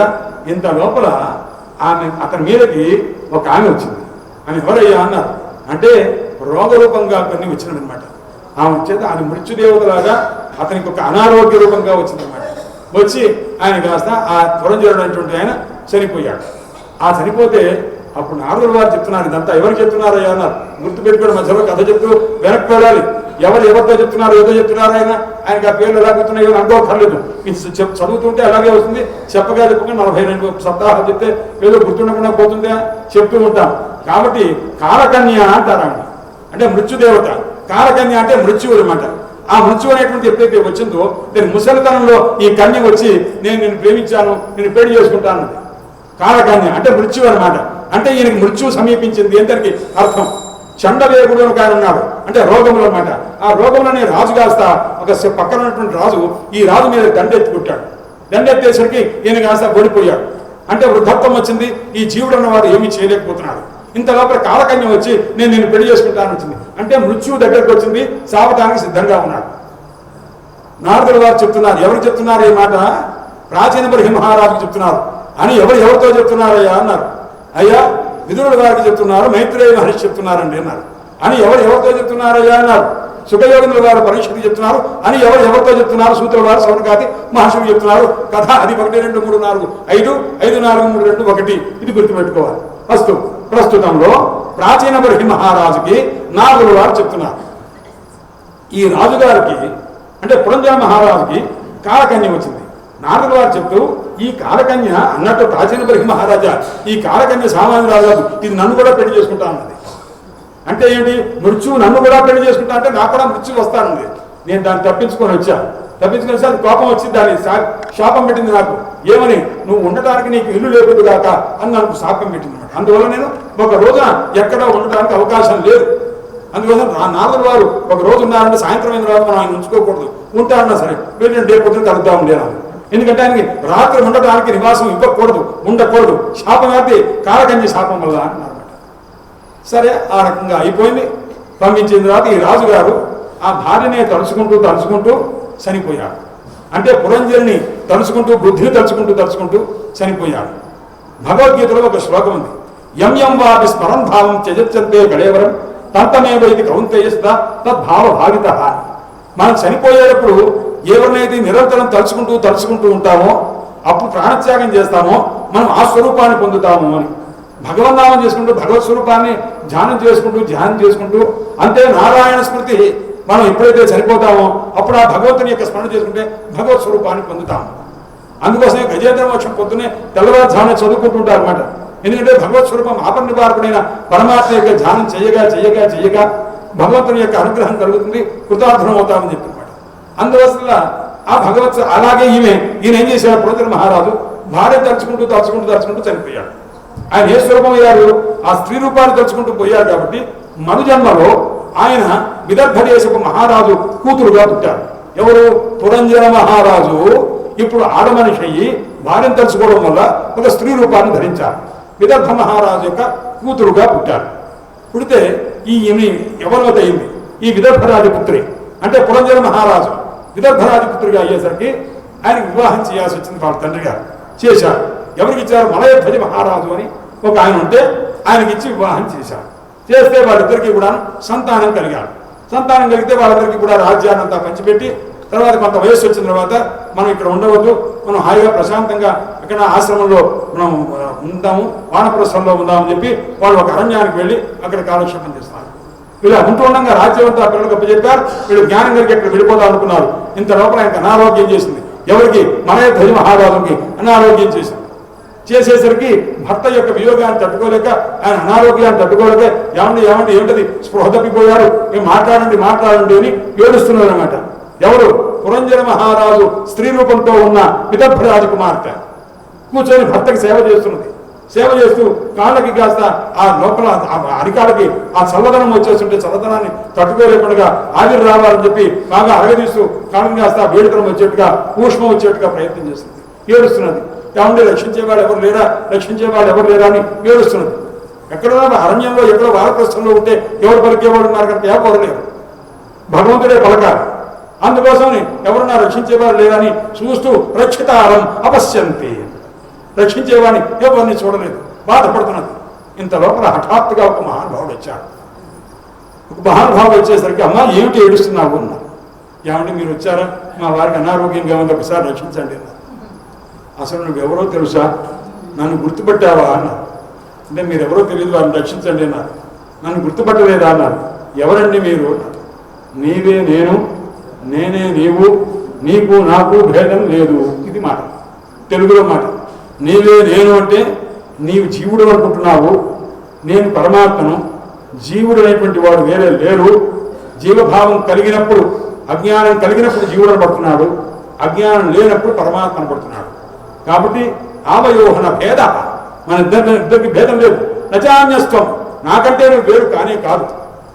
ఇంత లోపల అతని మీదకి ఒక ఆమె వచ్చింది. ఆమె ఎవరయ్యా అన్నారు అంటే రోగరూపంగా కొన్ని వచ్చినదనమాట. ఆమె వచ్చేది ఆయన మృత్యుదేవతలాగా అతనికి ఒక అనారోగ్య రూపంగా వచ్చిందనమాట. వచ్చి ఆయన కాస్త ఆ పురంజరుడు ఆయన చనిపోయాడు. ఆ చనిపోతే అప్పుడు నారదుల వారు చెప్తున్నారు, ఇదంతా ఎవరు చెప్తున్నారయ్యా అన్నారు. గుర్తుపెట్టుకోవడం మధ్యలో కథ చెప్తూ వెనక్కి వెళ్ళాలి. ఎవరితో చెప్తున్నారు, ఏదో చెప్తున్నారు ఆయనకి ఆ పేర్లు ఎలా గుర్తున్నాయో అనుకోకర్లేదు. ఇది చదువుతుంటే అలాగే వస్తుంది, చెప్పగా 42 సప్తాహాలు చెప్తే ఏదో గుర్తుండకుండా పోతుందా చెప్తూ ఉంటాం. కాబట్టి కాలకన్య అంటారు ఆమె, అంటే మృత్యుదేవత. కాలకన్య అంటే మృత్యువు అనమాట. ఆ మృత్యు అనేటువంటి ఎప్పుడైతే వచ్చిందో నేను ముసలితనంలో ఈ కన్య వచ్చి నేను ప్రేమించాను, నేను పెళ్లి చేసుకుంటాను. కాలకన్య అంటే మృత్యు అనమాట. అంటే ఈయనకి మృత్యువు సమీపించింది అని దానికి అర్థం. చండవేగుడు అని ఆయన ఉన్నాడు, అంటే రోగములు అనమాట. ఆ రోగములనే రాజు కాస్త ఒక పక్కన ఉన్నటువంటి రాజు ఈ రాజు మీద దండెత్తుకుంటాడు. దండెత్తేసరికి ఈయన కాస్త ఓడిపోయాడు. అంటే వృద్ధత్వం వచ్చింది, ఈ జీవుడు అన్నవాడు ఏమీ చేయలేకపోతున్నాడు. ఇంత లోపల కాలకన్య వచ్చి నేను పెళ్లి చేసుకుంటాను వచ్చింది. అంటే మృత్యువు దగ్గరకు వచ్చింది, సావటానికి సిద్ధంగా ఉన్నాడు. నారదుల వారు చెప్తున్నారు. ఎవరు చెప్తున్నారు ఈ మాట? ప్రాచీన బర్హి మహారాజుకు చెప్తున్నారు. అని ఎవరితో చెప్తున్నారయ్యా అన్నారు. అయ్యా విదురుల వారికి చెప్తున్నారు, మైత్రేయ మహర్షి చెప్తున్నారండి అన్నారు. అని ఎవరితో చెప్తున్నారయ్యా అన్నారు. సుఖయోగేంద్రుల వారు పరీక్షకి చెప్తున్నారు. అని ఎవరితో చెప్తున్నారు? సూత్రుల వారు సౌనకాది మహర్షులు చెప్తున్నారు. కథ అది 1 2 3 4 5 5 4 3 2 1 ఇది గుర్తుపెట్టుకోవాలి. ప్రస్తుతంలో ప్రాచీన బర్హి మహారాజుకి నారదుల వారు చెప్తున్నారు. ఈ రాజుగారికి అంటే పురంజర మహారాజుకి కాలకన్య వచ్చింది. నారదుల వారు చెప్తూ ఈ కాలకన్య అన్నట్టు ప్రాచీన బర్హి మహారాజా, ఈ కాలకన్య సామాన్య రాజు కాదు, ఇది నన్ను కూడా పెళ్లి చేసుకుంటా అన్నది. అంటే ఏంటి? మృత్యువు నన్ను కూడా పెళ్లి చేసుకుంటా అంటే నాకు కూడా మృత్యువు వస్తానంది. నేను దాన్ని తప్పించుకొని వచ్చి అది కోపం వచ్చి దాన్ని శాపం పెట్టింది నాకు. ఏమని? నువ్వు ఉండటానికి నీకు ఇల్లు లేకుండా కాక అని నాకు శాపం పెట్టింది అనమాట. అందువల్ల నేను ఒక రోజున ఎక్కడా ఉండటానికి అవకాశం లేదు. అందుకోసం నారదుల వారు ఒక రోజు ఉన్నారంటే సాయంత్రం అయిన తర్వాత మనం ఆయన ఉంచుకోకూడదు. ఉంటారన్నా సరే వీళ్ళని రేపొద్దున కలుద్దాం లేనాలి. ఎందుకంటే ఆయనకి రాత్రి ఉండటానికి నివాసం ఇవ్వకూడదు, ఉండకూడదు. శాపం అయితే కాలకన్య శాపం వల్ల అంటున్నారు. సరే ఆ రకంగా అయిపోయింది. పంపించిన తర్వాత ఈ రాజుగారు ఆ భార్యనే తలుచుకుంటూ చనిపోయాడు. అంటే పురంజరుని తలుచుకుంటూ బుద్ధిని తలుచుకుంటూ చనిపోయాడు. భగవద్గీతలో ఒక శ్లోకం ఉంది. యం వాపి స్మరన్ భావం త్యజంతే కళేవరం తంతమేవ ఇది కౌంతేయస్త తద్భావ భావిత. మనం చనిపోయేటప్పుడు ఎవరినైతే నిరంతరం తలుచుకుంటూ ఉంటామో అప్పుడు ప్రాణత్యాగం చేస్తామో మనం ఆ స్వరూపాన్ని పొందుతాము అని. భగవన్నామం చేసుకుంటూ భగవత్ స్వరూపాన్ని ధ్యానం చేసుకుంటూ అంతే నారాయణ స్మృతి. మనం ఎప్పుడైతే చనిపోతామో అప్పుడు ఆ భగవంతుని యొక్క స్మరణ చేసుకుంటే భగవత్ స్వరూపాన్ని పొందుతాము. అందుకోసమే గజేంద్ర మోక్షం పొద్దునే తెల్లవారుజామున చదువుకుంటుంటారు అనమాట. ఎందుకంటే భగవత్ స్వరూపం ఆపన్నివారకుడైన పరమాత్మ యొక్క ధ్యానం చేయగా భగవంతుని యొక్క అనుగ్రహం కలుగుతుంది, కృతార్థం అవుతామని చెప్పినమాట. అందువల్ల ఆ భగవత్ అలాగే ఈయన ఏం చేశాడు? పురంజర మహారాజు భార్య తలుచుకుంటూ చనిపోయాడు. ఆయన ఏ స్వరూపం అయ్యాడు? ఆ స్త్రీ రూపాన్ని తలుచుకుంటూ పోయాడు. కాబట్టి మనుజన్మలో ఆయన విదర్భ దేశపు మహారాజు కూతురుగా పుట్టారు. ఎవరు? పురంజర మహారాజు ఇప్పుడు ఆడమనిషి అయ్యి భార్యను తలుచుకోవడం వల్ల ఒక స్త్రీ రూపాన్ని ధరించారు. విదర్భ మహారాజు యొక్క కూతురుగా పుట్టారు. పుడితే ఈమె ఎవరివత అయింది? ఈ విదర్భరాజపుత్రి. అంటే పురంజర మహారాజు విదర్భరాజపుత్రిగా అయ్యేసరికి ఆయనకు వివాహం చేయాల్సి వచ్చింది. వాళ్ళ తండ్రి గారు చేశారు. ఎవరికి ఇచ్చారు? మలయధ్వజ మహారాజు అని ఒక ఆయన ఉంటే ఆయనకి ఇచ్చి వివాహం చేశారు. చేస్తే వాళ్ళిద్దరికీ కూడా సంతానం కలిగారు. సంతానం కలిగితే వాళ్ళందరికీ కూడా రాజ్యాన్ని అంతా పంచిపెట్టి తర్వాత కొంత వయస్సు వచ్చిన తర్వాత మనం ఇక్కడ ఉండవద్దు, మనం హాయిగా ప్రశాంతంగా ఇక్కడ ఆశ్రమంలో మనం ఉంటాము, వానప్రస్థంలో ఉందామని చెప్పి వాళ్ళు ఒక అరణ్యానికి వెళ్ళి అక్కడ కాలక్షేపం చేస్తారు. ఇలా ఉంటుండగా రాజ్యం అంతా పిల్లలకు అప్పచెప్పారు. వీళ్ళు జ్ఞానం కలిగి అక్కడ వెళ్ళిపోదాం అనుకున్నారు. ఇంత లోపల ఆయనకు అనారోగ్యం చేసింది. ఎవరికి? మలయధ్వజ మహారాజుకి అనారోగ్యం చేసేసరికి భర్త యొక్క వియోగాన్ని తట్టుకోలేక ఆయన అనారోగ్యాన్ని తట్టుకోలేక ఏమిటది స్పృహ తప్పిపోయారు, మేము మాట్లాడండి అని ఏడుస్తున్నారు అనమాట. ఎవరు? పురంజర మహారాజు స్త్రీ రూపంతో ఉన్న విదర్భ రాజకుమార్తె కూర్చొని భర్తకి సేవ చేస్తున్నది. సేవ చేస్తూ కాళ్ళకి కాస్త ఆ లోపల అరికాళ్ళకి ఆ చల్లదనం వచ్చేస్తుంటే చల్లదనాన్ని తట్టుకోలేకుండా ఆవిరి రావాలని చెప్పి బాగా అరగదీస్తూ కాళ్ళకి కాస్త వేడితనం వచ్చేట్టుగా ఊష్మం వచ్చేట్టుగా ప్రయత్నం చేస్తుంది, ఏడుస్తున్నది. ఏమంటే రక్షించేవాడు ఎవరు లేరా, రక్షించేవాడు ఎవరు లేరా అని ఏడుస్తున్నది. ఎక్కడో అరణ్యంలో ఎక్కడో వానప్రస్థంలో ఉంటే ఎవరు పలికేవాడు ఉన్నారు కనుక ఎవరు లేరు, భగవంతుడే పలకాలి. అందుకోసమని ఎవరన్నా రక్షించేవారు లేదని చూస్తూ రక్షితారం అపశ్యంతి, రక్షించేవాడిని ఎవరిని చూడలేదు, బాధపడుతున్నది. ఇంత లోపల హఠాత్తుగా ఒక మహానుభావుడు వచ్చాడు. ఒక మహానుభావుడు వచ్చేసరికి అమ్మ ఏమిటి ఏడుస్తున్నావు అన్నారు. ఏమంటే మీరు వచ్చారా, మా వారికి అనారోగ్యంగా ఉంది, ఒకసారి రక్షించండి అన్నారు. అసలు నువ్వెవరో తెలుసా, నన్ను గుర్తుపట్టావా అన్నారు. అంటే మీరెవరో తెలియదు, వారిని రక్షించండి అన్నారు. నన్ను గుర్తుపట్టలేదా అన్నారు. ఎవరండి మీరు అన్నారు. నీవే నేను, నేనే నీవు, నీకు నాకు భేదం లేదు. ఇది మాట, తెలుగులో మాట. నీవే నేను అంటే నీవు జీవుడు అనుకుంటున్నావు, నేను పరమాత్మను. జీవుడు అనేటువంటి వాడు వేరే లేరు. జీవభావం కలిగినప్పుడు, అజ్ఞానం కలిగినప్పుడు జీవుడు పడుతున్నాడు, అజ్ఞానం లేనప్పుడు పరమాత్మ పడుతున్నాడు. కాబట్టి ఆవయోహన భేద, మన ఇద్దరికి భేదం లేదు. నచాన్యస్వం, నాకంటే నువ్వు వేరు కానే కాదు.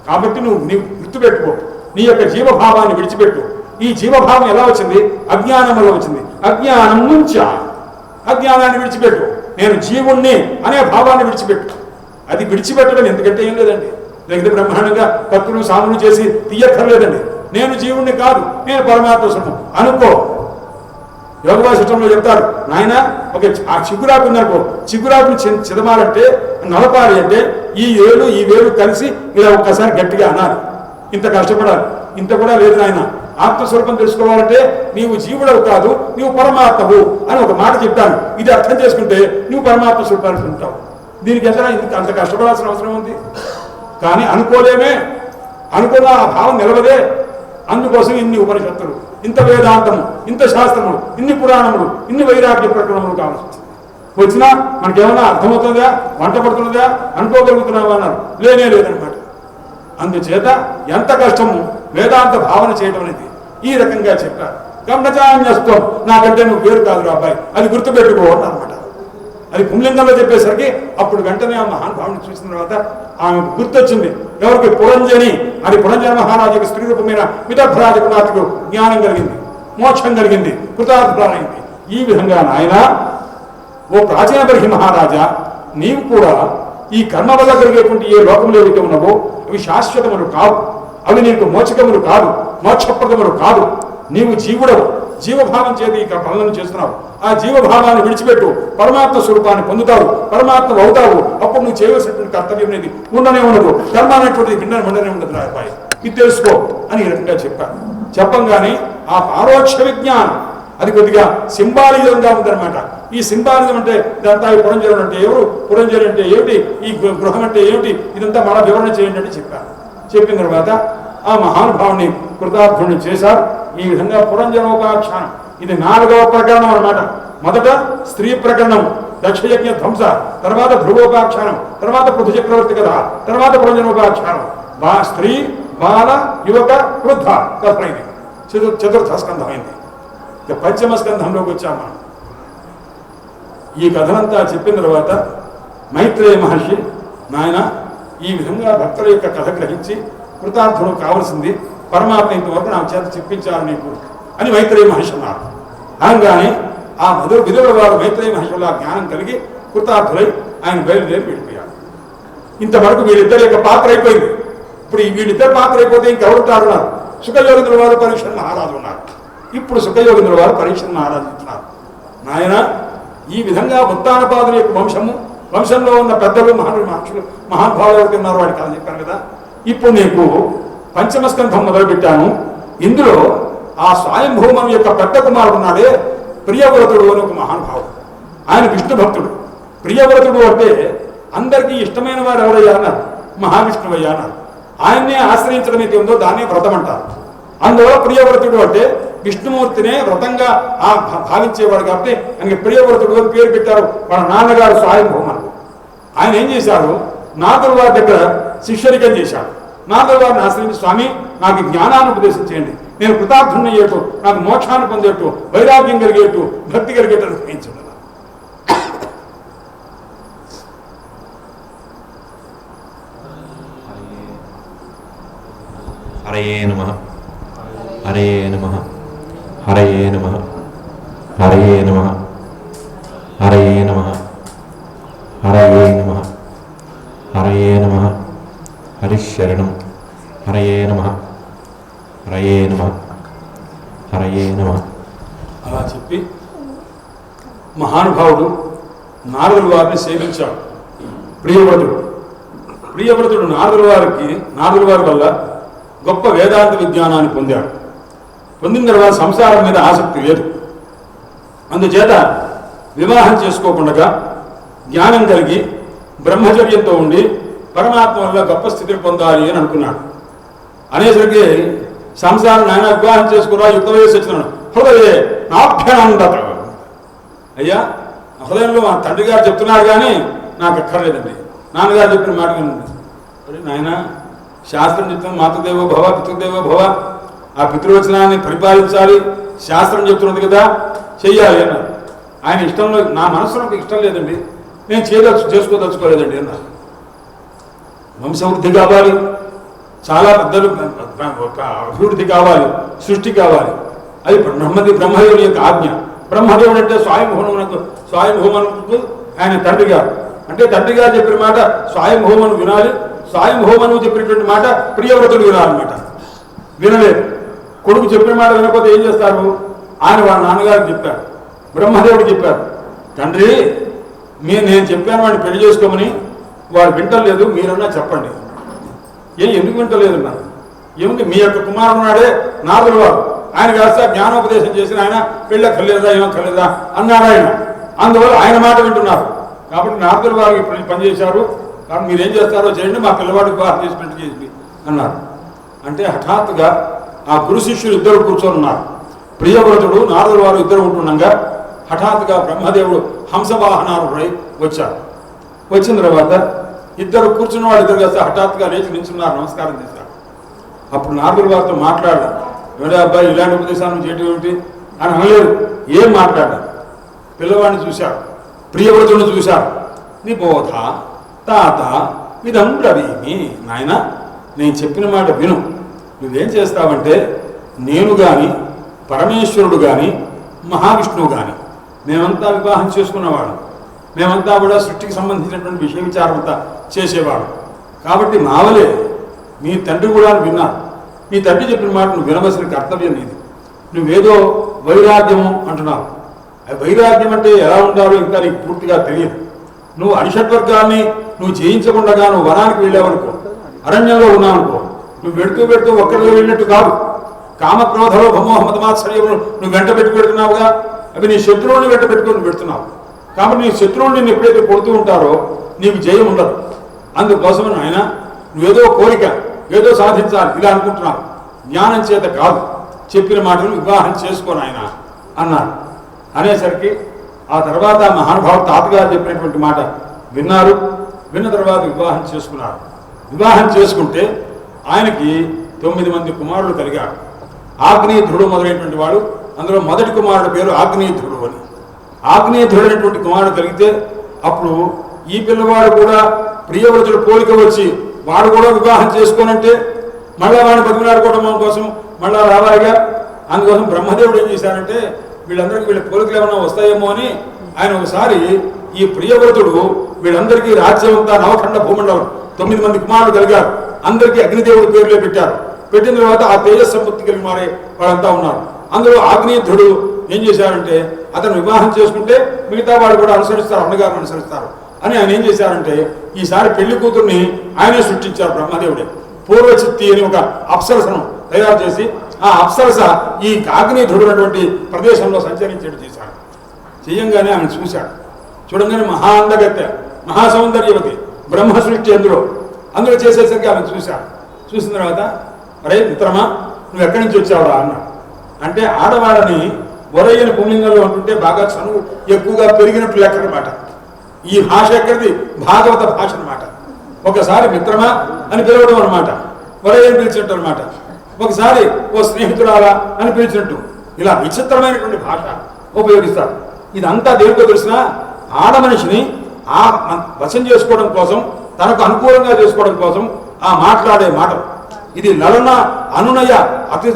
కాబట్టి నీవు గుర్తుపెట్టుకో, నీ యొక్క జీవభావాన్ని విడిచిపెట్టు. ఈ జీవభావం ఎలా వచ్చింది, అజ్ఞానం వల్ల వచ్చింది. అజ్ఞానం నుంచా, అజ్ఞానాన్ని విడిచిపెట్టు. నేను జీవుణ్ణి అనే భావాన్ని విడిచిపెట్టు. అది విడిచిపెట్టడం ఎందుకంటే ఏం లేదండి, లేకపోతే బ్రహ్మాండంగా కత్తులు సాములు చేసి తీయక్కర్లేదండి. నేను జీవుణ్ణి కాదు, నేను పరమాత్మ స్వరూపం అనుకో. యోగవాసిష్టంలో చెప్తారు, నాయన ఒక ఆ చిగురాకు ఉందనుకో, చిగురాకుని చిదమాలంటే నలపాలి అంటే ఈ వేలు కలిసి ఇలా ఒక్కసారి గట్టిగా అనాలి. ఇంత కష్టపడాలి. ఇంత కూడా లేదు నాయన. ఆత్మస్వరూపం తెలుసుకోవాలంటే నీవు జీవుడవు కాదు, నీవు పరమాత్మవు అని ఒక మాట చెప్తాను. ఇది అర్థం చేసుకుంటే నువ్వు పరమాత్మ స్వరూపాన్ని ఉంటావు. దీనికి ఎంత అంత కష్టపడాల్సిన అవసరం ఉంది. కానీ అనుకోలేమే, అనుకున్న ఆ భావం నిలవదే. అందుకోసం ఇన్ని ఉపనిషత్తులు, ఇంత వేదాంతము, ఇంత శాస్త్రములు, ఇన్ని పురాణములు, ఇన్ని వైరాగ్య ప్రకరణములు కావాల్సి వచ్చినా మనకేమన్నా అర్థమవుతుందా, వంట పడుతున్నదా, అనుకోగలుగుతున్నావా అన్నారు. లేదనమాట. అందుచేత ఎంత కష్టము వేదాంత భావన చేయడం అనేది. ఈ రకంగా చెప్పారు. గమనచాన్యస్వం, నాకంటే నువ్వు వేరు కాదు అబ్బాయి, అది గుర్తుపెట్టుకో అన్నమాట. అది పుంలింగంలో చెప్పేసరికి అప్పుడు వెంటనే ఆ మహానుభావుని చూసిన తర్వాత ఆమె గుర్తొచ్చింది. ఎవరికి? పురంజని. అది పురంజన మహారాజుకి స్త్రీ రూపమైన విదర్భరాజకునాథుకు జ్ఞానం కలిగింది, మోక్షం కలిగింది, కృతార్థురాలైంది. ఈ విధంగా నాయన, ఓ ప్రాచీన బర్హి మహారాజా, నీవు కూడా ఈ కర్మ వల్ల కలిగేటువంటి ఏ లోకములు ఏవైతే ఉన్నావో అవి శాశ్వతములు కావు, అవి నీకు మోచకములు కాదు, మోక్షప్రదములు కాదు. నీవు జీవుడవు, జీవభావం చేతి ఈ పనులను చేస్తున్నావు. ఆ జీవభావాన్ని విడిచిపెట్టు, పరమాత్మ స్వరూపాన్ని పొందుతావు, పరమాత్మ అవుతావు. అప్పుడు నువ్వు చేయవలసినటువంటి కర్తవ్యం అనేది ఉండనే ఉండదు, కర్మ అనేటువంటిది ఉండనే ఉండదు రాయబాయి. ఇది తెలుసుకో అని ఈ రకంగా చెప్పారు. చెప్పంగానే ఆ పారోక్ష విజ్ఞానం అది కొద్దిగా సింబాలిజంగా ఉందన్నమాట. ఈ సింబాలిజం అంటే ఇదంతా ఈ పురంజనుడు అంటే ఎవరు, పురంజనుడు అంటే ఏమిటి, ఈ గృహం అంటే ఏమిటి, ఇదంతా మన వివరణ చేయండి అని చెప్పారు. చెప్పిన తర్వాత ఆ మహానుభావుని కృతార్థుని చేశారు. ఈ విధంగా పురంజనోపాఖ్యానం ఇది 4వ ప్రకరణం అన్నమాట. మొదట స్త్రీ ప్రకరణం, దక్షయజ్ఞ ధ్వంస, తర్వాత ధ్రువోపాఖ్యానం, తర్వాత పృథు చక్రవర్తి కథ, తర్వాత పురంజనోపాఖ్యానం. స్త్రీ, బాల, యువక, వృద్ధ కథమైంది. చతుర్థ స్కంధమైంది. ఇక పంచమ స్కంధంలోకి వచ్చాం మనం. ఈ కథనంతా చెప్పిన తర్వాత మైత్రేయ మహర్షి, నాయన ఈ విధంగా భక్తుల యొక్క కథ గ్రహించి కృతార్థుడు కావలసింది పరమాత్మ ఇంతవరకు నా చేత చెప్పించారు నీకు అని మైత్రేయ మహర్షి అన్నారు. అనగానే ఆ విధుల వారు మైత్రేయ మహర్షిలో జ్ఞానం కలిగి కృతార్థులై ఆయన బయలుదేరి వెళ్ళిపోయారు. ఇంతవరకు వీళ్ళిద్దరి యొక్క పాత్ర అయిపోయింది. ఇప్పుడు వీళ్ళిద్దరు పాత్ర అయిపోతే ఇంకెవరుంటారు ఉన్నారు. సుఖయోగింద్రుల వారు, పరీక్షణ మహారాజు ఉన్నారు. ఇప్పుడు సుఖయోగింద్రుల వారు పరీక్షణ మహారాజు ఇస్తున్నారు. నాయన ఈ విధంగా ఉత్తానపాదుల యొక్క వంశంలో ఉన్న పెద్దలు మహానుభావులు ఎవరికి ఉన్నారు వాడికి అని చెప్పాను కదా. ఇప్పుడు నీకు పంచమ స్కంధం మొదలుపెట్టాను. ఇందులో ఆ స్వయంభూమం యొక్క పెద్ద కుమారుడు ఉన్నాడే ప్రియవ్రతుడు అని ఒక మహానుభావుడు. ఆయన విష్ణు భక్తుడు. ప్రియవ్రతుడు అంటే అందరికీ ఇష్టమైన వారు ఎవరయ్యా అన్నారు, మహావిష్ణువయ్యా అన్నారు. ఆయన్నే ఆశ్రయించడం అయితే ఉందో దాన్నే వ్రతం అంటారు. అందువల్ల ప్రియవ్రతుడు అంటే విష్ణుమూర్తినే వ్రతంగా భావించేవాడు కాబట్టి ఆయనకి ప్రియవ్రతుడు అని పేరు పెట్టారు. వాళ్ళ నాన్నగారు స్వయంభూమను. ఆయన ఏం చేశాడు, నాదుల వారి దగ్గర శిష్యరికం చేశాడు. నాదుల వారిని ఆశ్రయించి, స్వామి నాకు జ్ఞానాన్ని ఉపదేశం చేయండి, నేను కృతార్థుని అయ్యేట్టు, నాకు మోక్షాన్ని పొందేట్టు, వైరాగ్యం కలిగేట్టు, భక్తి కలిగేట్టు అనుగ్రహించండి. హరయే నమః హరయే నమః హరయే నమః హరయే నమః హరయే నమః హరయే నమః హరయే నమః హరిశరణం హరయే నమః హరయే నమః హరయే నమః. అలా చెప్పి మహానుభావుడు నారదుల వారిని సేవించాడు. ప్రియవ్రతుడు నారదుల వారి వల్ల గొప్ప వేదాంత విజ్ఞానాన్ని పొందాడు. పొందిన తర్వాత సంసారం మీద ఆసక్తి లేదు. అందుచేత వివాహం చేసుకోకుండా జ్ఞానం కలిగి బ్రహ్మచర్యంతో ఉండి పరమాత్మ వల్ల గొప్ప స్థితిని పొందాలి అని అనుకున్నాడు. అనేసరికి సంసారం నాయన వివాహం చేసుకున్నా యుక్త వయస్సు వచ్చినాడు. హృదయే నాభ్యానందత, అయ్యా హృదయంలో మా తండ్రి గారు చెప్తున్నారు కానీ నాకు అక్కర్లేదండి, నాన్నగారు చెప్పిన మాట వినండి. అరే నాయన, శాస్త్రం చెప్తున్న మాతృదేవో భవ పితృదేవో భవ, ఆ పితృవచనాన్ని పరిపాలించాలి, శాస్త్రం చెప్తున్నది కదా, చెయ్యాలి అన్నారు. ఆయన ఇష్టంలో నా మనసులో ఇష్టం లేదండి, నేను చేసుకోదలుచుకోలేదండి అన్నారు. వంశవృద్ధి కావాలి, చాలా పెద్దలు అభివృద్ధి కావాలి, సృష్టి కావాలి, అది బ్రహ్మదేవుని యొక్క ఆజ్ఞ. బ్రహ్మదేవుడు అంటే స్వయంభూమనుకు ఆయన తండ్రి గారు, అంటే తండ్రి గారు చెప్పిన మాట స్వయంభూమను వినాలి, స్వయంభూమను చెప్పినటువంటి మాట ప్రియవ్రతుడు వినాలన్నమాట. వినలేదు. కొడుకు చెప్పిన మాట వినకపోతే ఏం చేస్తారు? ఆయన వాళ్ళ నాన్నగారికి చెప్పారు, బ్రహ్మదేవుడు చెప్పారు, తండ్రి నేను చెప్పాను వాడిని పెళ్లి చేసుకోమని, వాడు వింటలేదు, మీరన్నా చెప్పండి. ఎందుకు వింటలేదు అన్నారు. ఏముంది, మీ యొక్క కుమారుడు నాడే నారదుల వారు, ఆయన కాస్త జ్ఞానోపదేశం చేసిన ఆయన పెళ్ళ కలేదా ఏమో కలేదా అన్నాడు ఆయన. అందువల్ల ఆయన మాట వింటున్నారు. కాబట్టి నారదుల వారు పనిచేశారు, కాబట్టి మీరేం చేస్తారో చేయండి, మా పిల్లవాడికి వివాహం చేసి పెళ్లి చేసి అన్నారు. అంటే హఠాత్తుగా ఆ గురు శిష్యులు ఇద్దరు కూర్చొని ఉన్నారు. ప్రియవ్రతుడు నారదుల వారు ఇద్దరు ఉంటుండగా హఠాత్తుగా బ్రహ్మదేవుడు హంసవాహనారుడై వచ్చారు. వచ్చిన తర్వాత ఇద్దరు కూర్చున్న వాడు ఇద్దరు కాస్త హఠాత్తుగా లేచి నిల్చున్నారు, నమస్కారం చేశారు. అప్పుడు నారదుల వారితో మాట్లాడారు. ఎవడే అబ్బాయి ఇలాంటి ఉపదేశాలను చేయటం ఏమిటి అని అనలేదు, ఏం మాట్లాడారు. పిల్లవాడిని చూశారు, ప్రియవ్రతుడిని చూశారు. నిబోధ తాత ఇదం బ్రవీమి, నాయన నేను చెప్పిన మాట విను. నువ్వేం చేస్తావంటే, నేను కానీ పరమేశ్వరుడు కానీ మహావిష్ణువు కానీ మేమంతా వివాహం చేసుకున్నవాడు, మేమంతా కూడా సృష్టికి సంబంధించినటువంటి విషయ విచారం అంతా చేసేవాడు. కాబట్టి మావలే మీ తండ్రి కూడా విన్నారు. మీ తండ్రి చెప్పిన మాట నువ్వు వినవలసిన కర్తవ్యం నీది. నువ్వేదో వైరాగ్యము అంటున్నావు. వైరాగ్యం అంటే ఎలా ఉండాలో ఇంకా నీకు పూర్తిగా తెలియదు. నువ్వు అరిషడ్వర్గాన్ని నువ్వు జయించకుండా నువ్వు వనానికి వెళ్ళావనుకో, అరణ్యంలో ఉన్నావనుకో, నువ్వు పెడుతూ ఒక్కరిలో వెళ్ళినట్టు కాదు. కామక్రోధలో భమోహమదమాత్సర్యములు నువ్వు వెంట పెట్టి పెడుతున్నావుగా, అవి నీ శత్రువుని వెంట పెట్టుకొని నువ్వు పెడుతున్నావు. కాబట్టి నీ శత్రువుని నిన్ను ఎప్పుడైతే కొడుతూ ఉంటారో నీకు జయం ఉండదు. అందుకోసం ఆయన నువ్వేదో కోరిక ఏదో సాధించాలి ఇలా అనుకుంటున్నావు, జ్ఞానం చేత కాదు, చెప్పిన మాటలు వివాహం చేసుకోను ఆయన అన్నారు. అనేసరికి ఆ తర్వాత మహానుభావుడు తాతగారు చెప్పినటువంటి మాట విన్నారు. విన్న తర్వాత వివాహం చేసుకున్నారు. వివాహం చేసుకుంటే ఆయనకి 9 మంది కుమారులు కలిగారు. ఆగ్నేయధ్రుడు మొదలైనటువంటి వాడు, అందులో మొదటి కుమారుడు పేరు ఆగ్నేయధ్రుడు అని. ఆగ్నేయధ్రుడు అనేటువంటి కుమారుడు కలిగితే అప్పుడు ఈ పిల్లవాడు కూడా ప్రియవ్రతుడు పోలిక వచ్చి వాడు కూడా వివాహం చేసుకోనంటే మళ్ళా వాడిని బతిమలాడుకోవడం కోసం మళ్ళా రావాలిగా. అందుకోసం బ్రహ్మదేవుడు ఏం చేశారంటే వీళ్ళందరికీ వీళ్ళ పోలికలు ఏమన్నా వస్తాయేమో అని ఆయన ఒకసారి ఈ ప్రియవ్రతుడు వీళ్ళందరికీ రాజ్యం అంతా నవఖండ భూమండలం 9 మంది కుమారులు కలిగారు. అందరికీ అగ్నిదేవుడి పేర్లే పెట్టారు. పెట్టిన తర్వాత ఆ తేజస్సంపత్తి కలిగిన వారే వాళ్ళంతా ఉన్నారు. అందులో ఆగ్నేయుడు ఏం చేశారంటే అతను వివాహం చేసుకుంటే మిగతా వాళ్ళు కూడా అనుసరిస్తారు, అన్నగారిని అనుసరిస్తారు అని ఆయన ఏం చేశారంటే ఈసారి పెళ్లి కూతుర్ని ఆయనే సృష్టించారు బ్రహ్మదేవుడే. పూర్వచిత్తి అని ఒక అప్సరసను తయారు చేసి ఆ అప్సరస ఈ ఆగ్నేయుడు అటువంటి ప్రదేశంలో సంచరించేట్టు చేశాడు. చేయంగానే ఆయన చూశాడు. చూడంగానే మహా అందగత్తె, మహాసౌందర్యవతి, బ్రహ్మ సృష్టి అందులో చేసేసరికి ఆమె చూశాడు. చూసిన తర్వాత అరే మిత్రమా నువ్వు ఎక్కడి నుంచి వచ్చావురా అన్నాడు. అంటే ఆడవాళ్ళని వరయ్యని పుణ్యంలో ఉంటుంటే బాగా చనువు ఎక్కువగా పెరిగినట్టు లెక్క అనమాట. ఈ భాష ఎక్కడిది? భాగవత భాష అనమాట. ఒకసారి మిత్రమా అని పిలవడం అనమాట, వరయ్యని పిలిచినట్టు అనమాట. ఒకసారి ఓ స్నేహితురాలా అని పిలిచినట్టు, ఇలా విచిత్రమైనటువంటి భాష ఉపయోగిస్తారు. ఇదంతా దేనికో తెలిసిన ఆడ మనిషిని వశం చేసుకోవడం కోసం, తనకు అనుకూలంగా చేసుకోవడం కోసం ఆ మాట్లాడే మాటలు. ఇది లలన అనునయ అతి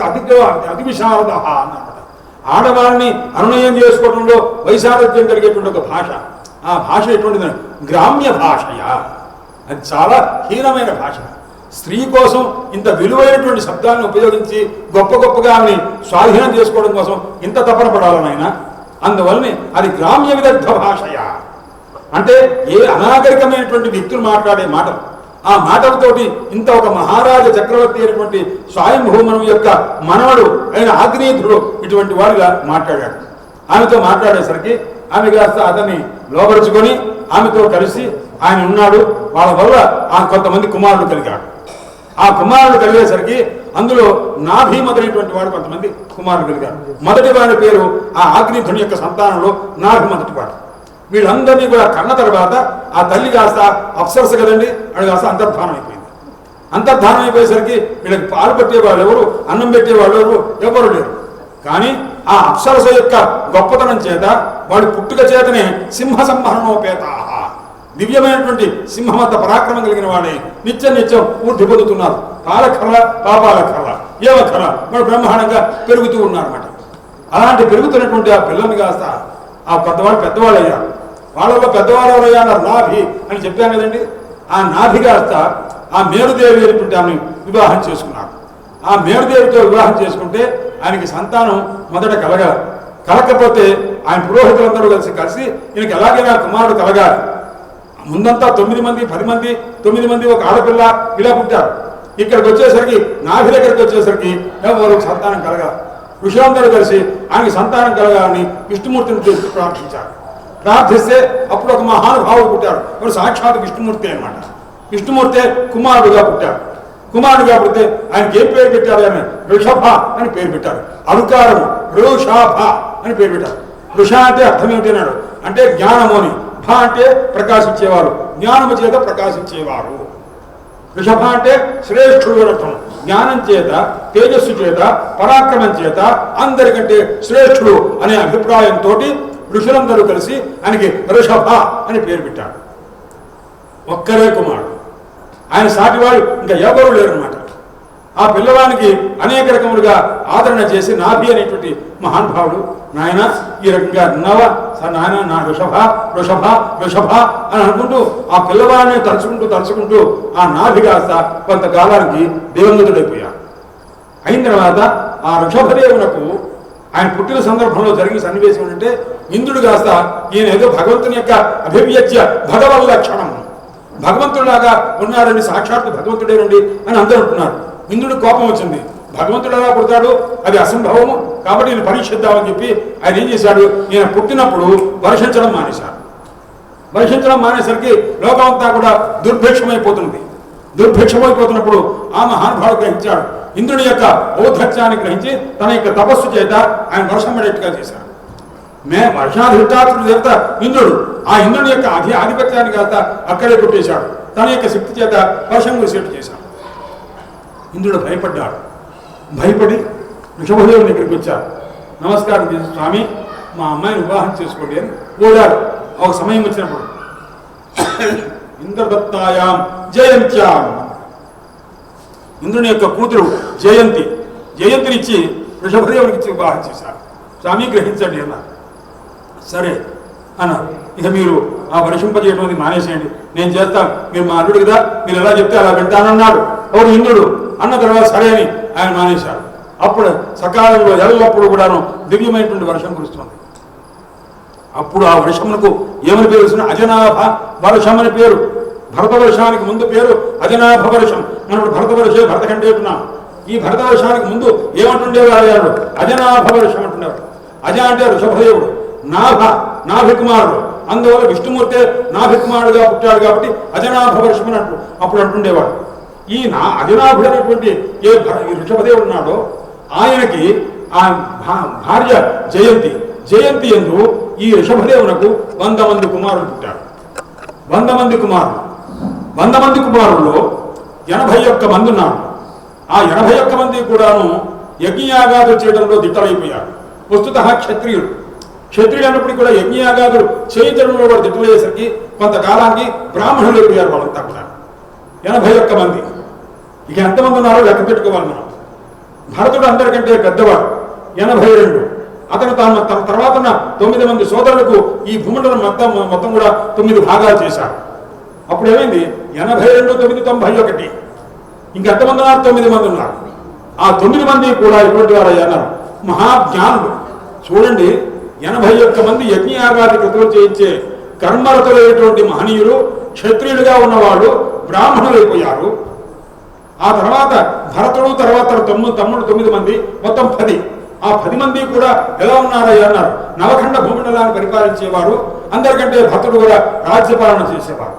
విశారద అన్నమాట. ఆడవారిని అనునయం చేసుకోవడంలో వైశారథ్యం కలిగేటువంటి ఒక భాష. ఆ భాష ఎటువంటిది? గ్రామ్య భాషయ. అది చాలా హీనమైన భాష. స్త్రీ కోసం ఇంత విలువైనటువంటి శబ్దాలను ఉపయోగించి గొప్ప గొప్పగా ఆమె స్వాధీనం చేసుకోవడం కోసం ఇంత తపన పడాలని ఆయన. అందువల్లనే అది గ్రామ్య విదగ్ధ భాషయ. అంటే ఏ అనాగరికమైనటువంటి వ్యక్తులు మాట్లాడే మాటలు, ఆ మాటలతోటి ఇంత ఒక మహారాజ చక్రవర్తి అయినటువంటి స్వయంభూమనం యొక్క మనవడు అయిన ఆగ్నేయుడు ఇటువంటి వాడుగా మాట్లాడాడు. ఆమెతో మాట్లాడేసరికి ఆమె కాస్త అతన్ని లోపరుచుకొని ఆమెతో కలిసి ఆయన ఉన్నాడు. వాళ్ళ వల్ల ఆ కొంతమంది కుమారులు కలిగాడు. ఆ కుమారులు కలిగేసరికి అందులో నాభి మొదలైనటువంటి వాడు కొంతమంది కుమారులు కలిగారు. మొదటి వాడి పేరు ఆ ఆగ్నేయుని యొక్క సంతానంలో నాభి మొదటి వాడు. వీళ్ళందరినీ కూడా కన్న తర్వాత ఆ తల్లి కాస్త అప్సరస కదండి, అది కాస్త అంతర్ధానం అయిపోయింది. అంతర్ధానం అయిపోయేసరికి వీళ్ళకి పాలు పెట్టేవాళ్ళు ఎవరు, అన్నం పెట్టేవాళ్ళు ఎవరు లేరు. కానీ ఆ అప్సరస యొక్క గొప్పతనం చేత వాడి పుట్టుక చేతనే సింహ సంహరణోపేత, దివ్యమైనటువంటి సింహమంత పరాక్రమం కలిగిన వాడే నిత్యం నిత్యం వృద్ధి పొందుతున్నారు. పాలకర్ర పాపాల కర్ర ఏవకర్ర వాడు బ్రహ్మాండంగా పెరుగుతూ ఉన్నారన్నమాట. అలాంటి పెరుగుతున్నటువంటి ఆ పిల్లల్ని కాస్త ఆ పెద్దవాళ్ళు అయ్యారు. వాళ్ళలో పెద్దవాళ్ళు ఎవరయ్యా అన్నారు, నాభి అని చెప్పాను కదండి. ఆ నాభి కాస్త ఆ మేరుదేవి అనేటువంటి ఆమెను వివాహం చేసుకున్నారు. ఆ మేరుదేవితో వివాహం చేసుకుంటే ఆయనకి సంతానం మొదట కలగకపోతే ఆయన పురోహితులందరూ కలిసి ఈయనకి ఎలాగైనా కుమారుడు కలగాలి. ముందంతా 9 మంది 10 మంది 9 మంది ఒక ఆడపిల్ల ఇలా పుట్టారు. ఇక్కడికి వచ్చేసరికి నాభి దగ్గరికి వచ్చేసరికి ఎవరు సంతానం కలగాలి. ఋషులందరూ కలిసి ఆయనకి సంతానం కలగాలని విష్ణుమూర్తిని చూసి ప్రార్థించారు. ప్రార్థిస్తే అప్పుడు ఒక మహానుభావుడు పుట్టాడు. ఎవరు? సాక్షాత్ విష్ణుమూర్తి అన్నమాట. విష్ణుమూర్తి కుమారుడుగా పుట్టాడు. కుమారుడుగా పుడితే ఆయనకి ఏం పేరు పెట్టారు? ఆయన వృషభ అని పేరు పెట్టారు. అలుకారము వృషభ అని పేరు పెట్టారు. వృష అంటే అర్థం ఏమిటి అన్నాడు అంటే జ్ఞానము అని. భ అంటే ప్రకాశించేవారు, జ్ఞానము చేత ప్రకాశించేవారు. వృషభ అంటే శ్రేష్ఠుడు అర్థం. జ్ఞానం చేత, తేజస్సు చేత, పరాక్రమం చేత అందరికంటే శ్రేష్ఠుడు అనే అభిప్రాయంతో ఋషులందరూ కలిసి ఆయనకి వృషభ అని పేరు పెట్టారు. ఒక్కరే కుమారుడు. ఆయన సాటివాడు ఇంకా ఎవరు లేరన్నమాట. ఆ పిల్లవానికి అనేక రకములుగా ఆదరణ చేసి నాభి అనేటువంటి మహానుభావుడు, నాయన ఈ రకంగా ఉన్నావా సార్, నాయన నా వృషభ వృషభ వృషభ అని అనుకుంటూ ఆ పిల్లవాడిని తలుచుకుంటూ ఆ నాభి కాస్త కొంతకాలానికి దివంగతుడైపోయాడు. అయిన తర్వాత ఆ వృషభదేవునకు ఆయన పుట్టిన సందర్భంలో జరిగిన సన్నివేశం ఏంటంటే, ఇంద్రుడు కాస్త ఈయన ఏదో భగవంతుని యొక్క అభివ్యజ్య భగవల్ లక్షణం, భగవంతుడిలాగా ఉన్నాడండి, సాక్షాత్తు భగవంతుడేనండి అని అందరూ అంటున్నారు. ఇంద్రుడు కోపం వచ్చింది. భగవంతుడు ఎలా పుడతాడు, అది అసంభవము, కాబట్టి ఈయన పరీక్షిద్దామని చెప్పి ఆయన ఏం చేశాడు, ఈయన పుట్టినప్పుడు వర్షించడం మానేశాడు. వర్షించడం మానేసరికి లోకమంతా కూడా దుర్భిక్షమైపోతుంది. దుర్భిక్షమైపోతున్నప్పుడు ఆ మహానుభావుడు గ్రహించాడు. ఇంద్రుని యొక్క ఔద్ధత్యాన్ని గ్రహించి తన యొక్క తపస్సు చేత ఆయన వర్షం పడేట్టుగా చేశాడు. వర్షాధిష్టాత్రుడు దేవత ఇంద్రుడు. ఆ ఇంద్రుని యొక్క ఆధిపత్యాన్ని కాస్త అక్కడే కొట్టేశాడు. తన యొక్క శక్తి చేత వర్షం కురిసేట్టు చేశాడు. ఇంద్రుడు భయపడ్డాడు. భయపడి వృషభదేవుని దగ్గరికి వచ్చాడు. నమస్కారం చేసి, స్వామి మా అమ్మాయిని వివాహం చేసుకోండి అని కోరాడు. ఒక సమయం వచ్చినప్పుడు ఇంద్రదత్తాయాం జయంత్యాం, ఇంద్రుని యొక్క కూతురు జయంతినిచ్చి వృషభదేవునికి ఇచ్చి వివాహం చేశారు. స్వామి గ్రహించండి అన్నారు. సరే అన్నారు. ఇక మీరు ఆ వర్షింపజేయడం అది మానేసేయండి, నేను చేస్తాను, మీరు మా అల్లుడు కదా, మీరు ఎలా చెప్తే అలా వింటానన్నాడు. ఎవరు? ఇంద్రుడు. అన్న తర్వాత సరే అని ఆయన మానేశాడు. అప్పుడు సకాలంలో ఎల్లప్పుడూ కూడాను దివ్యమైనటువంటి వర్షం కురుస్తుంది. అప్పుడు ఆ వర్షమునకు ఏమని పేరు వచ్చిన? అజనాభ వర్షం అని పేరు. భరత వర్షానికి ముందు పేరు అజనాభ వర్షం. మనం భరత వర్షే భరతఖండే అంటున్నాం. ఈ భరత వర్షానికి ముందు ఏమంటుండేవాడు? అజనాభ వర్షం అంటున్నారు. అజ అంటే వృషభదేవుడు, నాభి కుమారుడు. అందువల్ల విష్ణుమూర్తి నాభి కుమారుడుగా పుట్టాడు కాబట్టి అజనాభ వర్షం అని అప్పుడు అంటుండేవాడు. ఈ అజనాభుడు అనేటువంటి ఏ వృషభదేవుడు ఉన్నాడో ఆయనకి ఆ భార్య జయంతి ఎందు ఈ వృషభదేవునకు 100 మంది కుమారులు పుట్టారు. 100 మంది కుమారులు. 100 మంది కుమారుల్లో 81 మంది ఉన్నారు. ఆ 81 మంది కూడాను యజ్ఞయాగాదులు చేయడంలో దిట్టలైపోయారు. వస్తుతః క్షత్రియుడు అన్నప్పటికీ కూడా యజ్ఞయాగాదులు చేయడంలో కూడా దిట్టలయ్యేసరికి కొంతకాలానికి బ్రాహ్మణులు అయిపోయారు. వాళ్ళంతా కూడా 81 మంది. ఇక ఎంతమంది ఉన్నారో లెక్క పెట్టుకోవాలి మనం. భరతుడు అందరికంటే పెద్దవాడు, 82. అతను తన తర్వాత ఉన్న 9 మంది సోదరులకు ఈ భూమండలం మొత్తం కూడా 9 భాగాలు చేశాడు. అప్పుడు ఏమైంది? 82, 9, 91. ఇంకెంతమంది ఉన్నారు? 9 మంది ఉన్నారు. ఆ 9 మంది కూడా ఇటువంటి వారు అన్నారు, మహాజ్ఞానులు. చూడండి, 81 మంది యజ్ఞయాగాది కృతులు చేయించే కర్మరతులైనటువంటి మహనీయులు, క్షత్రియులుగా ఉన్నవాళ్ళు బ్రాహ్మణులు అయిపోయారు. ఆ తర్వాత భరతుడు, తర్వాత తమ్ముడు 9 మంది, మొత్తం 10. ఆ 10 మంది కూడా ఎలా ఉన్నారయ్యా అన్నారు, నవఖండ భూమండలాన్ని పరిపాలించేవారు. అందరికంటే భరతుడు కూడా రాజ్యపాలన చేసేవారు.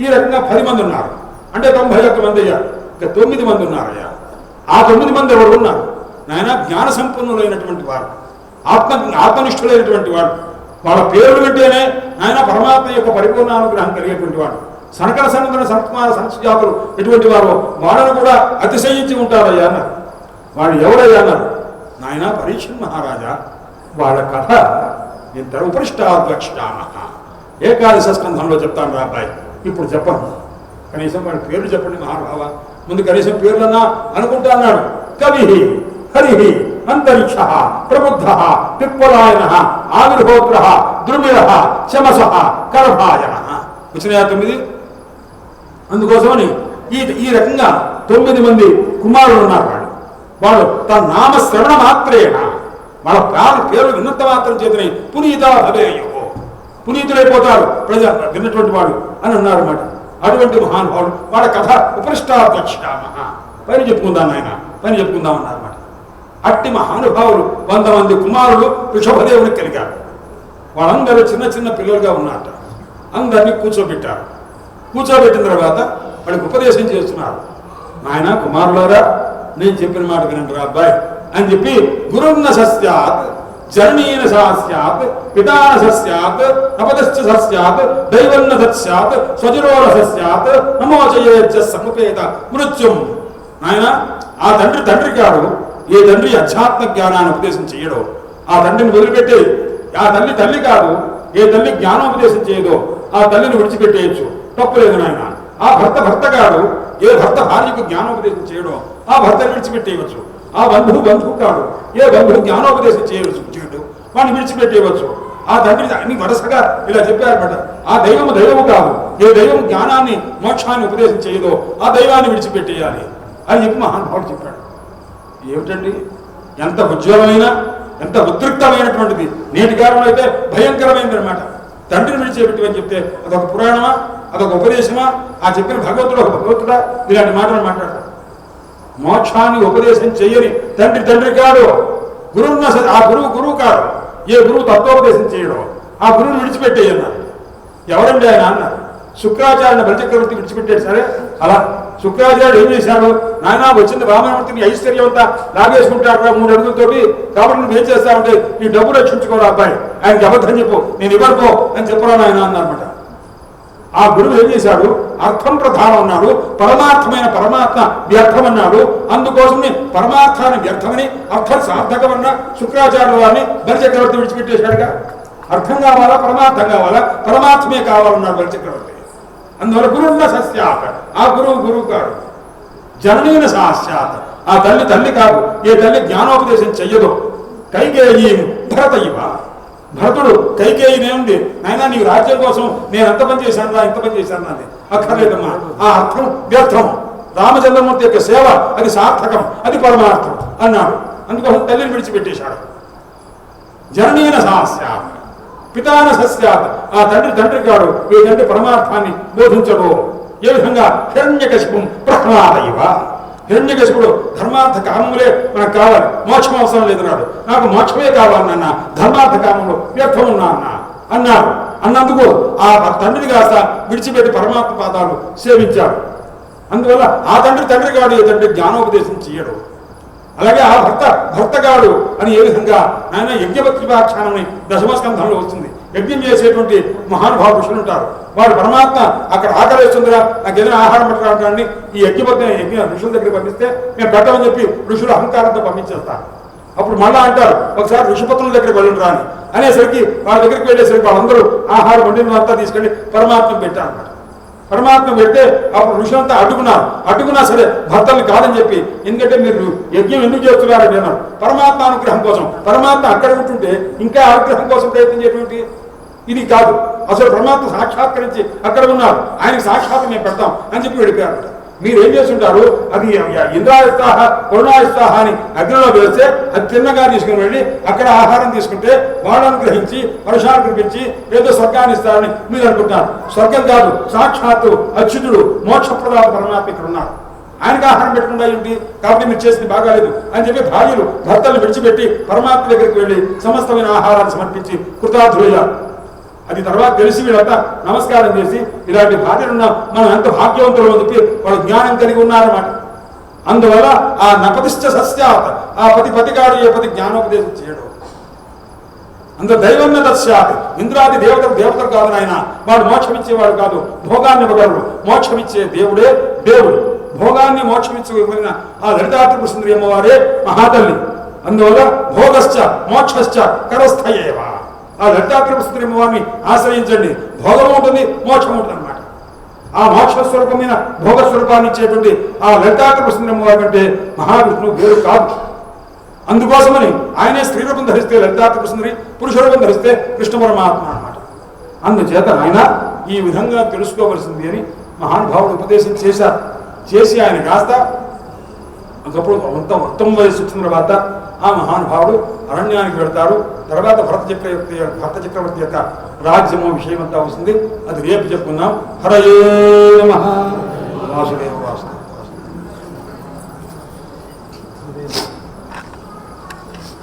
ఈ రకంగా 10 మంది ఉన్నారు. అంటే 91 మంది అయ్యారు. ఇక 9 మంది ఉన్నారయ్యా. ఆ 9 మంది ఎవరు ఉన్నారు? నాయన జ్ఞాన సంపన్నులైనటువంటి వారు, ఆత్మనిష్ఠులైనటువంటి వాడు. వాళ్ళ పేర్లు వింటేనే నాయన పరమాత్మ యొక్క పరిపూర్ణానుగ్రహం కలిగేటువంటి వాడు. సనకల సనందన సంస్మార సంస్జాతులు ఎటువంటి వారు వాళ్ళను కూడా అతిశయించి ఉంటారయ్యా అన్నారు. వాళ్ళు ఎవరయ్యా అన్నారు? నాయన పరీక్షణ్ మహారాజా, వాళ్ళ కథ ఇద్దరు ఉపరిష్టాద్లక్ష్యామ. ఏకాదశ స్కంధంలో చెప్తాను రా అబ్బాయి, ఇప్పుడు చెప్పను. కనీసం వాళ్ళ పేర్లు చెప్పండి మహానుభావ. ముందు కనీసం పేర్లన్నా అనుకుంటా అన్నాడు. కవి, హరి, అంతరిక్ష, ప్రబుద్ధ, పిప్పలాయన, ఆవిర్హోత్ర, ద్రుమిళ, శమస, కరభాయన. వచ్చినాయా 9? అందుకోసమని ఈ రకంగా 9 మంది కుమారులు ఉన్నారు. వాళ్ళు తన నామ శ్రవణ మాత్రేణ, వాళ్ళ పేర్లు విన్నంత మాత్రం చేతనే పునీత భవేయో, పునీతులైపోతారు ప్రజ విన్నటువంటి వాడు అని అన్నారు అన్నమాట. అటువంటి మహానుభావుడు, వాళ్ళ కథ ఉపరిష్టాధ్యక్షామ. పని చెప్పుకుందాం ఆయన, పని చెప్పుకుందాం అన్నారన్నమాట. అట్టి మహానుభావులు 100 మంది కుమారులు వృషభదేవునికి కలిగారు. వాళ్ళందరూ చిన్న చిన్న పిల్లలుగా ఉన్నారట. అందరినీ కూర్చోబెట్టారు. కూర్చోబెట్టిన తర్వాత వాళ్ళకి ఉపదేశం చేస్తున్నారు. నాయన కుమారులారా, నేను చెప్పిన మాట వినండి రా అబ్బాయి అని చెప్పి, గురున్న సస్యాత్, జననీన సస్యాత్, పితాన సస్యాత్, అపదశ్చ సస్యాత్, దైవన్న సస్యాత్, స్వజరోర సస్యాత్, నమోచయేచ్చ సముపేత మృత్యుం. నాయన, ఆ తండ్రి కాడు, ఏ తండ్రి అధ్యాత్మ జ్ఞానాన్ని ఉపదేశం చేయడో ఆ తండ్రిని వదిలిపెట్టే. ఆ తల్లి కాదు, ఏ తల్లి జ్ఞానోపదేశం చేయదో ఆ తల్లిని విడిచిపెట్టేయచ్చు, తప్పులేదు నాయన. ఆ భర్త కాడు, ఏ భర్త భార్యకు జ్ఞానోపదేశం చేయడో ఆ భర్తను విడిచిపెట్టేయవచ్చు. ఆ బంధువు కాడు, ఏ బంధువు జ్ఞానోపదేశం చేయడు వాడిని విడిచిపెట్టేయవచ్చు. ఆ తండ్రి అన్ని వరుసగా ఇలా చెప్పారన్నమాట. ఆ దైవము కాదు, ఏ దైవం జ్ఞానాన్ని మోక్షాన్ని ఉపదేశం చేయదో ఆ దైవాన్ని విడిచిపెట్టేయాలి అని చెప్పి మహానుభావుడు చెప్పాడు. ఏమిటండి, ఎంత ఉజ్వలమైన, ఎంత ఉద్రిక్తమైనటువంటిది. నేటి కాలంలో అయితే భయంకరమైనది అనమాట. తండ్రిని విడిచిపెట్టమని చెప్తే అదొక పురాణమా, అదొక ఉపదేశమా? ఆ చెప్పిన భగవంతుడు ఒక భగవంతుడా? ఇలాంటి మాటలు మాట్లాడతారు. మోక్షాన్ని ఉపదేశం చెయ్యని తండ్రి కాడు, గురువున్న ఆ గురువు కాడు, ఏ గురువు తత్వోపదేశం చేయడో ఆ గురువుని విడిచిపెట్టేయన్నారు. ఎవరండి ఆయన అన్నారు? శుక్రాచార్యుని బలిచక్రవర్తి విడిచిపెట్టాడు. సరే, అలా శుక్రాచార్యుడు ఏం చేశాడు? నాయన వచ్చింది వామనమూర్తిని ఐశ్వర్యం అంతా లాగేసుకుంటాడు 3 అడుగులతోటి, కాబట్టి నువ్వు ఏం చేస్తావంటే నీ డబ్బు రక్షించుకోరా అబ్బాయి, ఆయనకి అబద్ధం చెప్పు, నేను ఇవ్వనుకో అని చెప్పరా నాయన అన్నమాట. ఆ గురువు ఏం చేశాడు? అర్థం ప్రధానం అన్నాడు, పరమార్థమైన పరమాత్మ వ్యర్థం అన్నాడు. అందుకోసం పరమార్థాన్ని వ్యర్థమని, అర్థం సార్థకమన్న శుక్రాచార్యుల వారిని బలిచక్రవర్తి విడిచిపెట్టేశాడుగా. అర్థం కావాలా, పరమార్థం కావాలా? పరమాత్మే కావాలన్నాడు బలిచక్రవర్తి. అందువల్ల గురువున్న సస్యాత్, ఆ గురువు కాడు. జననీన సాస్యాత్, ఆ తల్లి కాదు, ఏ తల్లి జ్ఞానోపదేశం చెయ్యదో. కైకేయీ భరత ఇవ, భరతుడు కైకేయినేముంది, నాయన నీవు రాజ్యం కోసం నేను ఎంత పని చేశాను రా, ఇంత పని చేశాను అని. అక్కర్లేదమ్మా, ఆ అర్థం వ్యర్థం. రామచంద్రమూర్తి యొక్క సేవ అది సార్థకం, అది పరమార్థం అన్నాడు. అందుకోసం తల్లిని విడిచిపెట్టేశాడు. జననీన సాస్యాత్, పితాన సస్యాత్, ఆ తండ్రి కాడు, ఈ తండ్రి పరమార్థాన్ని బోధించడు. ఏ విధంగా హిరణ్యకశిపుం ప్రహ్లాద ఇవ, హిరణ్యకశిపుడు ధర్మార్థ కామములే మనకు కావాలి, మోక్షం అవసరం లేదన్నాడు. నాకు మోక్షమే కావాలన్న, ధర్మార్థ కామములు వ్యర్థం ఉన్నా అన్నాడు. అన్నందుకు ఆ తండ్రిని కాస్త విడిచిపెట్టి పరమాత్మ పాదాలు సేవించాడు. అందువల్ల ఆ తండ్రి కాడు, ఏ తండ్రి జ్ఞానోపదేశం చేయడు. అలాగే ఆ భర్తగాడు అని ఏ విధంగా ఆయన యజ్ఞపత్రిపాఖ్యానమని 10వ స్కంధంలో వస్తుంది. యజ్ఞం చేసేటువంటి మహానుభావ ఋషులు ఉంటారు. వాడు పరమాత్మ అక్కడ ఆకలిస్తుందిరా, నాకు ఏదైనా ఆహారం పెట్టడానికి ఈ యజ్ఞ ఋషుల దగ్గర పంపిస్తే మేము పెట్టమని చెప్పి ఋషులు అహంకారంతో పంపించేస్తారు. అప్పుడు మళ్ళా అంటారు, ఒకసారి ఋషిపత్రుల దగ్గరికి వెళ్ళండి రాని అనేసరికి వాళ్ళ దగ్గరికి వెళ్ళేసరికి వాళ్ళందరూ ఆహారం వండినంతా తీసుకెళ్ళి పరమాత్మ పెట్టారన్నమాట. పరమాత్మ పెడితే అప్పుడు ఋషులంతా అడ్డుకున్నా సరే భర్తల్ని కాదని చెప్పి, ఎందుకంటే మీరు యజ్ఞం ఎందుకు చేస్తున్నారని అన్నారు. పరమాత్మ అనుగ్రహం కోసం. పరమాత్మ అక్కడ ఉంటుంటే ఇంకా అనుగ్రహం కోసం ప్రయత్నం చేయటువంటి ఇది కాదు. అసలు పరమాత్మ సాక్షాత్కరించి అక్కడ ఉన్నారు, ఆయనకి సాక్షాత్ మేము పెడతాం అని చెప్పి వెళ్ళిపోయారట. మీరేం చేస్తుంటారు, అది ఇంద్రాయస్తాహ కరుణాయస్తాహ అని అగ్నిలో వేస్తే అది తిన్నగా తీసుకుని వెళ్ళి అక్కడ ఆహారం తీసుకుంటే వాళ్ళు అనుగ్రహించి వర్షాలు కురిపించి ఏదో స్వర్గాన్ని ఇస్తారని మీరు అనుకుంటున్నారు. స్వర్గం కాదు, సాక్షాత్తు అచ్యుతుడు మోక్షప్రదాత పరమాత్మ ఇక్కడ ఉన్నారు. ఆయనకు ఆహారం పెట్టకుండా ఏంటి, కాబట్టి మీరు చేసింది బాగాలేదు అని చెప్పి భార్యలు భర్తలు విడిచిపెట్టి పరమాత్మ దగ్గరికి వెళ్ళి సమస్తమైన ఆహారాన్ని సమర్పించి కృతార్థులయ్యారు. అది తర్వాత తెలిసి వీళ్ళంతా నమస్కారం చేసి ఇలాంటి భార్యలున్న మనం ఎంత భాగ్యవంతులు అని చెప్పి వాళ్ళు జ్ఞానం కలిగి ఉన్నారన్నమాట. అందువల్ల ఆ నపతిష్ట సస్యాత్, ఆ పతిగారు ఏ పతి జ్ఞానోపదేశం చేయడం. అంత దైవం తస్యాత్, ఇంద్రాది దేవతలు కాదు నాయన, వాడు మోక్షమిచ్చేవాడు కాదు, భోగాన్ని ఇవ్వగలడు. మోక్షమిచ్చే దేవుడే దేవుడు. భోగాన్ని మోక్షమిచ్చగలిగిన ఆ లలితాత్రిపుర సుందరి అమ్మవారే మహాతల్లి. అందువల్ల భోగశ్చ మోక్షశ్చ కరస్థయేవ. ఆ లలితాత్రిపుర సుందరి అమ్మవారిని ఆశ్రయించండి, భోగం ఉంటుంది, మోక్షం ఉంటుంది అన్నమాట. ఆ మోక్ష స్వరూపమైన భోగ స్వరూపాన్ని ఇచ్చేటువంటి ఆ లలితాత్రిపుర సుందరి అమ్మవారి కంటే మహావిష్ణువు వేరు కాదు. అందుకోసమని ఆయనే స్త్రీ రూపం ధరిస్తే లలితాత్రిపుర సుందరి, పురుష రూపం ధరిస్తే కృష్ణ పరమాత్మ అన్నమాట. అందుచేత ఆయన ఈ విధంగా తెలుసుకోవలసింది అని మహానుభావుడు ఉపదేశం చేసి ఆయన కాస్త ఒకప్పుడు ఉత్తమ వయసు వచ్చిన తర్వాత ఆ మహానుభావుడు అరణ్యానికి వెళ్తారు. తర్వాత భరత చక్రవర్తి యొక్క రాజ్యము విషయం అంతా వస్తుంది. అది రేపు చెప్పుకుందాం. హరయే నమః. వాసుదేవ